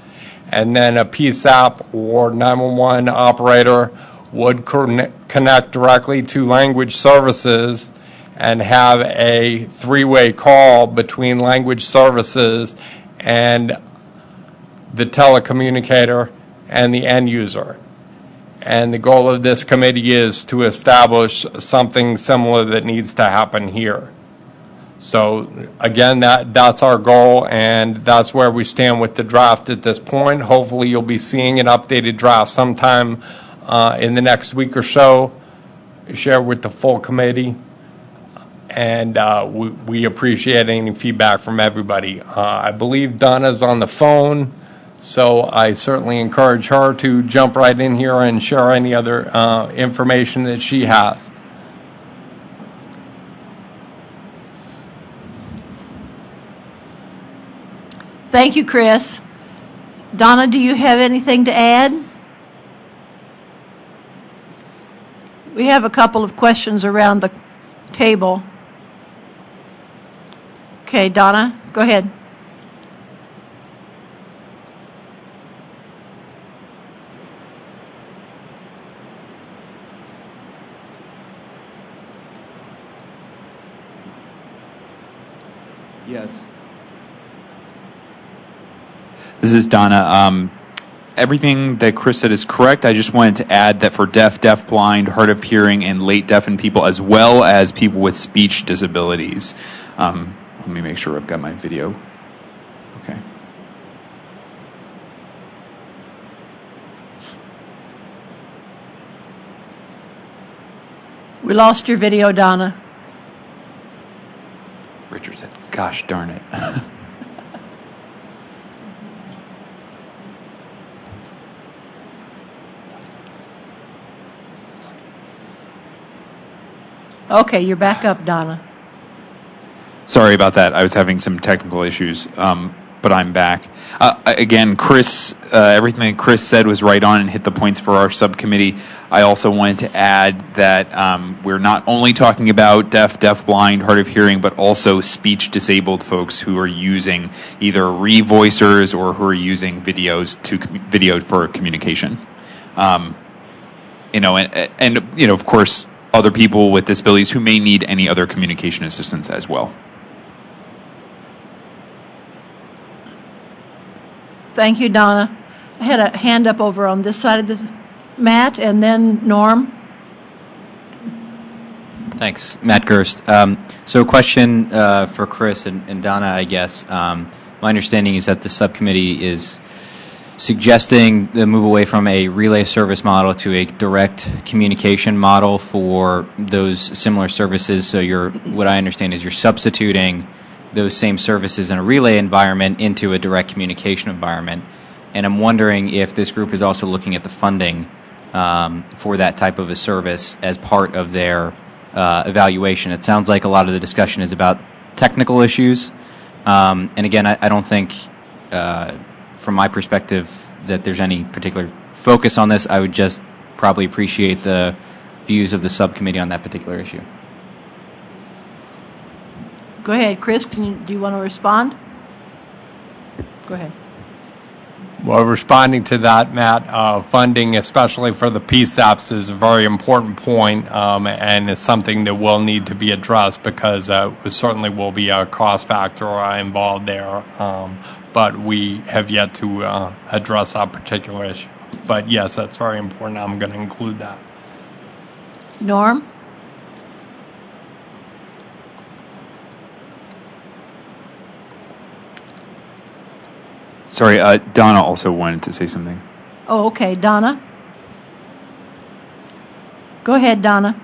and then a PSAP or 911 operator would connect directly to language services and have a three-way call between language services and the telecommunicator and the end user. And the goal of this committee is to establish something similar that needs to happen here. So again, that's our goal, and that's where we stand with the draft at this point. Hopefully you'll be seeing an updated draft sometime in the next week or so, share with the full committee, and we appreciate any feedback from everybody. I believe Donna's on the phone, so I certainly encourage her to jump right in here and share any other information that she has. Thank you, Chris. Donna, do you have anything to add? We have a couple of questions around the table. Okay, Donna, go ahead. Yes. This is Donna. Everything that Chris said is correct. I just wanted to add that for deaf, deafblind, hard of hearing, and late deafened people, as well as people with speech disabilities. Let me make sure I've got my video. Okay. We lost your video, Donna. Richard said, gosh darn it. Okay, you're back up, Donna. Sorry about that. I was having some technical issues, but I'm back. Again, Chris, everything that Chris said was right on and hit the points for our subcommittee. I also wanted to add that we're not only talking about deaf, deafblind, hard of hearing, but also speech disabled folks who are using either revoicers or who are using video for communication. And of course, other people with disabilities who may need any other communication assistance as well. Thank you, Donna. I had a hand up over on this side of the Matt, and then Norm. Thanks, Matt Gerst. So a question for Chris and Donna, I guess. my understanding is that the subcommittee is suggesting the move away from a relay service model to a direct communication model for those similar services. So what I understand is you're substituting those same services in a relay environment into a direct communication environment. And I'm wondering if this group is also looking at the funding for that type of a service as part of their evaluation. It sounds like a lot of the discussion is about technical issues. And again, I don't think, from my perspective, that there's any particular focus on this. I would just probably appreciate the views of the subcommittee on that particular issue. Go ahead, Chris. Do you want to respond? Go ahead. Well, responding to that, Matt, funding, especially for the PSAPs, is a very important point, and it's something that will need to be addressed because certainly will be a cost factor involved there. But we have yet to address that particular issue. But yes, that's very important. I'm going to include that. Norm? Sorry, Donna also wanted to say something. Oh, okay. Donna? Go ahead, Donna.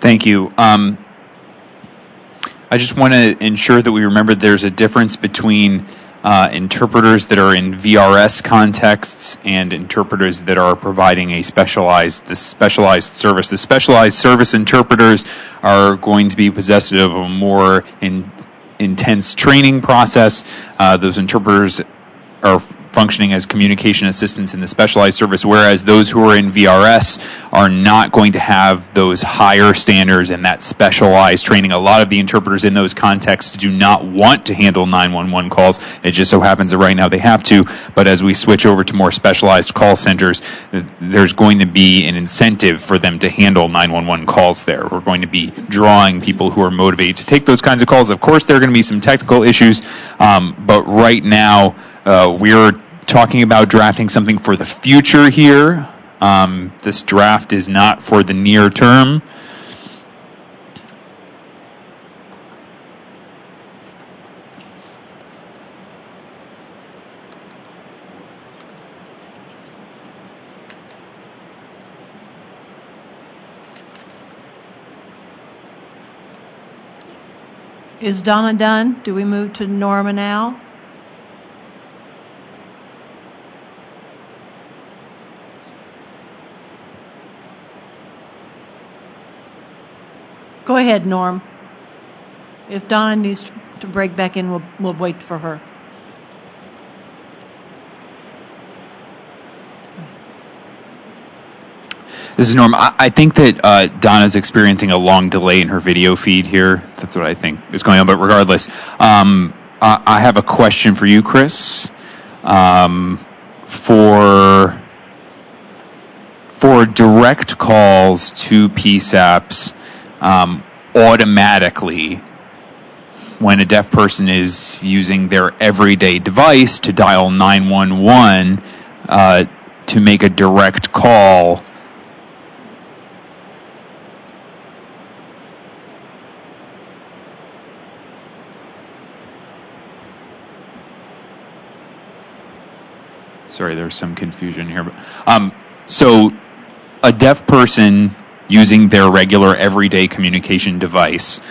Thank you. I just want to ensure that we remember there's a difference between interpreters that are in VRS contexts and interpreters that are providing a specialized service. The specialized service interpreters are going to be possessive of a more intense training process. Those interpreters are functioning as communication assistants in the specialized service, whereas those who are in VRS are not going to have those higher standards and that specialized training. A lot of the interpreters in those contexts do not want to handle 911 calls. It just so happens that right now they have to, but as we switch over to more specialized call centers, there's going to be an incentive for them to handle 911 calls there. We're going to be drawing people who are motivated to take those kinds of calls. Of course, there are going to be some technical issues, but right now we're talking about drafting something for the future here. This draft is not for the near term. Is Donna done? Do we move to Norma now? Go ahead, Norm. If Donna needs to break back in, we'll wait for her. This is Norm. I think that Donna's experiencing a long delay in her video feed here. That's what I think is going on. But regardless, I have a question for you, Chris. For direct calls to PSAPs, automatically, when a deaf person is using their everyday device to dial 911 to make a direct call, sorry, there's some confusion here. So a deaf person using their regular everyday communication device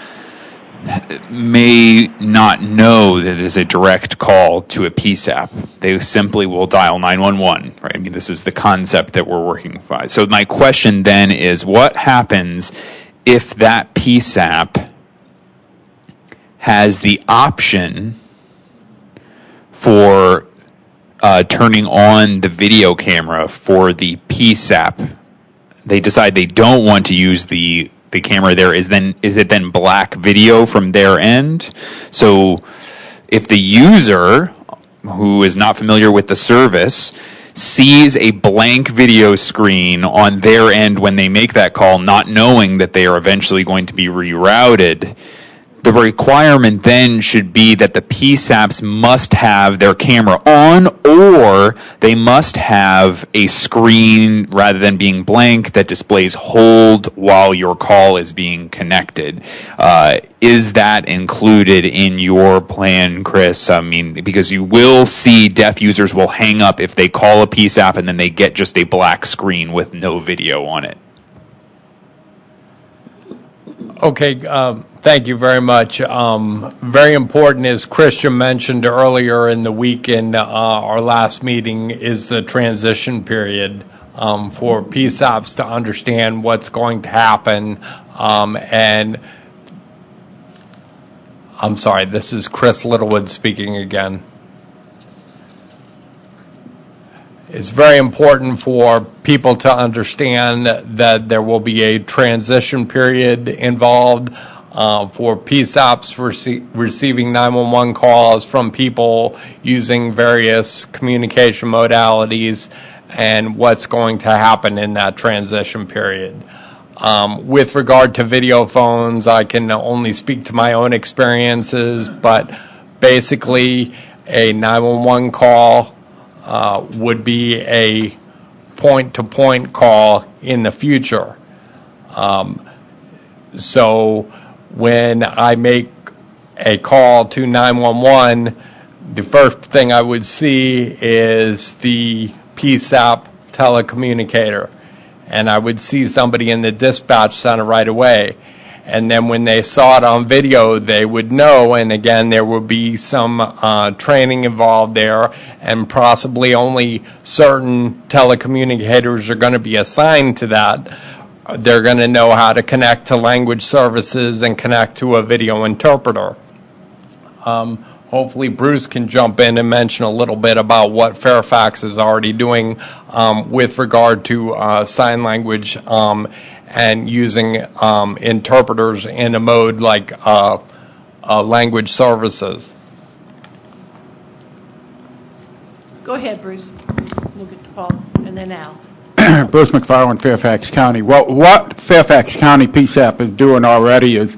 may not know that it is a direct call to a PSAP. They simply will dial 911, right? I mean, this is the concept that we're working by. So my question then is, what happens if that PSAP has the option for turning on the video camera for the PSAP? They decide they don't want to use the camera there. Is it then black video from their end? So if the user, who is not familiar with the service, sees a blank video screen on their end when they make that call, not knowing that they are eventually going to be rerouted, the requirement then should be that the PSAPs must have their camera on, or they must have a screen rather than being blank that displays hold while your call is being connected. Is that included in your plan, Chris? I mean, because you will see deaf users will hang up if they call a PSAP and then they get just a black screen with no video on it. Okay, thank you very much. Very important, as Christian mentioned earlier in the week in our last meeting, is the transition period for PSAPs to understand what's going to happen. And I'm sorry, this is Chris Littlewood speaking again. It's very important for people to understand that there will be a transition period involved for PSAPs receiving 911 calls from people using various communication modalities and what's going to happen in that transition period. With regard to video phones, I can only speak to my own experiences, but basically a 911 call would be a point-to-point call in the future. So when I make a call to 911, the first thing I would see is the PSAP telecommunicator, and I would see somebody in the dispatch center right away. And then when they saw it on video, they would know, and again, there would be some training involved there, and possibly only certain telecommunicators are going to be assigned to that. They're going to know how to connect to language services and connect to a video interpreter. Hopefully Bruce can jump in and mention a little bit about what Fairfax is already doing with regard to sign language and using interpreters in a mode like language services. Go ahead, Bruce. We'll get to Paul and then Al. Bruce McFarland, Fairfax County. Well, what Fairfax County PSAP is doing already is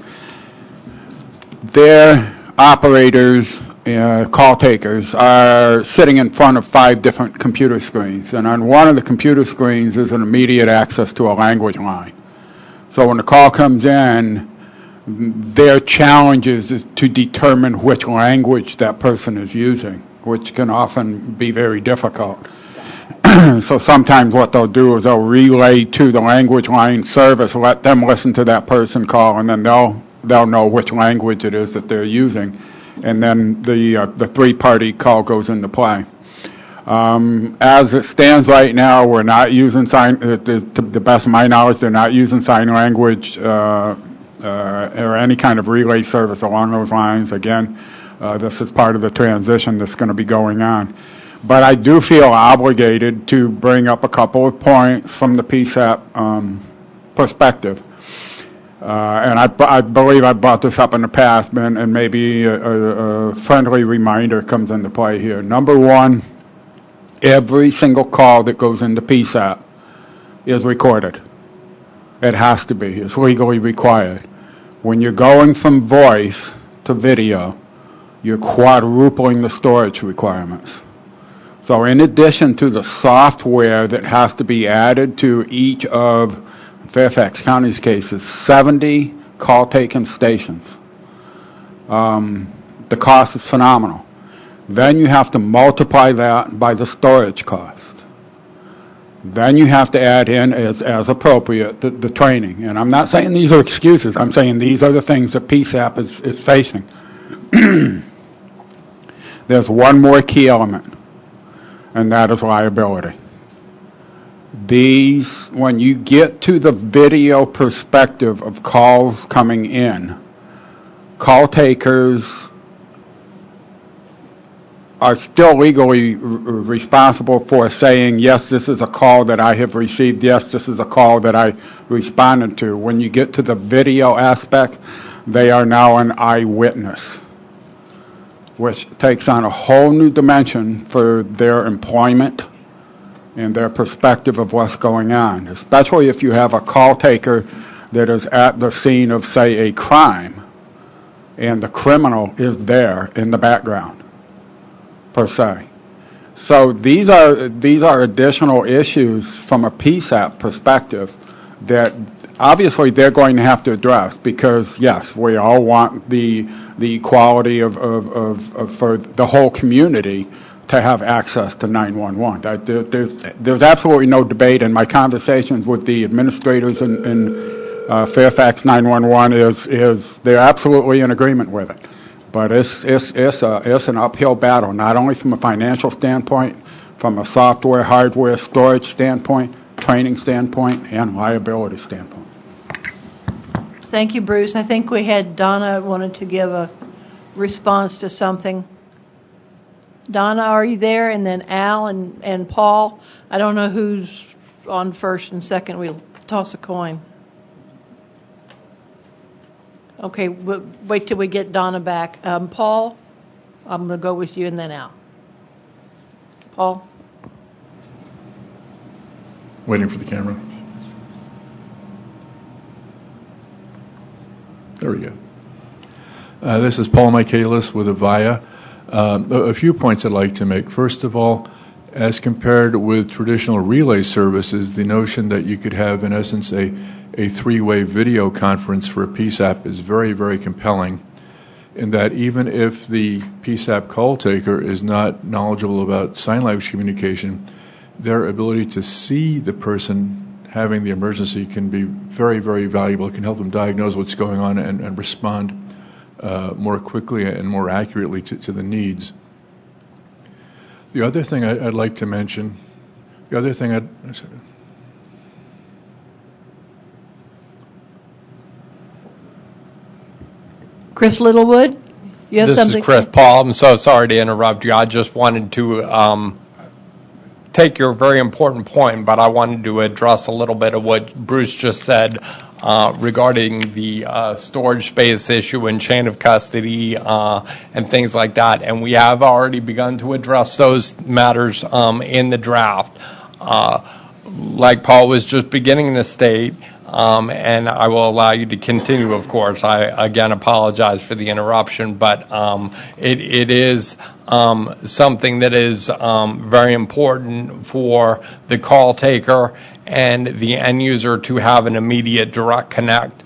their operators, call takers, are sitting in front of 5 different computer screens. And on one of the computer screens is an immediate access to a language line. So when the call comes in, their challenge is to determine which language that person is using, which can often be very difficult. So sometimes what they'll do is they'll relay to the language line service, let them listen to that person call, and then they'll know which language it is that they're using, and then the three-party call goes into play. As it stands right now, we're not using sign. To the best of my knowledge, they're not using sign language or any kind of relay service along those lines. Again, this is part of the transition that's going to be going on. But I do feel obligated to bring up a couple of points from the PSAP perspective. And I believe I brought this up in the past, and maybe a friendly reminder comes into play here. Number one, every single call that goes into PSAP is recorded. It has to be. It's legally required. When you're going from voice to video, you're quadrupling the storage requirements. So in addition to the software that has to be added to each of Fairfax County's cases, 70 call-taking stations. The cost is phenomenal. Then you have to multiply that by the storage cost. Then you have to add in, as appropriate, the training. And I'm not saying these are excuses. I'm saying these are the things that PSAP is facing. There's one more key element, and that is liability. When you get to the video perspective of calls coming in, call takers are still legally responsible for saying, yes, this is a call that I have received, yes, this is a call that I responded to. When you get to the video aspect, they are now an eyewitness, which takes on a whole new dimension for their employment and their perspective of what's going on, especially if you have a call taker that is at the scene of, say, a crime and the criminal is there in the background, per se. So these are additional issues from a PSAP perspective that obviously they're going to have to address, because yes, we all want the equality of for the whole community to have access to 911. There's absolutely no debate, and my conversations with the administrators in Fairfax 911 is they're absolutely in agreement with it. But it's an uphill battle, not only from a financial standpoint, from a software, hardware, storage standpoint, training standpoint, and liability standpoint. Thank you, Bruce. I think we had Donna wanted to give a response to something. Donna, are you there? And then Al and Paul. I don't know who's on first and second. We'll toss a coin. Okay, wait till we get Donna back. Paul, I'm going to go with you, and then Al. Paul? Waiting for the camera. There we go. This is Paul Michaelis with Avaya. A few points I'd like to make. First of all, as compared with traditional relay services, the notion that you could have, in essence, a three-way video conference for a PSAP is very, very compelling, in that even if the PSAP call taker is not knowledgeable about sign language communication, their ability to see the person having the emergency can be very, very valuable. It can help them diagnose what's going on and respond more quickly and more accurately to the needs. The other thing I'd like to mention, Chris Littlewood, you have something? This is Chris. Paul, I'm so sorry to interrupt you. I just wanted to take your very important point, but I wanted to address a little bit of what Bruce just said regarding the storage space issue and chain of custody and things like that. And we have already begun to address those matters in the draft. Like Paul was just beginning to state, and I will allow you to continue, of course. I, again, apologize for the interruption, but it is something that is very important for the call taker and the end user to have an immediate direct connect.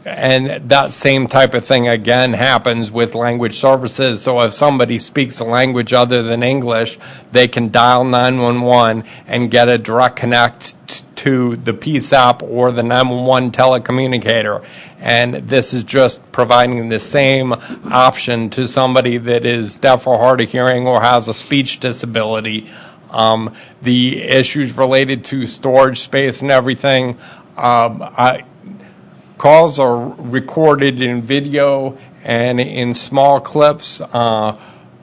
And that same type of thing, again, happens with language services. So if somebody speaks a language other than English, they can dial 911 and get a direct connect to the PSAP or the 911 telecommunicator. And this is just providing the same option to somebody that is deaf or hard of hearing or has a speech disability. The issues related to storage space and everything, calls are recorded in video and in small clips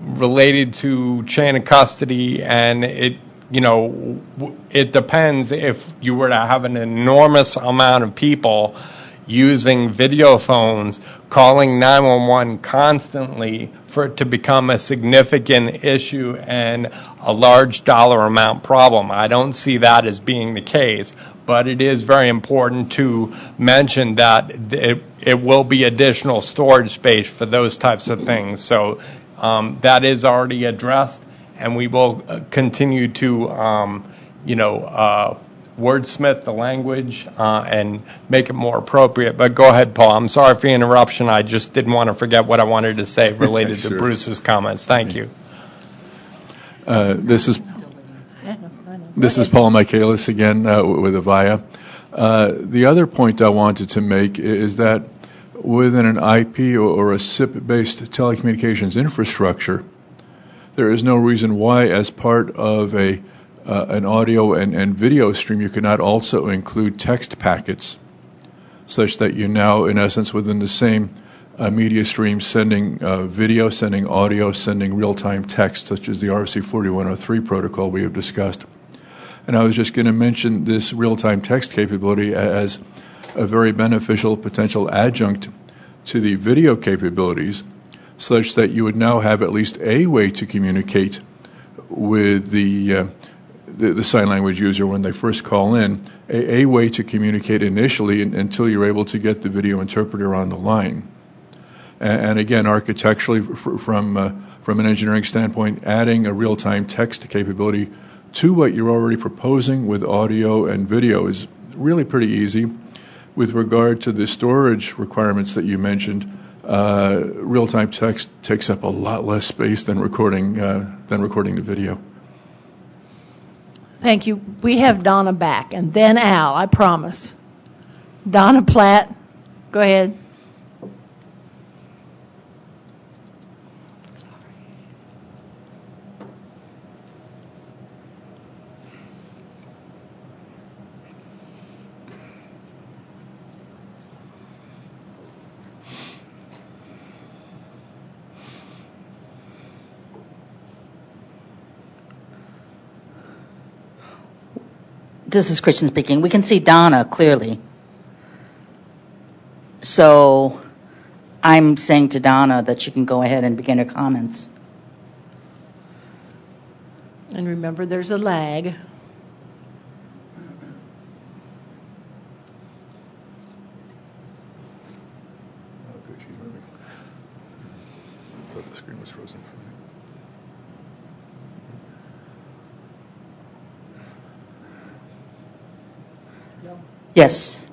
related to chain of custody, and it depends. If you were to have an enormous amount of people using video phones, calling 911 constantly, for it to become a significant issue and a large dollar amount problem. I don't see that as being the case, but it is very important to mention that it will be additional storage space for those types of things. So that is already addressed, and we will continue to, wordsmith the language and make it more appropriate. But go ahead, Paul. I'm sorry for the interruption. I just didn't want to forget what I wanted to say related Sure. to Bruce's comments. Thank you. This is Paul Michaelis again with Avaya. The other point I wanted to make is that within an IP or a SIP-based telecommunications infrastructure, there is no reason why, as part of an audio and video stream, you cannot also include text packets, such that you're now, in essence, within the same media stream, sending video, sending audio, sending real-time text, such as the RFC 4103 protocol we have discussed. And I was just going to mention this real-time text capability as a very beneficial potential adjunct to the video capabilities, such that you would now have at least a way to communicate with the sign language user when they first call in, a way to communicate initially until you're able to get the video interpreter on the line. And again, architecturally, from an engineering standpoint, adding a real-time text capability to what you're already proposing with audio and video is really pretty easy. With regard to the storage requirements that you mentioned, real-time text takes up a lot less space than recording the video. Thank you. We have Donna back, and then Al, I promise. Donna Platt, go ahead. This is Christian speaking. We can see Donna clearly. So I'm saying to Donna that she can go ahead and begin her comments. And remember, there's a lag. I thought the screen was frozen for me. Yes.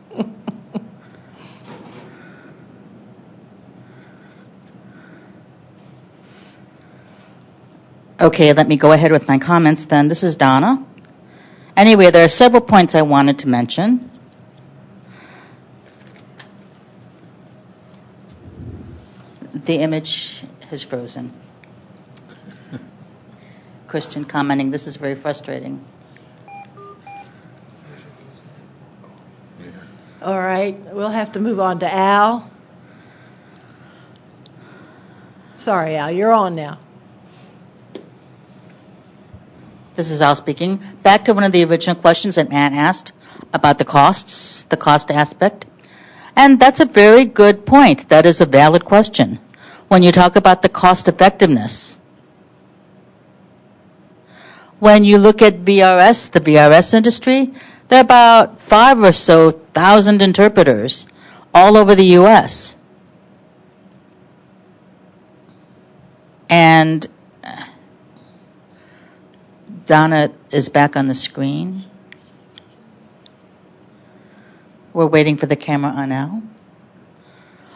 Okay, let me go ahead with my comments then. This is Donna. Anyway, there are several points I wanted to mention. The image has frozen. Christian commenting, this is very frustrating. All right, we'll have to move on to Al. Sorry, Al, you're on now. This is Al speaking. Back to one of the original questions that Matt asked about the costs, the cost aspect. And that's a very good point. That is a valid question. When you talk about the cost effectiveness, when you look at VRS, the VRS industry, there are about 5,000 or so interpreters all over the U.S. And Donna is back on the screen. We're waiting for the camera on now.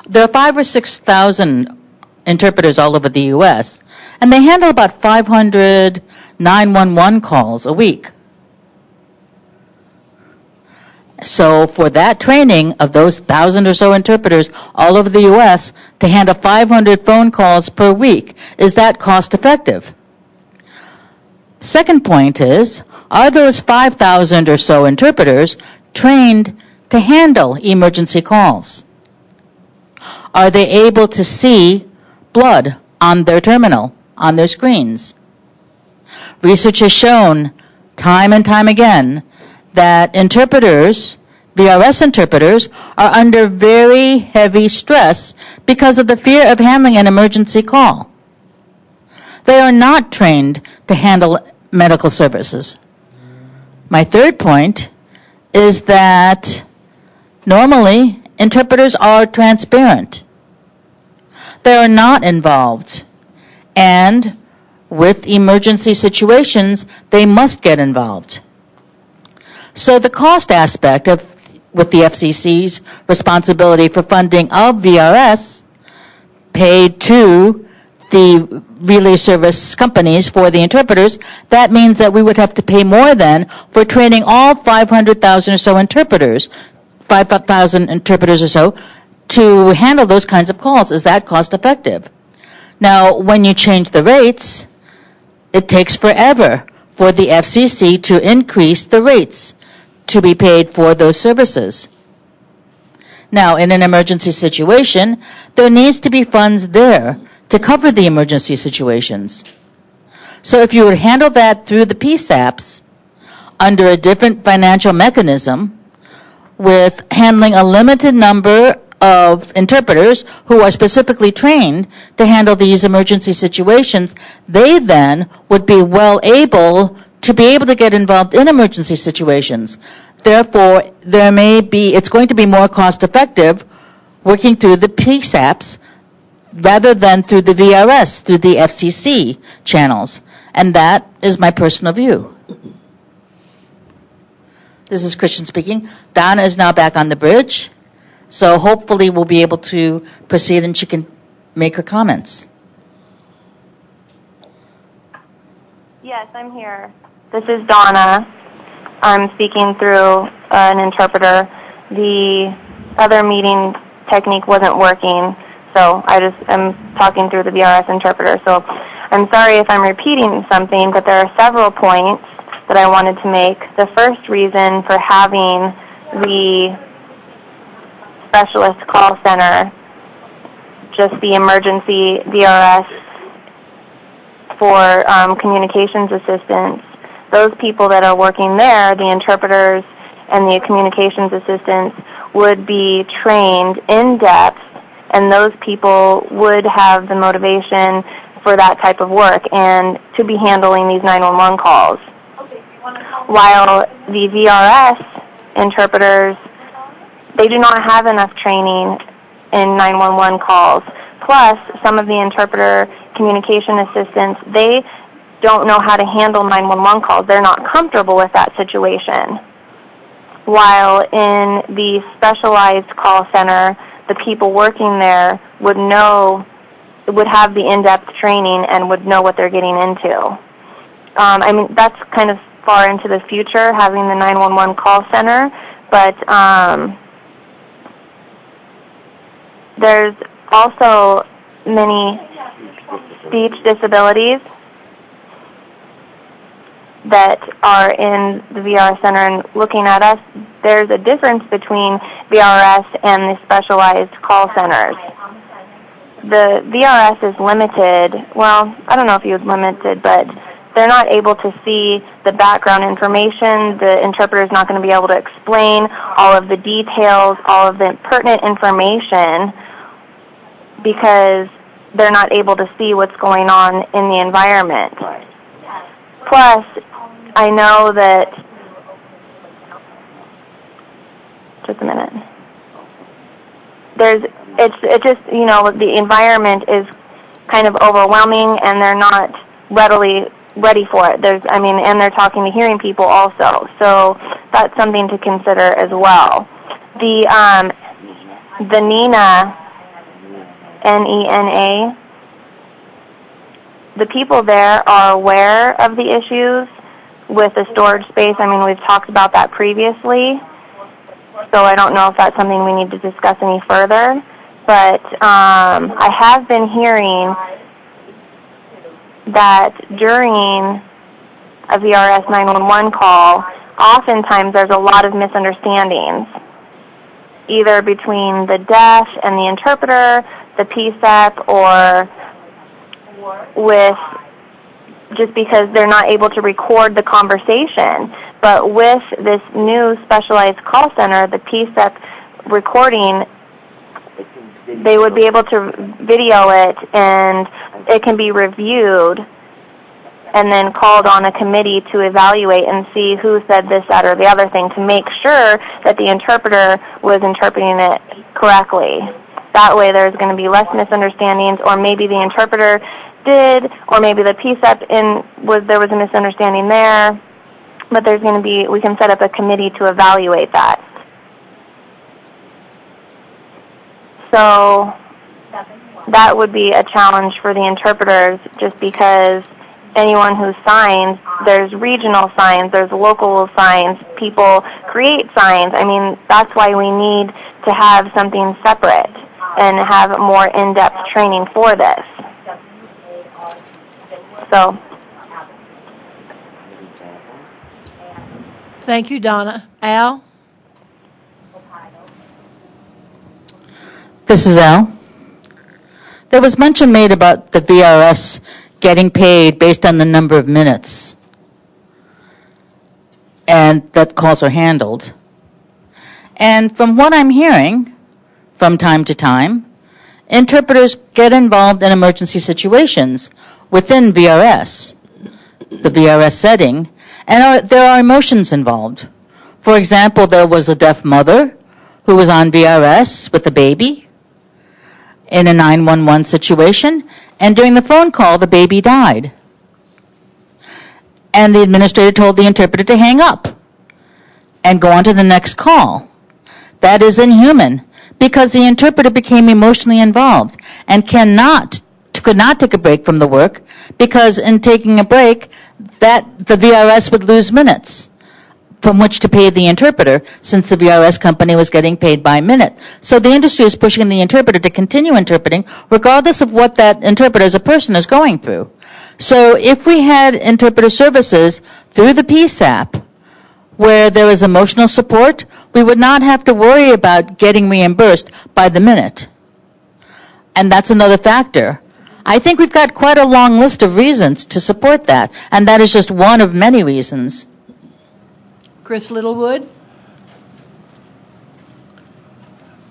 There are 5,000 or 6,000 interpreters all over the U.S., and they handle about 500 911 calls a week. So for that training of those 1,000 or so interpreters all over the U.S. to handle 500 phone calls per week, is that cost effective? Second point is, are those 5,000 or so interpreters trained to handle emergency calls? Are they able to see blood on their terminal, on their screens? Research has shown time and time again that interpreters, VRS interpreters, are under very heavy stress because of the fear of handling an emergency call. They are not trained to handle medical services. My third point is that normally interpreters are transparent. They are not involved. And with emergency situations, they must get involved. So the cost aspect of, with the FCC's responsibility for funding of VRS paid to the relay service companies for the interpreters, that means that we would have to pay more than for training all 500,000 or so interpreters, 5,000 interpreters or so, to handle those kinds of calls. Is that cost effective? Now, when you change the rates, it takes forever for the FCC to increase the rates to be paid for those services. Now, in an emergency situation, there needs to be funds there to cover the emergency situations. So if you would handle that through the PSAPs under a different financial mechanism with handling a limited number of interpreters who are specifically trained to handle these emergency situations, they then would be well able to be able to get involved in emergency situations. Therefore, it's going to be more cost effective working through the PSAPs rather than through the VRS, through the FCC channels. And that is my personal view. This is Christian speaking. Donna is now back on the bridge, so hopefully we'll be able to proceed and she can make her comments. Yes, I'm here. This is Donna. I'm speaking through an interpreter. The other meeting technique wasn't working, so I'm talking through the VRS interpreter. So I'm sorry if I'm repeating something, but there are several points that I wanted to make. The first reason for having the specialist call center, just the emergency VRS for communications assistants, those people that are working there, the interpreters and the communications assistants, would be trained in depth, and those people would have the motivation for that type of work and to be handling these 911 calls. While the VRS interpreters, they do not have enough training in 911 calls. Plus, some of the interpreter communication assistants, they don't know how to handle 911 calls. They're not comfortable with that situation. While in the specialized call center, the people working there would have the in-depth training and would know what they're getting into. I mean, that's kind of far into the future, having the 911 call center, but there's also many speech disabilities that are in the VRS center, and looking at us, there's a difference between VRS and the specialized call centers. The VRS is limited, well, I don't know if you're limited, but they're not able to see the background information. The interpreter is not going to be able to explain all of the details, all of the pertinent information, because they're not able to see what's going on in the environment. Plus, I know that, just a minute, it's just, you know, the environment is kind of overwhelming and they're not ready for it. And they're talking to hearing people also. So that's something to consider as well. The NENA, N-E-N-A, the people there are aware of the issues with the storage space. I mean, we've talked about that previously, so I don't know if that's something we need to discuss any further. But I have been hearing that during a VRS 911 call, oftentimes there's a lot of misunderstandings, either between the deaf and the interpreter, the PSEP, or with just because they're not able to record the conversation. But with this new specialized call center, the PSEP recording, they would be able to video it and it can be reviewed and then called on a committee to evaluate and see who said this, that, or the other thing to make sure that the interpreter was interpreting it correctly. That way there's going to be less misunderstandings, or maybe the interpreter did, or maybe the PSEP there was a misunderstanding there, but we can set up a committee to evaluate that. So that would be a challenge for the interpreters, just because anyone who signs, there's regional signs, there's local signs, people create signs. I mean, that's why we need to have something separate and have more in-depth training for this. So. Thank you, Donna. Al? This is Al. There was mention made about the VRS getting paid based on the number of minutes, and that calls are handled. And from what I'm hearing, from time to time, interpreters get involved in emergency situations within VRS, the VRS setting, and there are emotions involved. For example, there was a deaf mother who was on VRS with a baby, in a 911 situation, and during the phone call, the baby died. And the administrator told the interpreter to hang up and go on to the next call. That is inhuman, because the interpreter became emotionally involved and could not take a break from the work, because in taking a break, that the VRS would lose minutes from which to pay the interpreter, since the VRS company was getting paid by minute. So the industry is pushing the interpreter to continue interpreting regardless of what that interpreter as a person is going through. So if we had interpreter services through the PSAP where there is emotional support, we would not have to worry about getting reimbursed by the minute. And that's another factor. I think we've got quite a long list of reasons to support that, and that is just one of many reasons. Chris Littlewood.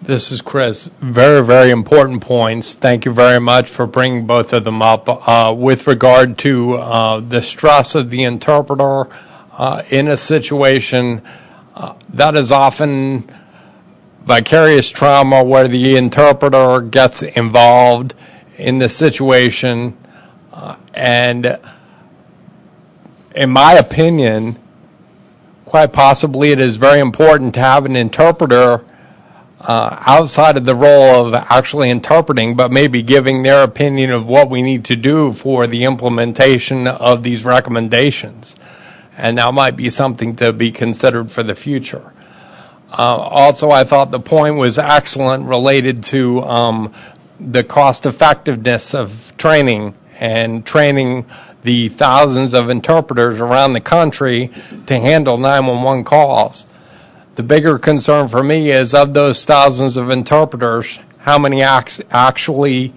This is Chris. Very, very important points. Thank you very much for bringing both of them up. With regard to the stress of the interpreter in a situation, that is often vicarious trauma where the interpreter gets involved in the situation. And in my opinion, quite possibly it is very important to have an interpreter outside of the role of actually interpreting, but maybe giving their opinion of what we need to do for the implementation of these recommendations. And that might be something to be considered for the future. Also, I thought the point was excellent related to the cost effectiveness of training and training the thousands of interpreters around the country to handle 911 calls. The bigger concern for me is, of those thousands of interpreters, how many actually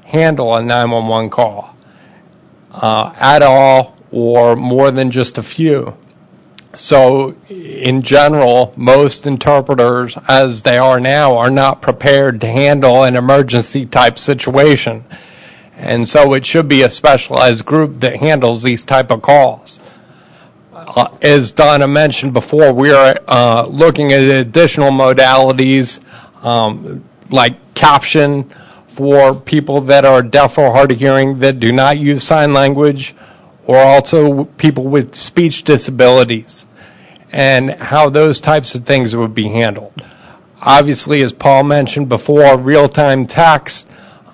handle a 911 call at all, or more than just a few. So in general, most interpreters, as they are now, are not prepared to handle an emergency type situation. And so it should be a specialized group that handles these type of calls. As Donna mentioned before, we are looking at additional modalities like caption for people that are deaf or hard of hearing that do not use sign language, or also people with speech disabilities, and how those types of things would be handled. Obviously, as Paul mentioned before, real-time text,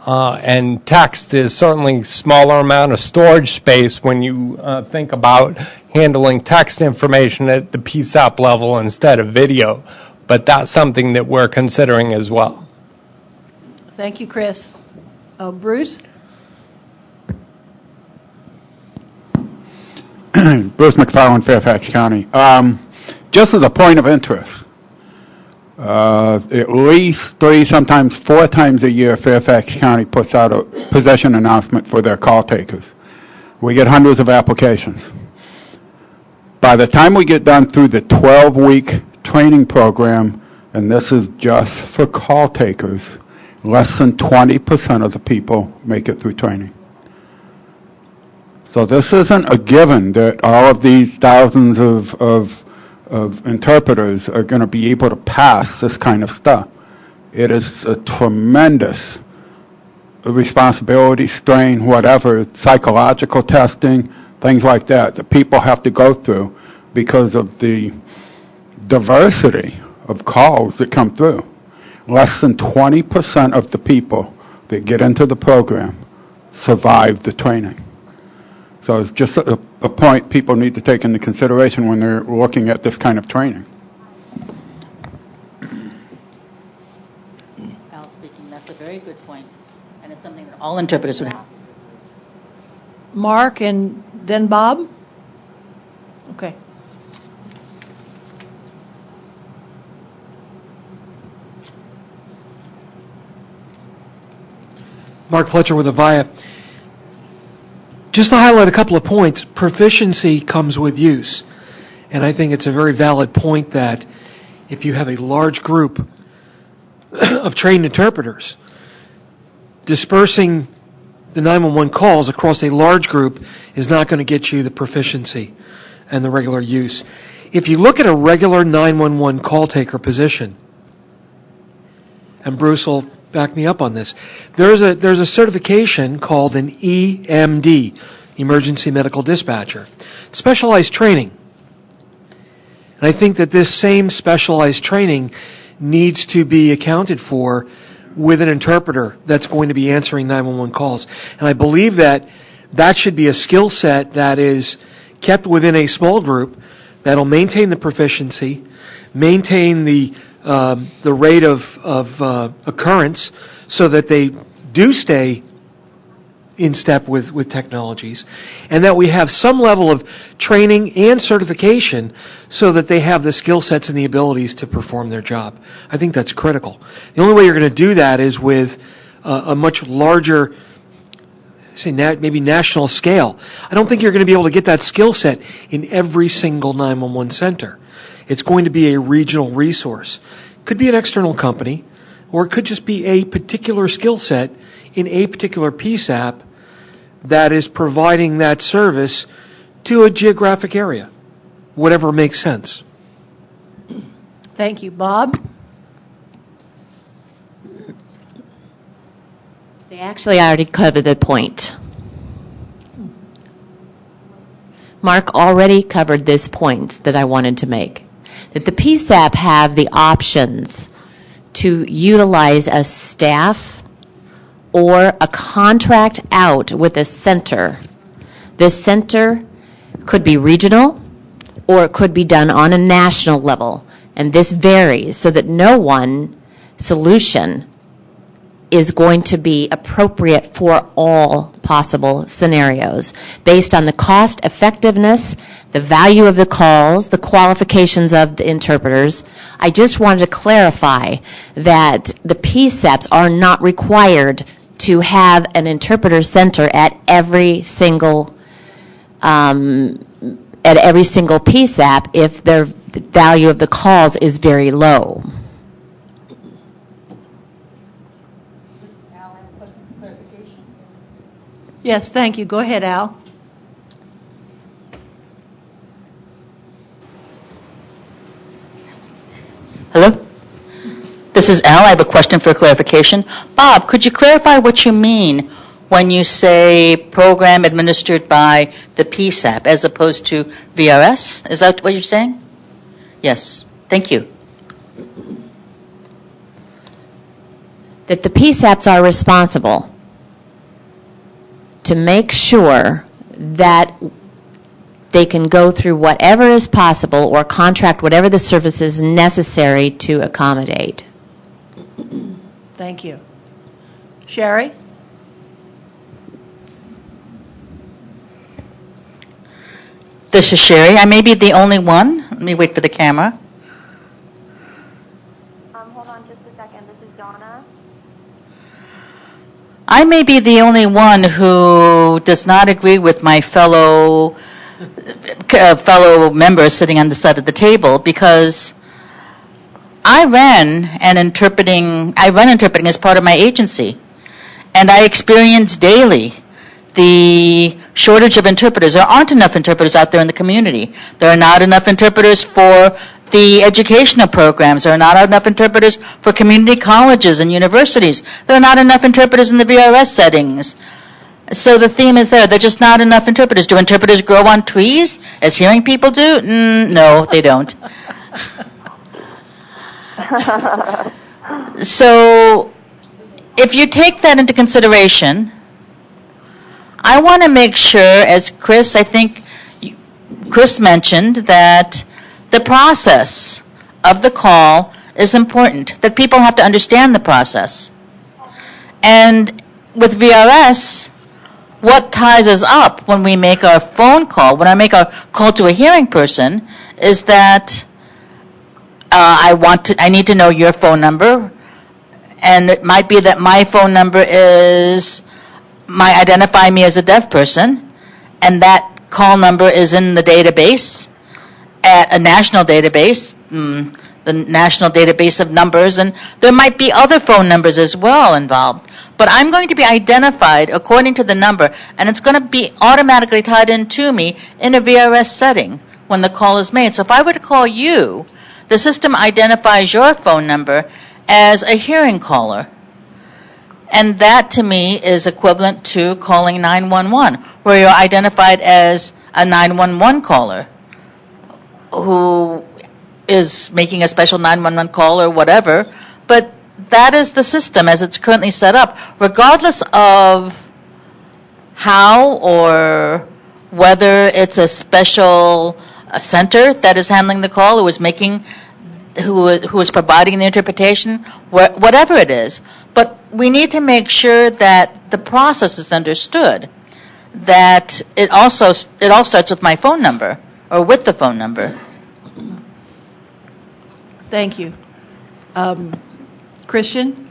and text is certainly a smaller amount of storage space when you think about handling text information at the PSAP level instead of video, but that's something that we're considering as well. Thank you, Chris. Bruce? Bruce McFarland, Fairfax County. Just as a point of interest, at least 3, sometimes 4 times a year, Fairfax County puts out a possession announcement for their call takers. We get hundreds of applications. By the time we get done through the 12-week training program, and this is just for call takers, less than 20% of the people make it through training. So this isn't a given that all of these thousands of interpreters are going to be able to pass this kind of stuff. It is a tremendous responsibility, strain, whatever, psychological testing, things like that people have to go through because of the diversity of calls that come through. Less than 20% of the people that get into the program survive the training. So it's just a point people need to take into consideration when they're looking at this kind of training. Al speaking, that's a very good point, and it's something that all interpreters would have. Mark and then Bob? Okay. Mark Fletcher with Avaya. Just to highlight a couple of points, proficiency comes with use. And I think it's a very valid point that if you have a large group of trained interpreters, dispersing the 911 calls across a large group is not going to get you the proficiency and the regular use. If you look at a regular 911 call taker position, and Bruce will back me up on this. There's a certification called an EMD, Emergency Medical Dispatcher, specialized training. And I think that this same specialized training needs to be accounted for with an interpreter that's going to be answering 911 calls. And I believe that that should be a skill set that is kept within a small group that'll maintain the proficiency, maintain the rate of occurrence so that they do stay in step with technologies, and that we have some level of training and certification so that they have the skill sets and the abilities to perform their job. I think that's critical. The only way you're going to do that is with a much larger, maybe national scale. I don't think you're going to be able to get that skill set in every single 911 center. It's going to be a regional resource. It could be an external company, or it could just be a particular skill set in a particular PSAP that is providing that service to a geographic area, whatever makes sense. Thank you. Bob? They actually already covered the point. Mark already covered this point that I wanted to make, that the PSAP have the options to utilize a staff or a contract out with a center. This center could be regional or it could be done on a national level, and this varies so that no one solution is going to be appropriate for all possible scenarios based on the cost effectiveness, the value of the calls, the qualifications of the interpreters. I just wanted to clarify that the PSAPs are not required to have an interpreter center at every single PSAP if their value of the calls is very low. Yes, thank you. Go ahead, Al. Hello? This is Al. I have a question for clarification. Bob, could you clarify what you mean when you say program administered by the PSAP as opposed to VRS? Is that what you're saying? Yes. Thank you. That the PSAPs are responsible to make sure that they can go through whatever is possible or contract whatever the services necessary to accommodate. Thank you. Sherry? This is Sherry. I may be the only one. Let me wait for the camera. Hold on just a second. This is Donna. I may be the only one who does not agree with my fellow members sitting on the side of the table, because I run interpreting as part of my agency, and I experience daily the shortage of interpreters. There aren't enough interpreters out there in the community. There are not enough interpreters for the educational programs. There are not enough interpreters for community colleges and universities. There are not enough interpreters in the VRS settings. So the theme is there. There are just not enough interpreters. Do interpreters grow on trees, as hearing people do? No, they don't. So if you take that into consideration, I want to make sure, as Chris mentioned, that the process of the call is important, that people have to understand the process. And with VRS, what ties us up when we make our phone call, when I make a call to a hearing person, is that I need to know your phone number, and it might be that my phone number might identify me as a deaf person, and that call number is in the database, at a national database, the national database of numbers, and there might be other phone numbers as well involved. But I'm going to be identified according to the number, and it's going to be automatically tied into me in a VRS setting when the call is made. So if I were to call you, the system identifies your phone number, as a hearing caller. And that, to me, is equivalent to calling 911, where you're identified as a 911 caller who is making a special 911 call or whatever. But that is the system as it's currently set up, regardless of how or whether it's a special center that is handling the call, who is providing the interpretation, whatever it is. But we need to make sure that the process is understood, that it all starts with my phone number or with the phone number. Thank you. Christian?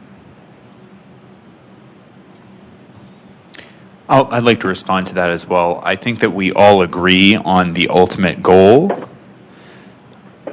I'd like to respond to that as well. I think that we all agree on the ultimate goal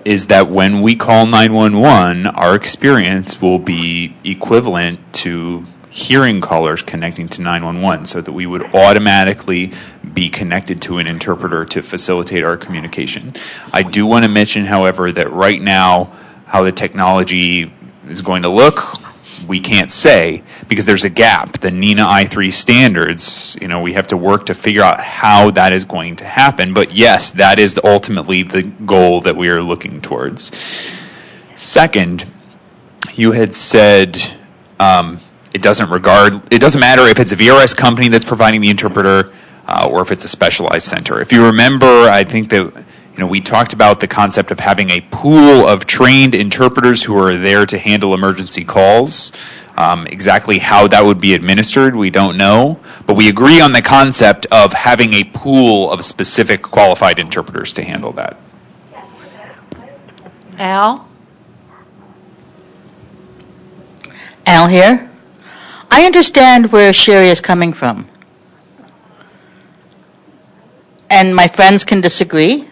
is that when we call 911, our experience will be equivalent to hearing callers connecting to 911, so that we would automatically be connected to an interpreter to facilitate our communication. I do want to mention, however, that right now, how the technology is going to look, we can't say, because there's a gap. The NENA I3 standards, we have to work to figure out how that is going to happen. But yes, that is ultimately the goal that we are looking towards. Second, you had said it doesn't matter if it's a VRS company that's providing the interpreter or if it's a specialized center. If you remember, I think that we talked about the concept of having a pool of trained interpreters who are there to handle emergency calls. Exactly how that would be administered, we don't know. But we agree on the concept of having a pool of specific qualified interpreters to handle that. Al? Al here. I understand where Sherry is coming from. And my friends can disagree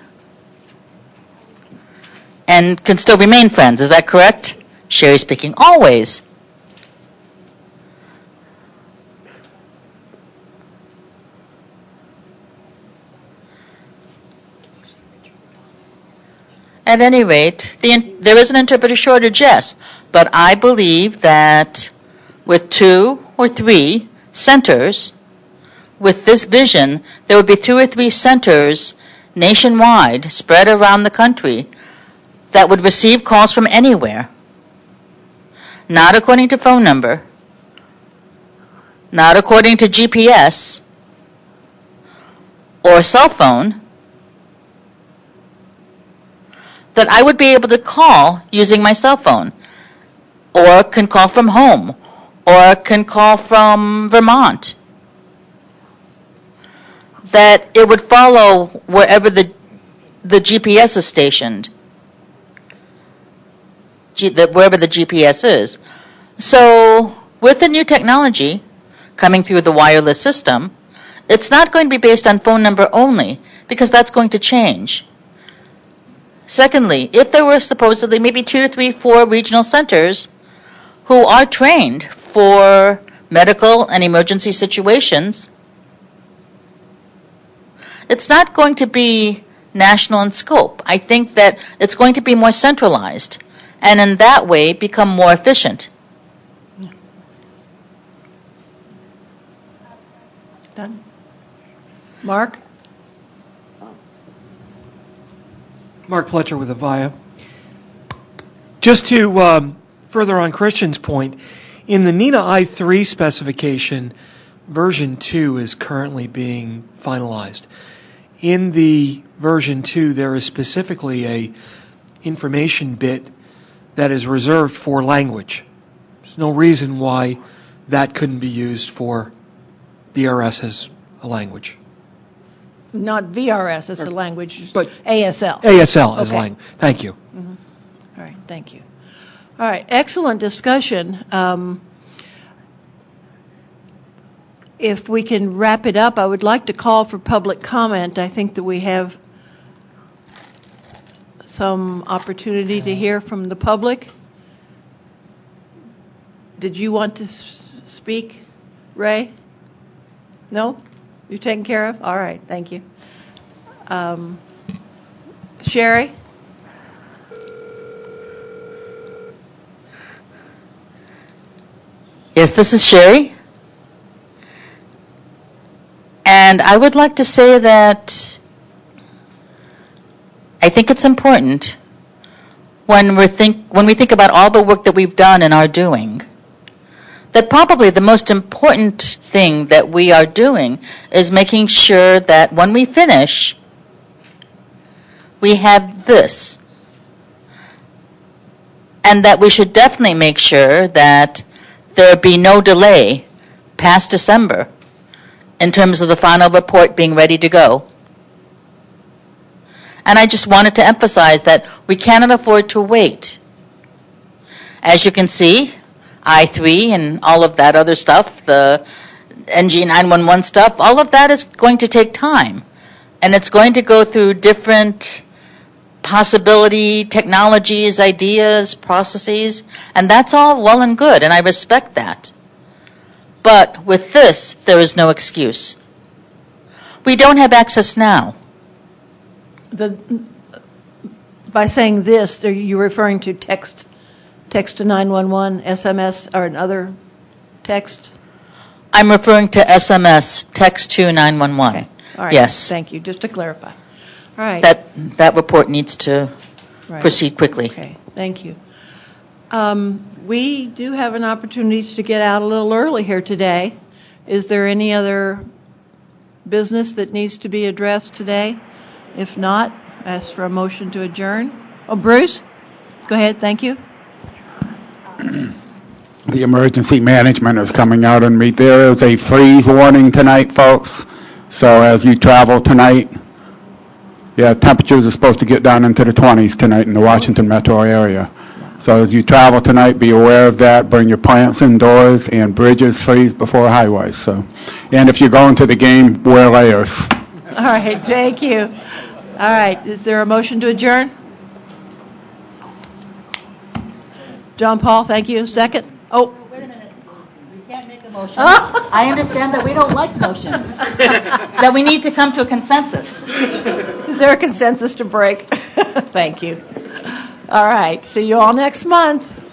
and can still remain friends. Is that correct? Sherry speaking. Always. At any rate, there is an interpreter shortage, yes, but I believe that with 2 or 3 centers, with this vision, there would be 2 or 3 centers nationwide, spread around the country, that would receive calls from anywhere, not according to phone number, not according to GPS or cell phone, that I would be able to call using my cell phone, or can call from home, or can call from Vermont. That it would follow wherever the GPS is stationed, wherever the GPS is. So with the new technology coming through the wireless system, it's not going to be based on phone number only, because that's going to change. Secondly, if there were supposedly maybe 2, 3, 4 regional centers who are trained for medical and emergency situations, it's not going to be national in scope. I think that it's going to be more centralized, and in that way become more efficient. Done. Mark? Mark Fletcher with Avaya. Just to further on Christian's point, in the NENA I3 specification, version 2 is currently being finalized. In the version 2, there is specifically a information bit that is reserved for language. There's no reason why that couldn't be used for VRS as a language. Not VRS as a language, but ASL. ASL as language. Thank you. Mm-hmm. All right, thank you. All right, excellent discussion. If we can wrap it up, I would like to call for public comment. I think that we have some opportunity to hear from the public. Did you want to speak, Ray? No? You're taken care of? All right, thank you. Sherry? Yes, this is Sherry. And I would like to say that I think it's important when we think about all the work that we've done and are doing, that probably the most important thing that we are doing is making sure that when we finish, we have this. And that we should definitely make sure that there be no delay past December in terms of the final report being ready to go. And I just wanted to emphasize that we cannot afford to wait. As you can see, I-3 and all of that other stuff, the NG 911 stuff, all of that is going to take time. And it's going to go through different possibility, technologies, ideas, processes, and that's all well and good, and I respect that. But with this, there is no excuse. We don't have access now. By saying this, are you referring to text to 911, SMS, or another text? I'm referring to SMS, text to 911. Okay. All right. Yes. Thank you. Just to clarify. All right. That report needs to proceed quickly. Okay. Thank you. We do have an opportunity to get out a little early here today. Is there any other business that needs to be addressed today? If not, ask for a motion to adjourn. Oh, Bruce? Go ahead. Thank you. The emergency management is coming out on me. There is a freeze warning tonight, folks. So as you travel tonight, temperatures are supposed to get down into the 20s tonight in the Washington metro area. So as you travel tonight, be aware of that. Bring your plants indoors, and bridges freeze before highways. And if you're going to the game, wear layers. All right. Thank you. All right. Is there a motion to adjourn? John Paul, thank you. Second? Oh. Wait a minute. We can't make a motion. I understand that we don't like motions. That we need to come to a consensus. Is there a consensus to break? Thank you. All right. See you all next month.